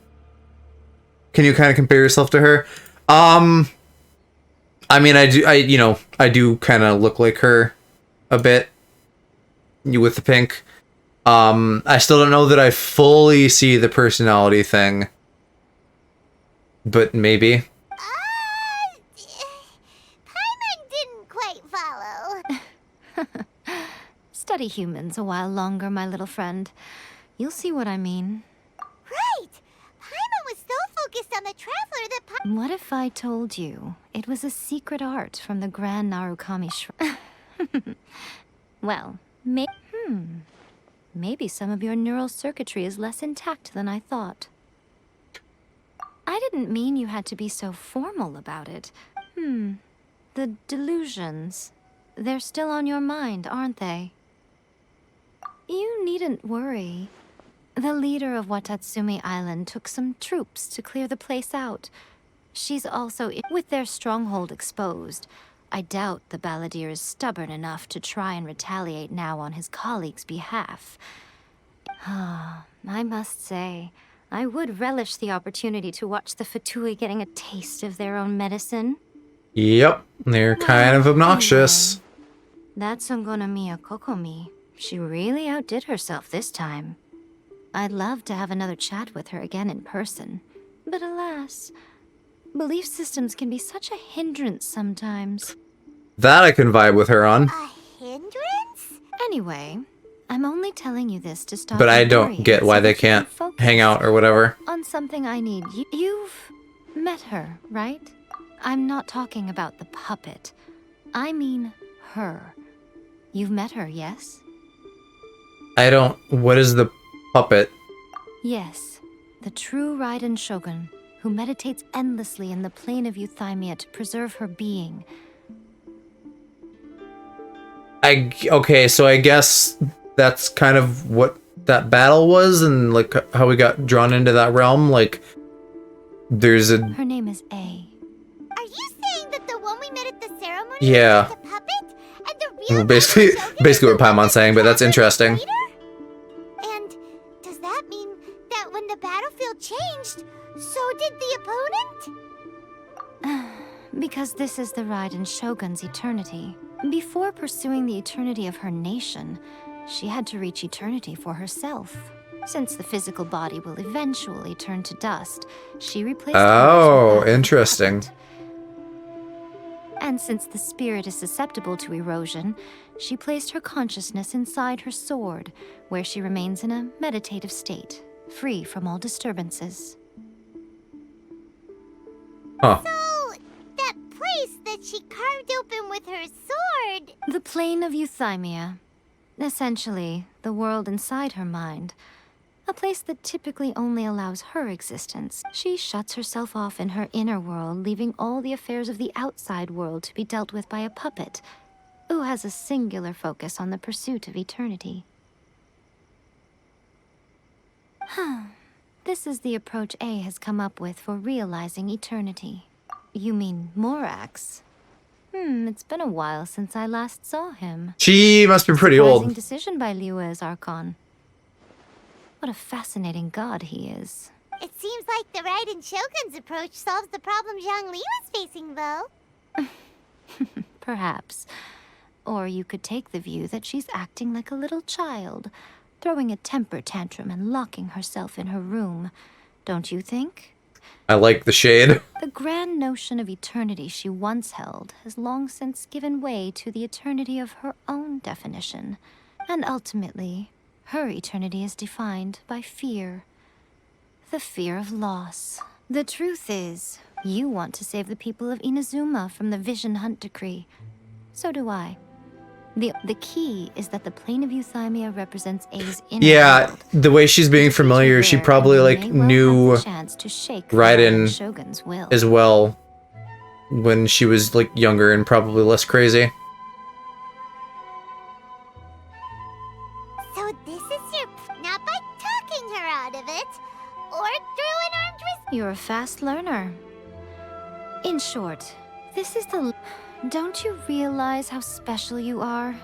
Can you kind of compare yourself to her? I mean, I do kind of look like her a bit. You with the pink. I still don't know that I fully see the personality thing. But maybe. Paimon didn't quite follow. Study humans a while longer, my little friend. You'll see what I mean. Right! Paimon was so focused on the Traveler that What if I told you it was a secret art from the Grand Narukami Shrine? Well, maybe some of your neural circuitry is less intact than I thought. I didn't mean you had to be so formal about it. The delusions. They're still on your mind, aren't they? You needn't worry. The leader of Watatsumi Island took some troops to clear the place out. She's also with their stronghold exposed. I doubt the Balladeer is stubborn enough to try and retaliate now on his colleague's behalf. I must say, I would relish the opportunity to watch the Fatui getting a taste of their own medicine. Yep, they're kind of obnoxious. That Songonomiya Kokomi, she really outdid herself this time. I'd love to have another chat with her again in person. But alas, belief systems can be such a hindrance sometimes. That I can vibe with her on. A hindrance? Anyway, I'm only telling you this to stop. But I you don't worrying get why so they that you can can't focus hang out or whatever. on something I need. You've met her, right? I'm not talking about the puppet. I mean her. You've met her, yes? I don't... What is the puppet? Yes, the true Raiden Shogun, who meditates endlessly in the plane of Euthymia to preserve her being. Okay, so I guess that's kind of what that battle was, and like how we got drawn into that realm. Like, there's a... Her name is A. Are you saying that the one we met at the ceremony Yeah. was just a puppet? And the real Basically what Paimon's saying, but that's interesting. And does that mean that when the battlefield changed, so did the opponent? Because this is the Raiden Shogun's eternity. Before pursuing the eternity of her nation, she had to reach eternity for herself. Since the physical body will eventually turn to dust, she replaced Oh, interesting. And since the spirit is susceptible to erosion, she placed her consciousness inside her sword, where she remains in a meditative state, free from all disturbances. Huh. So, that place that she carved open with her sword... The plane of Euthymia. Essentially, the world inside her mind. A place that typically only allows her existence. She shuts herself off in her inner world, leaving all the affairs of the outside world to be dealt with by a puppet, who has a singular focus on the pursuit of eternity. This is the approach A has come up with for realizing eternity. You mean Morax? It's been a while since I last saw him. She must be pretty Surprising old. decision by Liu's Archon. What a fascinating god he is. It seems like the Raiden Shogun's approach solves the problem Zhang Li was facing, though. Perhaps. Or you could take the view that she's acting like a little child, throwing a temper tantrum and locking herself in her room. Don't you think? I like the shade. The grand notion of eternity she once held has long since given way to the eternity of her own definition. And ultimately, her eternity is defined by fear. The fear of loss. The truth is, you want to save the people of Inazuma from the Vision Hunt Decree. So do I. The key is that the plane of Euthymia represents A's inner Yeah, world. the way she's being familiar, she probably like knew Raiden Shogun's will. as well when she was like younger and probably less crazy. So this is your... Not by talking her out of it, or through an armed resistance. You're a fast learner. In short, this is the... Don't you realize how special you are?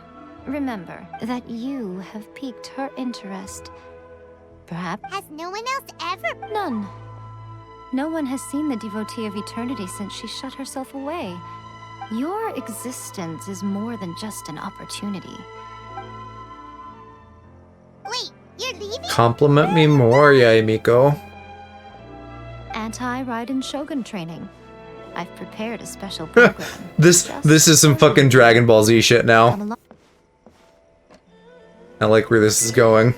Remember that you have piqued her interest. Perhaps... Has no one else ever... None. No one has seen the devotee of eternity since she shut herself away. Your existence is more than just an opportunity. Wait, you're leaving? Compliment me more, Yaemiko. Anti-Raiden Shogun training. I've prepared a special program. This is some fucking Dragon Ball Z shit now. I like where this is going.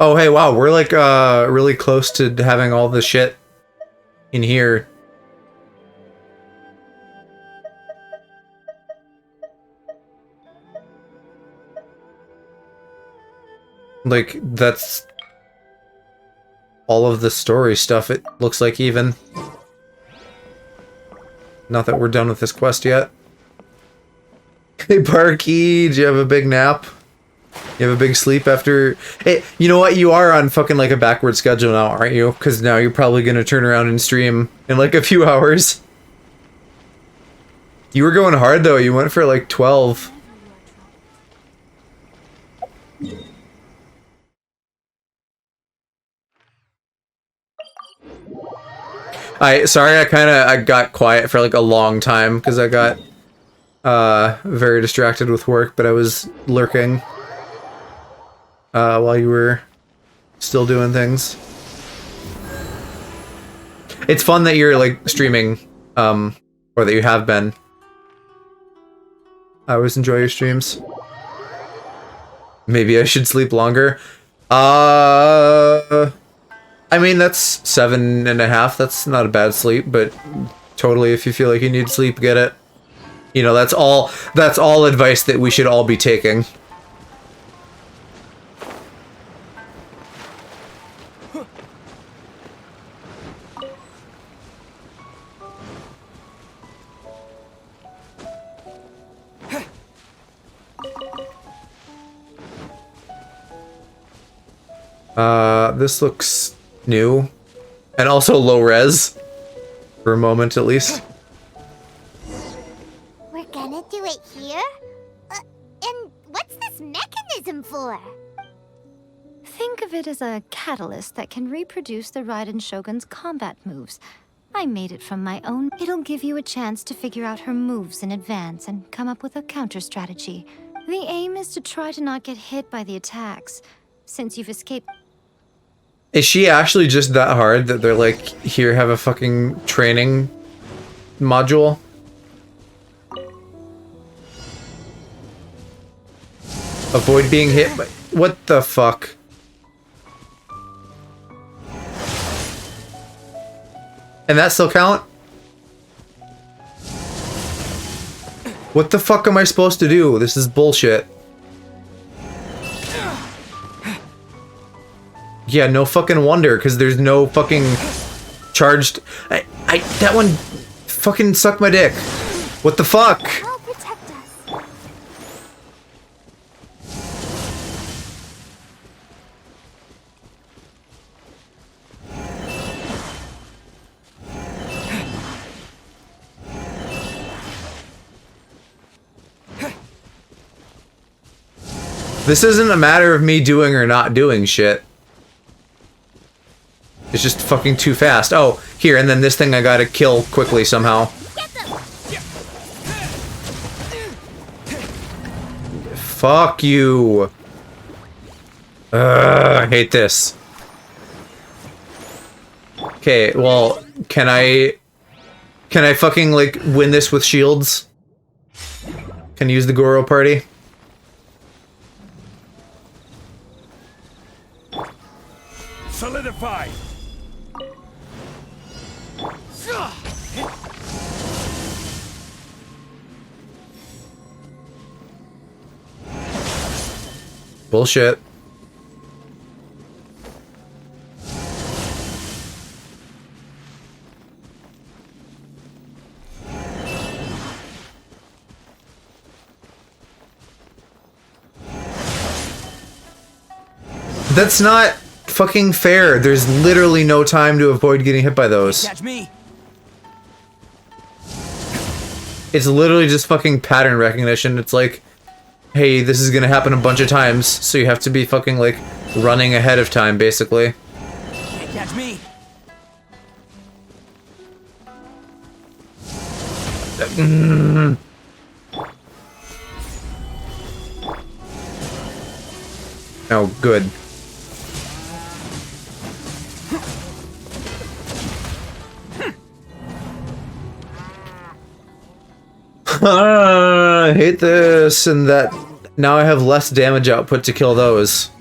Oh hey, wow, we're like really close to having all this shit in here. Like, that's all of the story stuff, it looks like, even. Not that we're done with this quest yet. Hey, Parky, do you have a big nap? You have a big sleep after... Hey, you know what? You are on fucking, like, a backward schedule now, aren't you? Because now you're probably gonna turn around and stream in, like, a few hours. You were going hard, though. You went for, like, 12. Sorry, I got quiet for like a long time because I got very distracted with work, but I was lurking while you were still doing things. It's fun that you're like streaming, or that you have been. I always enjoy your streams. Maybe I should sleep longer. I mean, that's 7.5. That's not a bad sleep, but totally, if you feel like you need sleep, get it. You know, that's all advice that we should all be taking. This looks new. And also low res. For a moment, at least. We're gonna do it here? And what's this mechanism for? Think of it as a catalyst that can reproduce the Raiden Shogun's combat moves. I made it from my own. It'll give you a chance to figure out her moves in advance and come up with a counter strategy. The aim is to try to not get hit by the attacks, since you've escaped. Is she actually just that hard that they're like, here, have a fucking training module? Avoid being hit by... What the fuck? And that still count? What the fuck am I supposed to do? This is bullshit. Yeah, no fucking wonder, because there's no fucking charged... that one fucking sucked my dick. What the fuck? This isn't a matter of me doing or not doing shit. It's just fucking too fast. Oh, here, and then this thing I gotta kill quickly somehow. Fuck you. I hate this. Okay, well, can I fucking, like, win this with shields? Can I use the Goro party? Solidify! Bullshit. That's not fucking fair. There's literally no time to avoid getting hit by those. Catch me. It's literally just fucking pattern recognition. It's like, hey, this is gonna happen a bunch of times, so you have to be fucking, like, running ahead of time, basically. Can't catch me. Oh, good. I hate this and that. Now I have less damage output to kill those.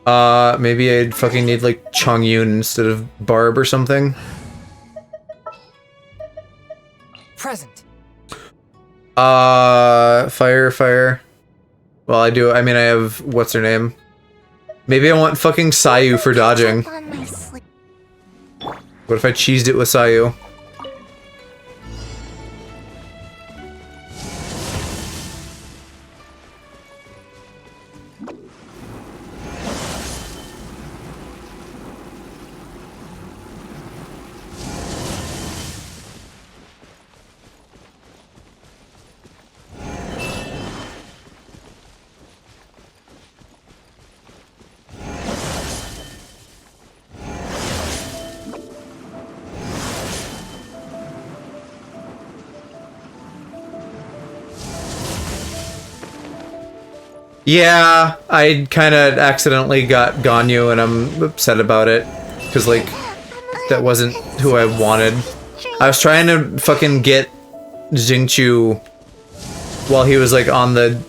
Maybe I'd fucking need like Chongyun instead of Barb or something. Present. Fire. Well, I mean, I have, what's her name? Maybe I want fucking Sayu for dodging. What if I cheesed it with Sayu? Yeah, I kind of accidentally got Ganyu and I'm upset about it. Because, like, that wasn't who I wanted. I was trying to fucking get Xingqiu while he was, like, on the,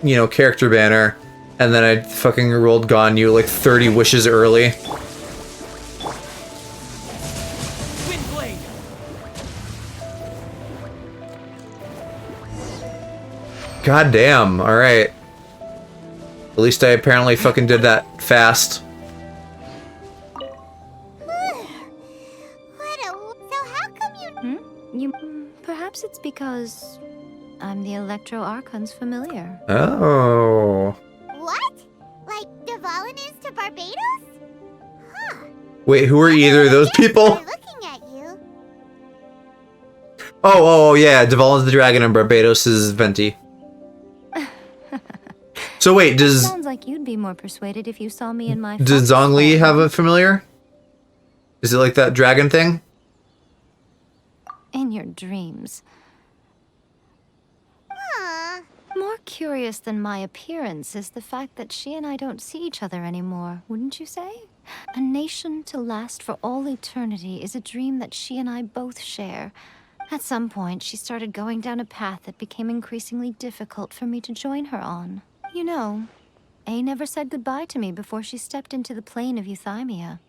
you know, character banner. And then I fucking rolled Ganyu, like, 30 wishes early. God damn, alright. At least I apparently fucking did that fast. Perhaps it's because I'm the Electro Archon's familiar. Oh. What? Like Devalin is to Barbados? Wait, who are either of those people? Looking at you. Oh, yeah, Devalin's the dragon and Barbados is Venti. So wait, does... Sounds like you'd be more persuaded if you saw me in my... Does Zhongli have a familiar? Is it like that dragon thing? In your dreams. More curious than my appearance is the fact that she and I don't see each other anymore, wouldn't you say? A nation to last for all eternity is a dream that she and I both share. At some point, she started going down a path that became increasingly difficult for me to join her on. You know, A never said goodbye to me before she stepped into the plane of Euthymia.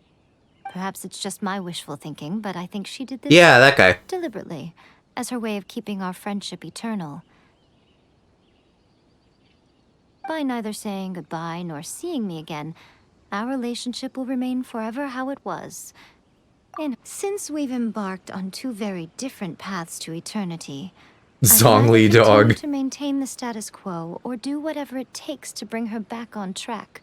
Perhaps it's just my wishful thinking, but I think she did this Yeah, that guy. deliberately, as her way of keeping our friendship eternal. By neither saying goodbye nor seeing me again, our relationship will remain forever how it was. And since we've embarked on two very different paths to eternity, Zhongli dog. to maintain the status quo or do whatever it takes to bring her back on track.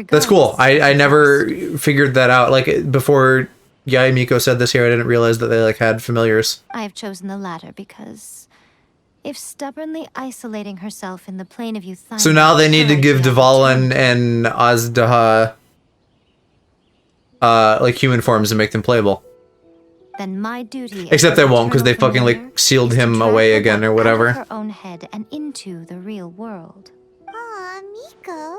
That's cool. I never figured that out. Like, before Yai Miko said this here, I didn't realize that they, like, had familiars. I have chosen the latter because if stubbornly isolating herself in the plane of Euthymia... So now they need to give Devalin and Azdaha, like, human forms and make them playable. then my duty. Except they won't, because they fucking like sealed him away again or whatever. Her own head and into the real world. Aw, Miko.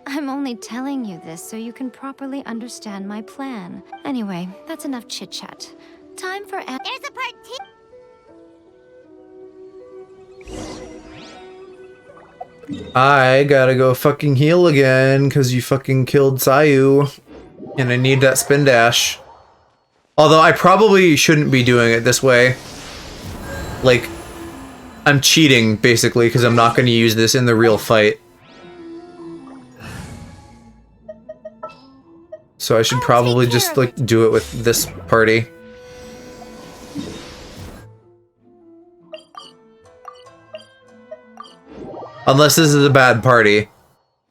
I'm only telling you this so you can properly understand my plan. Anyway, that's enough chit-chat. Time for There's a part 2. I gotta go fucking heal again, because you fucking killed Sayu. And I need that spin dash. Although I probably shouldn't be doing it this way. Like, I'm cheating, basically, because I'm not going to use this in the real fight. So I should probably just, like, do it with this party. Unless this is a bad party.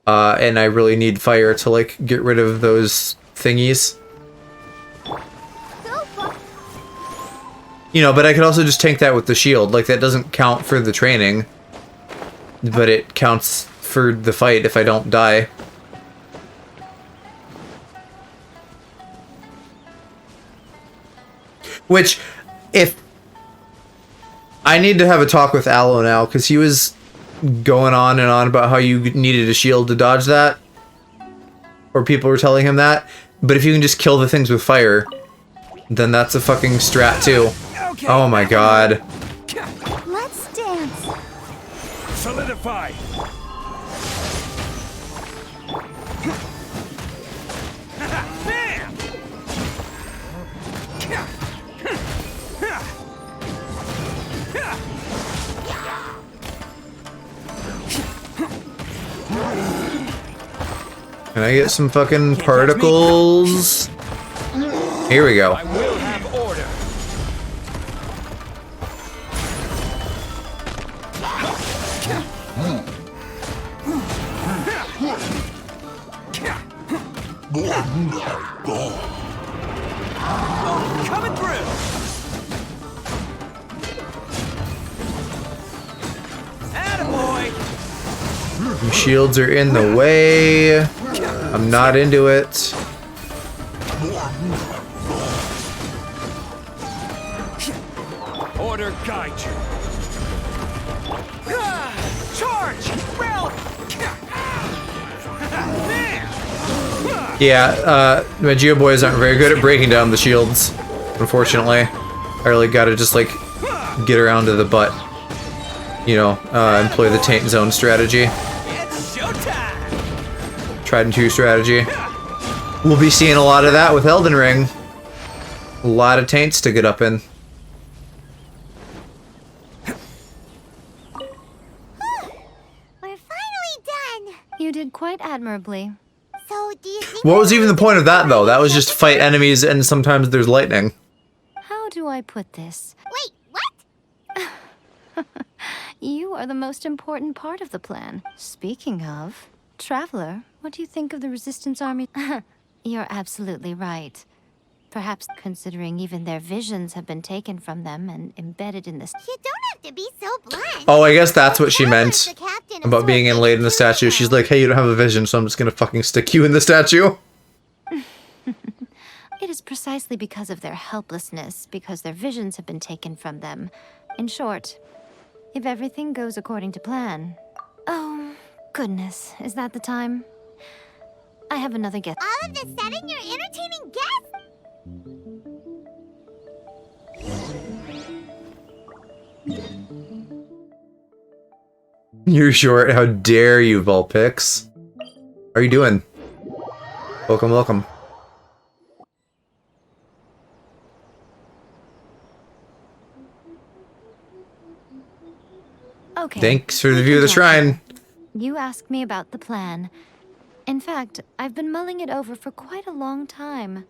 And I really need fire to, like, get rid of those thingies. You know, but I could also just tank that with the shield. Like, that doesn't count for the training. But it counts for the fight if I don't die. Which, if... I need to have a talk with Aloe now, because he was going on and on about how you needed a shield to dodge that. Or people were telling him that. But if you can just kill the things with fire, then that's a fucking strat too. Oh my god. Let's dance. Solidify. Can I get some fucking particles? Here we go. I will have order. Coming through. Attaboy. Your shields are in the way. I'm not into it. Order guide you. Charge! Rally! Yeah, my Geo boys aren't very good at breaking down the shields, unfortunately. I really gotta just, like, get around to the butt. You know, employ the taint zone strategy. It's showtime! Tried and true strategy. We'll be seeing a lot of that with Elden Ring. A lot of taints to get up in. We're finally done. You did quite admirably. So, do you think... What was even the point of that, though? That was just fight enemies and sometimes there's lightning. How do I put this? Wait, what? You are the most important part of the plan. Speaking of, Traveler, what do you think of the Resistance Army? You're absolutely right. Perhaps considering even their visions have been taken from them and embedded in this. You don't have to be so blunt. Oh, I guess that's what she meant about being inlaid in the statue. She's like, hey, you don't have a vision, so I'm just gonna fucking stick you in the statue. It is precisely because of their helplessness, because their visions have been taken from them. In short, if everything goes according to plan. Oh, goodness, is that the time? I have another guess. All of this sudden, you're entertaining guests? You're short. How dare you, Vulpix? How are you doing? Welcome, welcome. Okay. Thanks for the view of the shrine. You asked me about the plan. In fact, I've been mulling it over for quite a long time.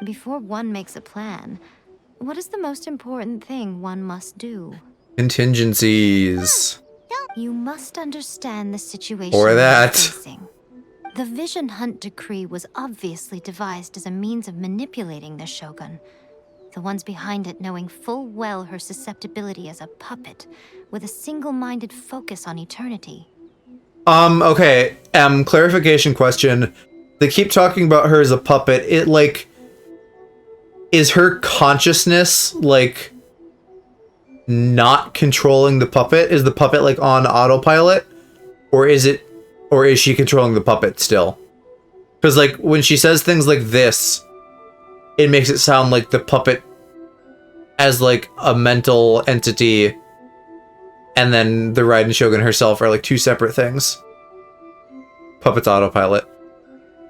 Before one makes a plan, what is the most important thing one must do? Contingencies. You must understand the situation Or that. you're facing. The Vision Hunt Decree was obviously devised as a means of manipulating the Shogun. The ones behind it knowing full well her susceptibility as a puppet, with a single-minded focus on eternity. Okay, clarification question. They keep talking about her as a puppet. is her consciousness like not controlling the puppet? Is the puppet like on autopilot, or is she controlling the puppet still? Because like when she says things like this, it makes it sound like the puppet as like a mental entity, and then the Raiden Shogun herself are like two separate things. Puppet's autopilot.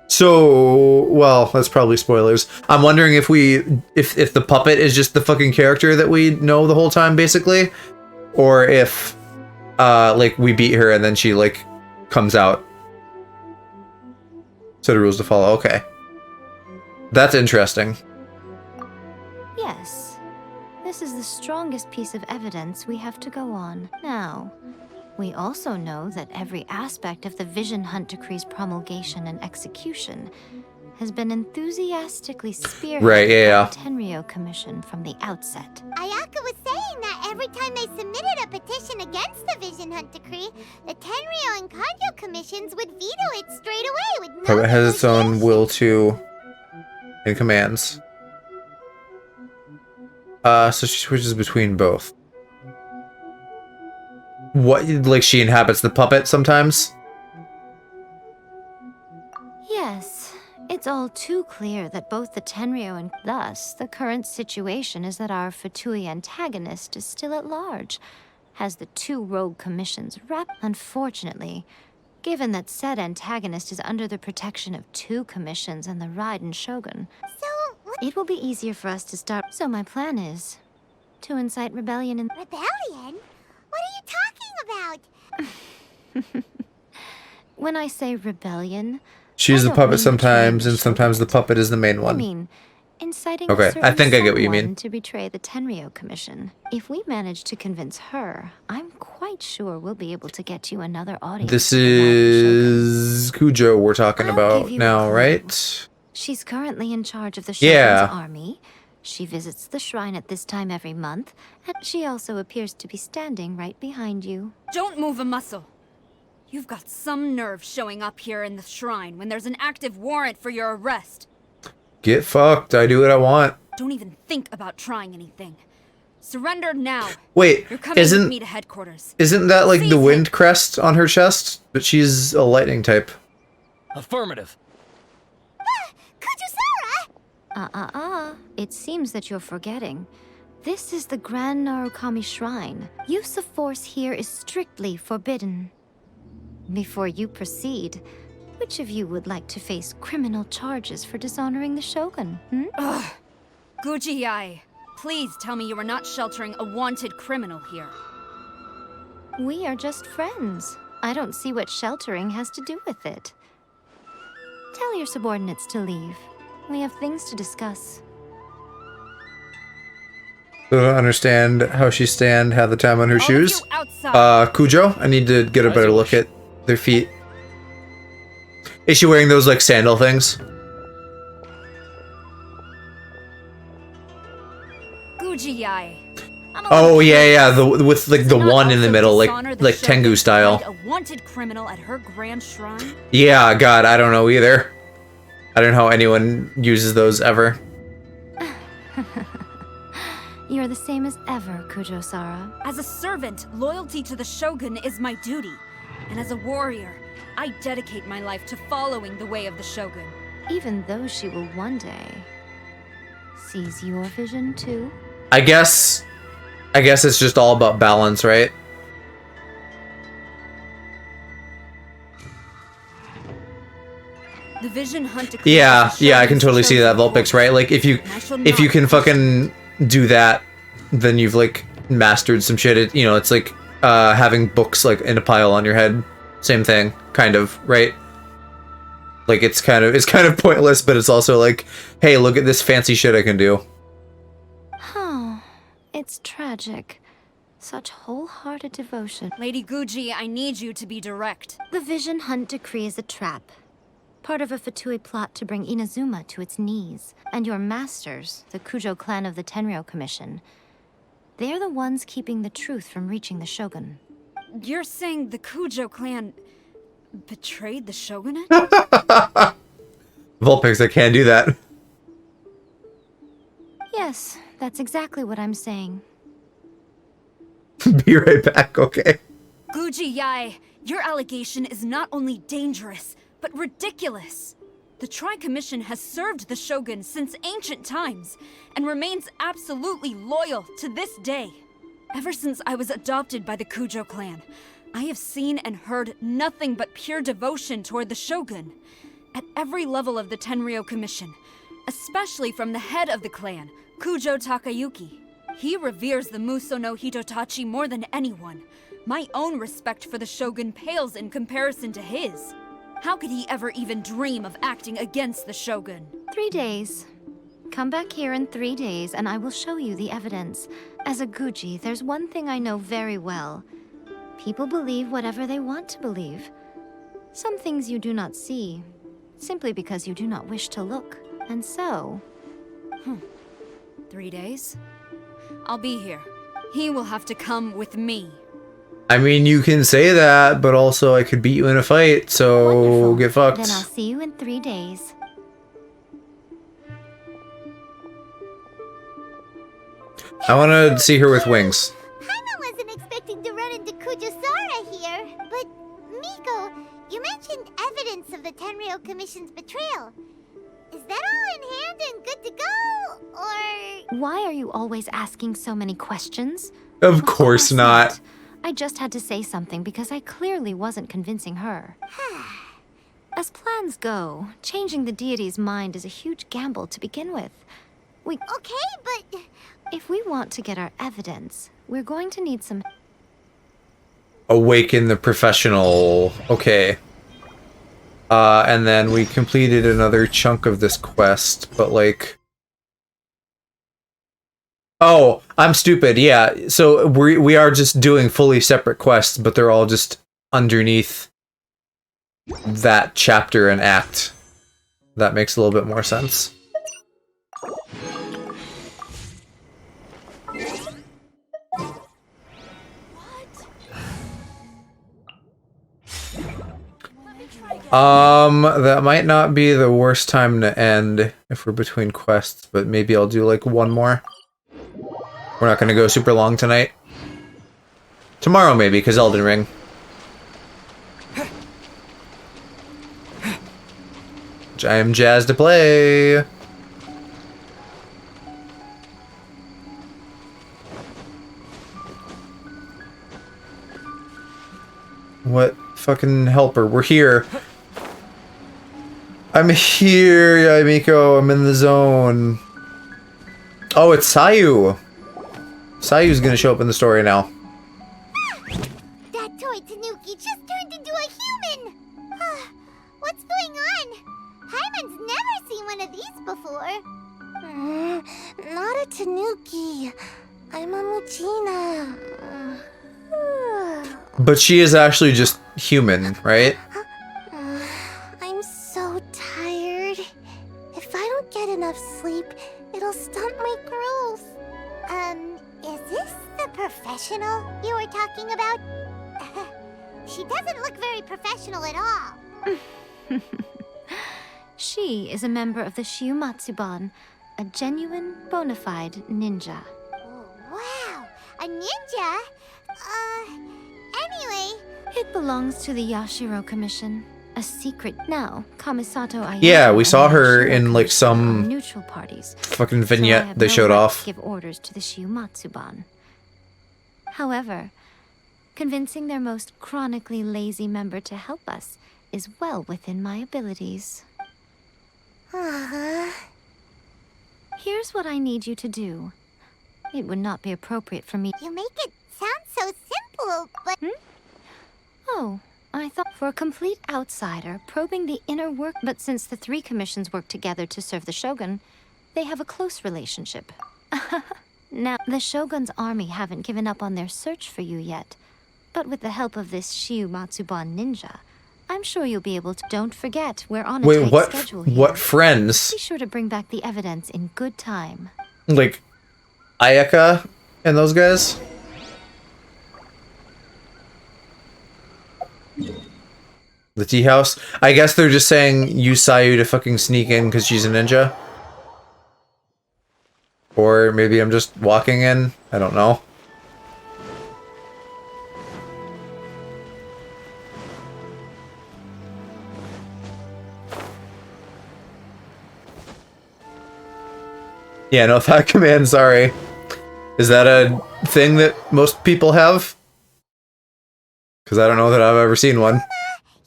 So, well, that's probably spoilers. I'm wondering if if the puppet is just the fucking character that we know the whole time, basically, or if like we beat her and then she like comes out. Set of rules to follow. Okay, that's interesting. Yes. This is the strongest piece of evidence we have to go on. Now, we also know that every aspect of the Vision Hunt Decree's promulgation and execution has been enthusiastically spearheaded Right, yeah. by the Tenryo Commission from the outset. Ayaka was saying that every time they submitted a petition against the Vision Hunt Decree, the Tenryo and Kanjo commissions would veto it straight away with no Puppet has its own will to and commands. So she switches between both. What, like she inhabits the puppet sometimes? Yes, it's all too clear that both the Tenryo and thus the current situation is that our Fatui antagonist is still at large, has the two rogue commissions wrapped. Unfortunately, given that said antagonist is under the protection of two commissions and the Raiden Shogun, it will be easier for us to start. So my plan is to incite rebellion in— Rebellion? What are you talking about? When I say rebellion, She's I the don't puppet mean sometimes, betraying and sometimes the puppet is the main I one. mean, inciting Okay, a I certain think I get what you someone mean. to betray the Tenryo Commission. If we manage to convince her, I'm quite sure we'll be able to get you another audience. This with the Raiden Shogun. is Kujo we're talking about give you a now, clue. right? She's currently in charge of the Shogun's Yeah. army. She visits the shrine at this time every month, and she also appears to be standing right behind you. Don't move a muscle. You've got some nerve showing up here in the shrine when there's an active warrant for your arrest. Get fucked. I do what I want. Don't even think about trying anything. Surrender now. Wait, You're coming with isn't me to headquarters. isn't that like the Seize wind crest on her chest? But she's a lightning type. Affirmative. It seems that you're forgetting. This is the Grand Narukami Shrine. Use of force here is strictly forbidden. Before you proceed, which of you would like to face criminal charges for dishonoring the Shogun? Ugh. Guji-ai, please tell me you are not sheltering a wanted criminal here. We are just friends. I don't see what sheltering has to do with it. Tell your subordinates to leave. We have things to discuss. I don't understand how she stand, have the time on her shoes. outside. Kujo, I need to get a better look at their feet. Is she wearing those like sandal things? Guji-ai. Oh yeah, the with like the one in the middle, like Tengu style. A wanted criminal at her grand shrine? Yeah, God, I don't know either. I don't know how anyone uses those ever. You're the same as ever, Kujo-Sara. As a servant, loyalty to the Shogun is my duty. And as a warrior, I dedicate my life to following the way of the Shogun. Even though she will one day seize your vision too. I guess it's just all about balance, right? The Vision Hunt decrees Yeah, the yeah, I can Shogun's totally see that, chosen Vulpix, right? Like if you can fucking do that, then you've like mastered some shit. It, you know, it's like having books like in a pile on your head. Same thing, kind of, right? Like it's kind of pointless, but it's also like, hey, look at this fancy shit I can do. Oh, it's tragic. Such wholehearted devotion. Lady Guji, I need you to be direct. The Vision Hunt decree is a trap. Part of a Fatui plot to bring Inazuma to its knees. And your masters, the Kujo clan of the Tenryo Commission, they're the ones keeping the truth from reaching the Shogun. You're saying the Kujo clan betrayed the Shogunate? Vulpix, I can't do that. Yes, that's exactly what I'm saying. Be right back, okay? Guji Yae, your allegation is not only dangerous, but ridiculous. The Tri-Commission has served the Shogun since ancient times, and remains absolutely loyal to this day. Ever since I was adopted by the Kujo clan, I have seen and heard nothing but pure devotion toward the Shogun. At every level of the Tenryou Commission, especially from the head of the clan, Kujo Takayuki. He reveres the Muso no Hitotachi more than anyone. My own respect for the Shogun pales in comparison to his. How could he ever even dream of acting against the Shogun? 3 days. Come back here in 3 days and I will show you the evidence. As a Guji, there's one thing I know very well. People believe whatever they want to believe. Some things you do not see, simply because you do not wish to look. And so... 3 days? I'll be here. He will have to come with me. I mean, you can say that, but also I could beat you in a fight, so Wonderful. get fucked. Then I'll see you in 3 days. I want to see her with wings. Paimon wasn't expecting to run into Kujosara here, but Miko, you mentioned evidence of the Tenryou Commission's betrayal. Is that all in hand and good to go, or...? Why are you always asking so many questions? Of course not. I just had to say something because I clearly wasn't convincing her. As plans go, changing the deity's mind is a huge gamble to begin with. Okay, but... If we want to get our evidence, we're going to need some... Awaken the professional. Okay. And then we completed another chunk of this quest, but like... Oh, I'm stupid, yeah. So we are just doing fully separate quests, but they're all just underneath that chapter and act. That makes a little bit more sense. That might not be the worst time to end if we're between quests, but maybe I'll do like one more. We're not gonna go super long tonight. Tomorrow maybe, because Elden Ring. Which I am jazzed to play. What fucking helper? We're here. I'm here, Yamiko. I'm in the zone. Oh, it's Sayu. Sayu's gonna show up in the story now. That toy Tanuki just turned into a human! What's going on? Paimon's never seen one of these before. Not a Tanuki. I'm a Muchina. But she is actually just human, right? I'm so tired. If I don't get enough sleep, it'll stunt my growth. Is this the professional you were talking about? She doesn't look very professional at all. She is a member of the Shiumatsuban, a genuine, bona fide ninja. Wow, a ninja? Anyway... It belongs to the Yashiro Commission, a secret. Now, Kamisato Ayano... Yeah, we saw her in like some neutral parties. fucking vignette they showed off. Give orders to the Shiumatsuban. However, convincing their most chronically lazy member to help us is well within my abilities. Here's what I need you to do. It would not be appropriate for me. You make it sound so simple, but... Oh, I thought for a complete outsider, probing the inner work... But since the 3 commissions work together to serve the Shogun, they have a close relationship. Now, the Shogun's army haven't given up on their search for you yet. But with the help of this Shiumatsuban ninja, I'm sure you'll be able to... Don't forget, we're on a tight schedule here. What friends? Be sure to bring back the evidence in good time. Like, Ayaka and those guys? The tea house? I guess they're just saying use Sayu to fucking sneak in because she's a ninja. Or maybe I'm just walking in. I don't know. Yeah, no thought command, sorry. Is that a thing that most people have? Because I don't know that I've ever seen one.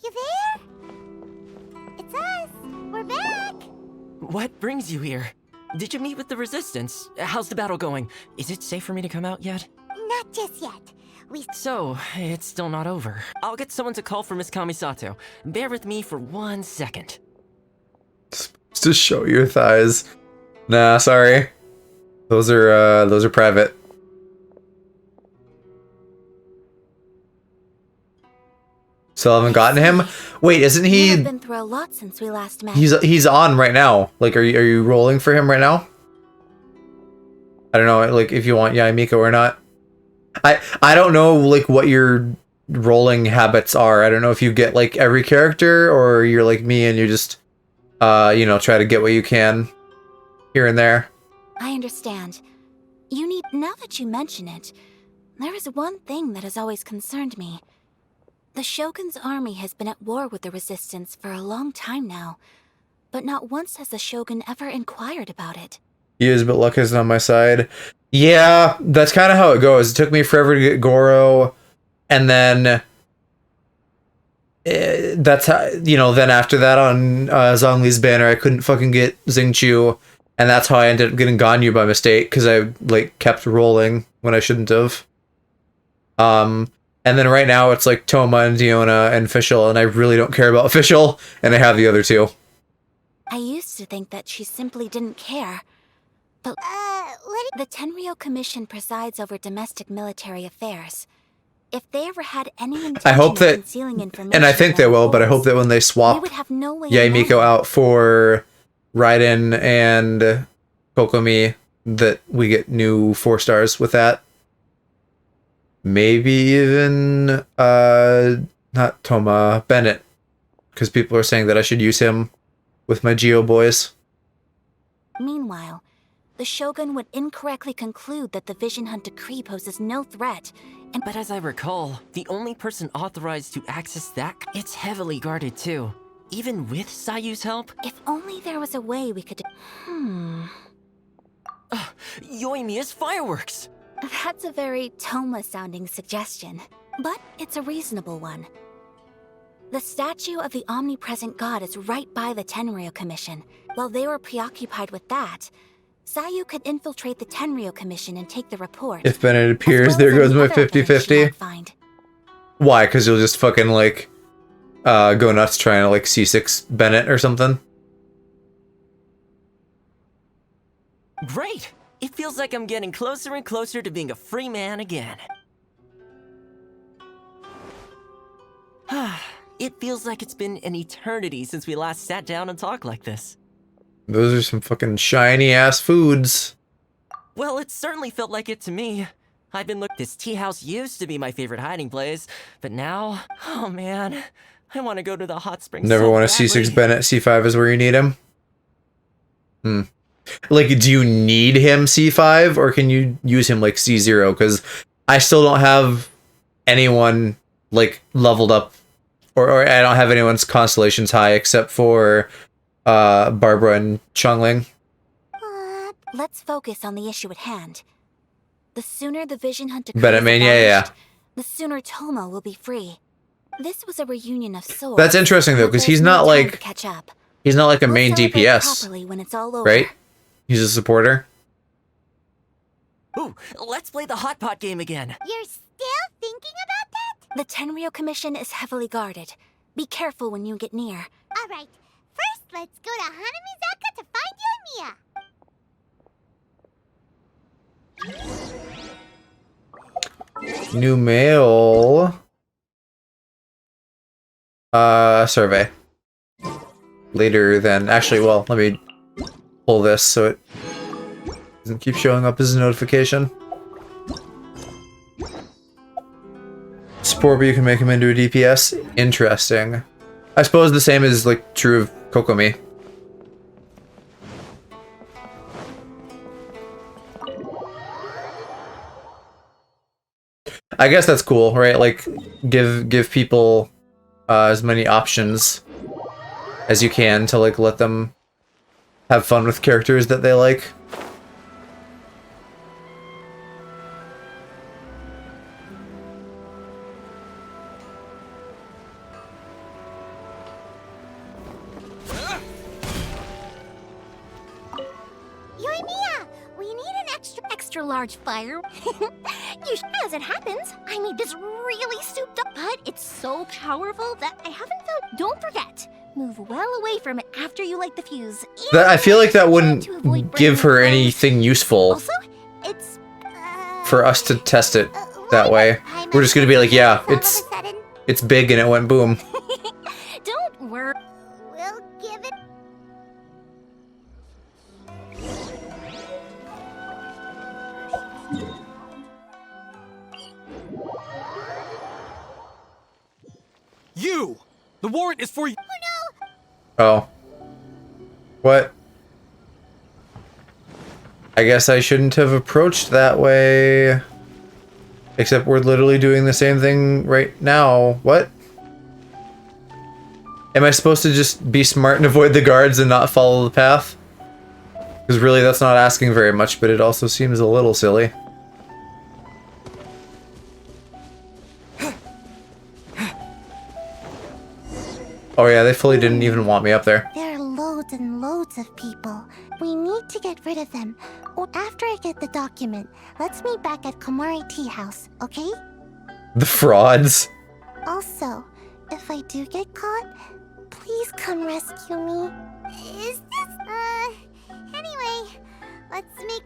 You there? It's us. We're back. What brings you here? Did you meet with the Resistance? How's the battle going? Is it safe for me to come out yet? Not just yet. So, it's still not over. I'll get someone to call for Miss Kamisato. Bear with me for 1 second. Just show your thighs. Nah, sorry. Those are private. Still haven't gotten him? Wait, isn't he? You've been through a lot since we last met. He's on right now. Like, are you rolling for him right now? I don't know, like, if you want Yaimiko or not. I don't know, like, what your rolling habits are. I don't know if you get, like, every character, or you're like me and you just, you know, try to get what you can here and there. I understand. Now that you mention it, there is one thing that has always concerned me. The Shogun's army has been at war with the Resistance for a long time now, but not once has the Shogun ever inquired about it. He is, but luck isn't on my side. Yeah, that's kind of how it goes. It took me forever to get Goro, and then that's how, you know, then after that on Zhongli's banner, I couldn't fucking get Xingqiu, and that's how I ended up getting Ganyu by mistake, because I, like, kept rolling when I shouldn't have. And then right now it's like Toma and Diona and Fischl, and I really don't care about Fischl, and I have the other two. I used to think that she simply didn't care. But the Tenryou Commission presides over domestic military affairs. If they ever had any intention I hope of that, concealing information, and I think they will, but I hope that when they swap would have no way of Yaimiko out for Raiden and Kokomi, that we get new 4 stars with that. Maybe even, not Toma, Bennett. Because people are saying that I should use him with my Geo boys. Meanwhile, the Shogun would incorrectly conclude that the Vision Hunt Decree poses no threat, But as I recall, the only person authorized to access that, it's heavily guarded too. Even with Sayu's help? If only there was a way we could... Yoimiya's fireworks! That's a very Toma-sounding suggestion, but it's a reasonable one. The statue of the omnipresent god is right by the Tenryou Commission. While they were preoccupied with that, Sayu could infiltrate the Tenryou Commission and take the report. If Bennett appears, there goes my 50-50. Why? Because you'll just fucking, like, go nuts trying to, like, C6 Bennett or something? Great! It feels like I'm getting closer and closer to being a free man again. It feels like it's been an eternity since we last sat down and talked like this. Those are some fucking shiny-ass foods. Well, it certainly felt like it to me. I've been this tea house used to be my favorite hiding place, but now, oh man, I want to go to the hot springs. Never want to C6 Bennett. C5 is where you need him. Like, do you need him C5, or can you use him like C0? Because I still don't have anyone like leveled up, or I don't have anyone's constellations high except for Barbara and Chongling. Let's focus on the issue at hand. The sooner the Vision Hunt Decree Bennett main, yeah. the sooner Toma will be free. This was a reunion of sorts. That's interesting though, because he's not like he's not like a main DPS, when it's all over. right? He's a supporter. Ooh, let's play the hot pot game again. You're still thinking about that? The Tenryou Commission is heavily guarded. Be careful when you get near. All right. First, let's go to Hanamizaka to find Yoimiya. New mail. Survey. Later than actually, well, let me pull this so it doesn't keep showing up as a notification. Support, but you can make him into a DPS. Interesting. I suppose the same is like true of Kokomi. I guess that's cool, right? Like, give people as many options as you can to like let them have fun with characters that they like. Yoimiya, we need an extra large fire. As it happens, I made this really souped up, but it's so powerful that I haven't found. Don't forget, move well away from it after you light the fuse. That I feel like that wouldn't give her anything useful. Also, it's for us to test it that way. We're just gonna be like, yeah, it's big and it went boom. Don't worry. We'll give it. You! The warrant is for you. Oh. What? I guess I shouldn't have approached that way. Except we're literally doing the same thing right now. What? Am I supposed to just be smart and avoid the guards and not follow the path? Because really that's not asking very much, but it also seems a little silly. Oh yeah, they fully didn't even want me up there. There are loads and loads of people. We need to get rid of them. Or after I get the document, let's meet back at Komari Tea House, okay? The frauds. Also, if I do get caught, please come rescue me. Is this, anyway, let's make...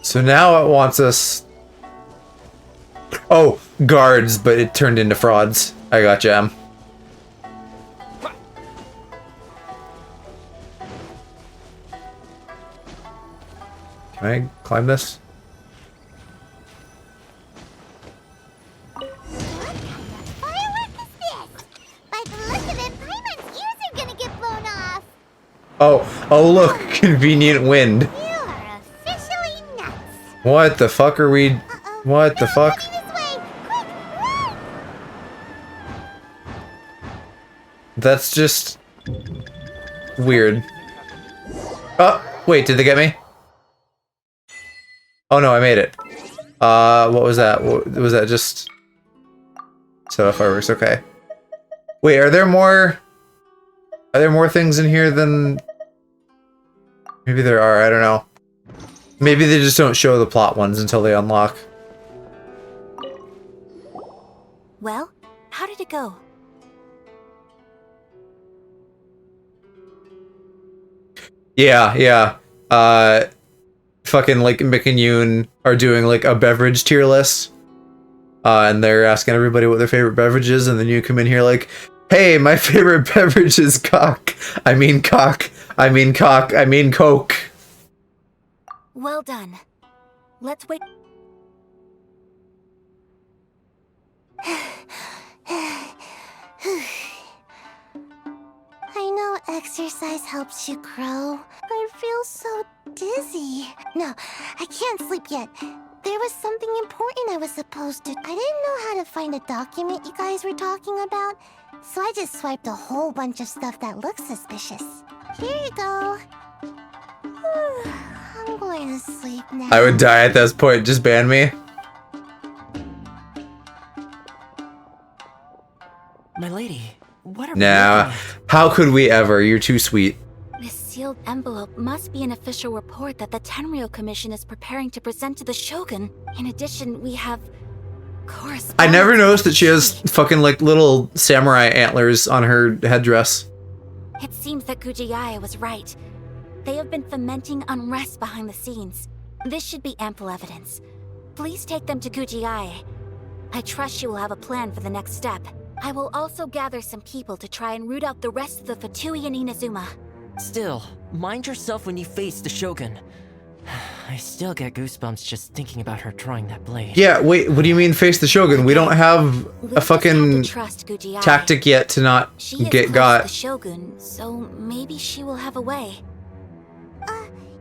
So now it wants us... Oh, guards, but it turned into frauds. I got Em. Can I climb this? Oh look, convenient wind. What the fuck are we... What the fuck? That's just... weird. Oh, wait, did they get me? Oh no, I made it. What was that? Was that just... set off fireworks, okay. Wait, are there more... Are there more things in here than... Maybe there are, I don't know. Maybe they just don't show the plot ones until they unlock. Well, how did it go? Yeah. Fucking like Mick and Yoon are doing like a beverage tier list. And they're asking everybody what their favorite beverage is, and then you come in here like, hey, my favorite beverage is cock. I mean cock. I mean cock. I mean Coke. Well done. Let's wait. I know exercise helps you grow. I feel so dizzy. No, I can't sleep yet. There was something important I was supposed to. I didn't know how to find a document you guys were talking about, so I just swiped a whole bunch of stuff that looks suspicious. Here you go. I'm going to sleep now. I would die at this point. Just ban me. My lady, what are we Nah. looking at? How could we ever? You're too sweet. This sealed envelope must be an official report that the Tenryou Commission is preparing to present to the Shogun. In addition, we have correspondence. I never noticed that she has fucking like little samurai antlers on her headdress. It seems that Gujiaya was right. They have been fomenting unrest behind the scenes. This should be ample evidence. Please take them to Gujiaya. I trust you will have a plan for the next step. I will also gather some people to try and root out the rest of the Fatui and Inazuma. Still, mind yourself when you face the Shogun. I still get goosebumps just thinking about her drawing that blade. Yeah, wait, what do you mean face the Shogun? We don't have a fucking tactic yet to not get got. the Shogun, so maybe she will have a way.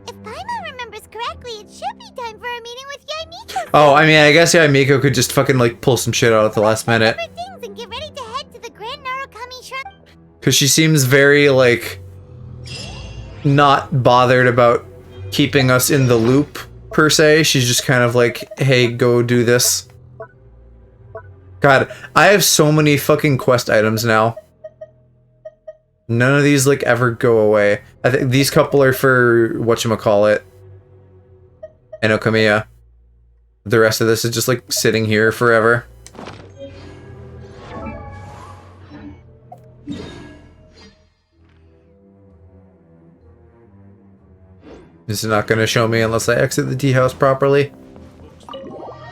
If Paimon remembers correctly, it should be time for a meeting with Yaimiko. Oh, I mean, I guess Miko could just fucking like pull some shit out at the last minute. Things and get ready to head to the Grand Narukami Shrine. Because she seems very, like, not bothered about keeping us in the loop, per se. She's just kind of like, hey, go do this. God, I have so many fucking quest items now. None of these, like, ever go away. I think these couple are for whatchamacallit. And Okamiya. The rest of this is just, like, sitting here forever. This is not going to show me unless I exit the tea house properly.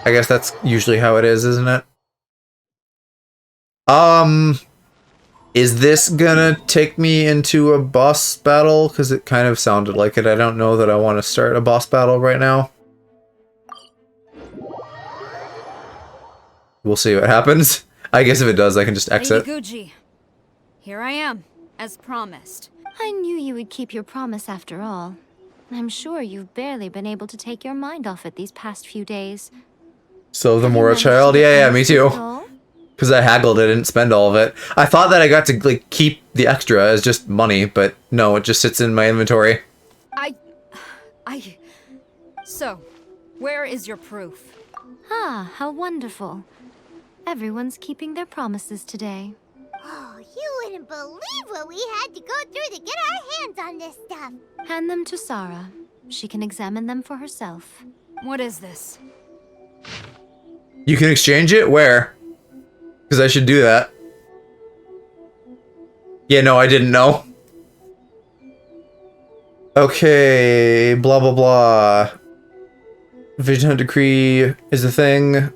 I guess that's usually how it is, isn't it? Is this gonna take me into a boss battle? Because it kind of sounded like it. I don't know that I want to start a boss battle right now. We'll see what happens. I guess if it does, I can just exit. Lady Guji, here I am, as promised. I knew you would keep your promise after all. I'm sure you've barely been able to take your mind off it these past few days. So the Mora child? Yeah, me too. Because I haggled it, I didn't spend all of it. I thought that I got to like keep the extra as just money, but no, it just sits in my inventory. So, where is your proof? Ah, how wonderful. Everyone's keeping their promises today. Oh, you wouldn't believe what we had to go through to get our hands on this stuff. Hand them to Sarah. She can examine them for herself. What is this? You can exchange it? Where? Because I should do that. Yeah, no, I didn't know. Okay, blah blah blah. Vision Hunt Decree is a thing.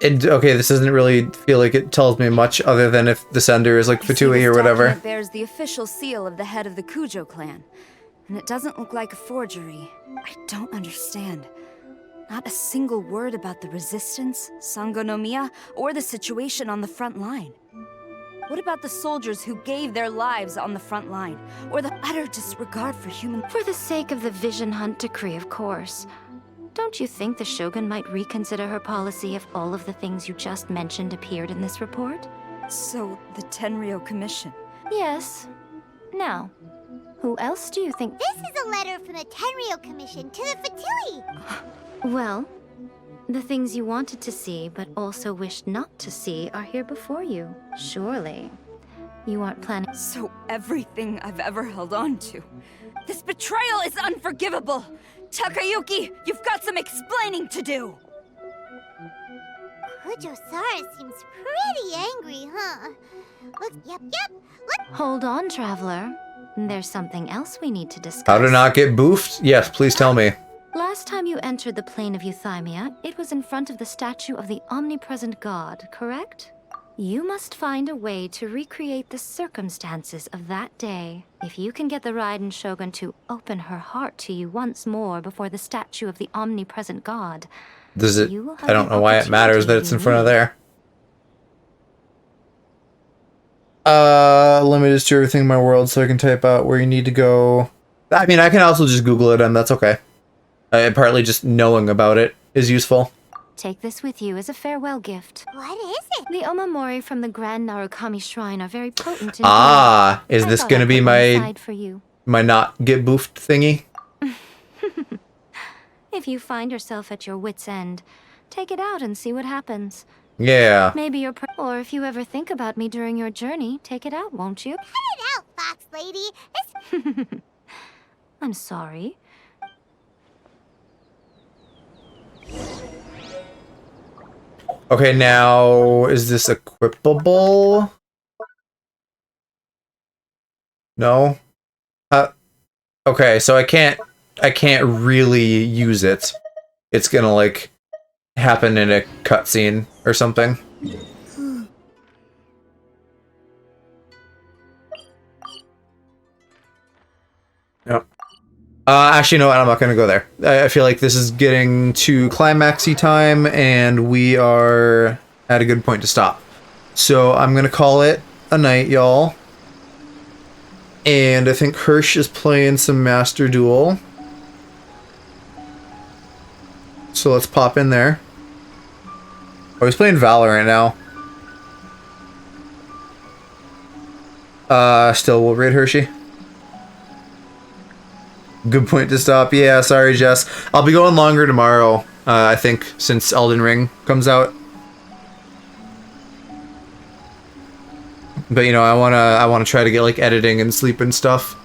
Okay, this doesn't really feel like it tells me much other than if the sender is like Fatui or whatever. It bears the official seal of the head of the Kujo clan, and it doesn't look like a forgery. I don't understand. Not a single word about the resistance, Sangonomiya, or the situation on the front line. What about the soldiers who gave their lives on the front line, or the utter disregard for human— For the sake of the Vision Hunt Decree, of course. Don't you think the Shogun might reconsider her policy if all of the things you just mentioned appeared in this report? So, the Tenryou Commission? Yes. Now, who else do you think— This is a letter from the Tenryou Commission to the Fatui. Well, the things you wanted to see but also wished not to see are here before you. Surely, you aren't planning— So everything I've ever held on to. This betrayal is unforgivable! Takayuki, you've got some explaining to do! Kujo-Sara seems pretty angry, huh? Yep. Hold on, Traveler. There's something else we need to discuss. How to not get boofed? Yes, please tell me. Last time you entered the plane of Euthymia, it was in front of the statue of the omnipresent god, correct? You must find a way to recreate the circumstances of that day. If you can get the Raiden Shogun to open her heart to you once more before the statue of the omnipresent god, Does it? I don't know why it matters that it's in front of there. Let me just do everything in my world so I can type out where you need to go. I mean, I can also just Google it and that's okay. Partly just knowing about it is useful. take this with you as a farewell gift. What is it? The omamori from the Grand Narukami Shrine are very potent. Ah, is this gonna be my not get boofed thingy? If you find yourself at your wit's end, take it out and see what happens. Yeah. Maybe or if you ever think about me during your journey, take it out, won't you? Cut it out, Fox Lady. I'm sorry. Okay, now is this equipable? No. Okay, so I can't really use it. It's gonna like happen in a cutscene or something. No, Actually, no, I'm not gonna go there. I feel like this is getting to climaxy time, and we are at a good point to stop. So I'm gonna call it a night, y'all. And I think Hirsch is playing some Master Duel. So let's pop in there. Oh, he's playing Valorant now. Still, we'll raid Hershey. Good point to stop. Yeah, sorry, Jess. I'll be going longer tomorrow, I think, since Elden Ring comes out. But, you know, I wanna try to get, like, editing and sleep and stuff.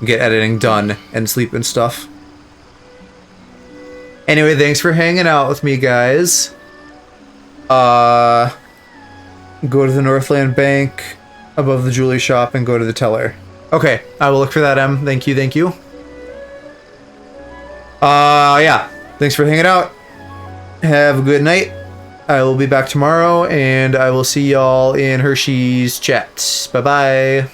Get editing done and sleep and stuff. Anyway, thanks for hanging out with me, guys. Go to the Northland Bank above the jewelry shop and go to the teller. Okay, I will look for that, Em. Thank you, thank you. Yeah. Thanks for hanging out. Have a good night. I will be back tomorrow, and I will see y'all in Hershey's chat. Bye-bye.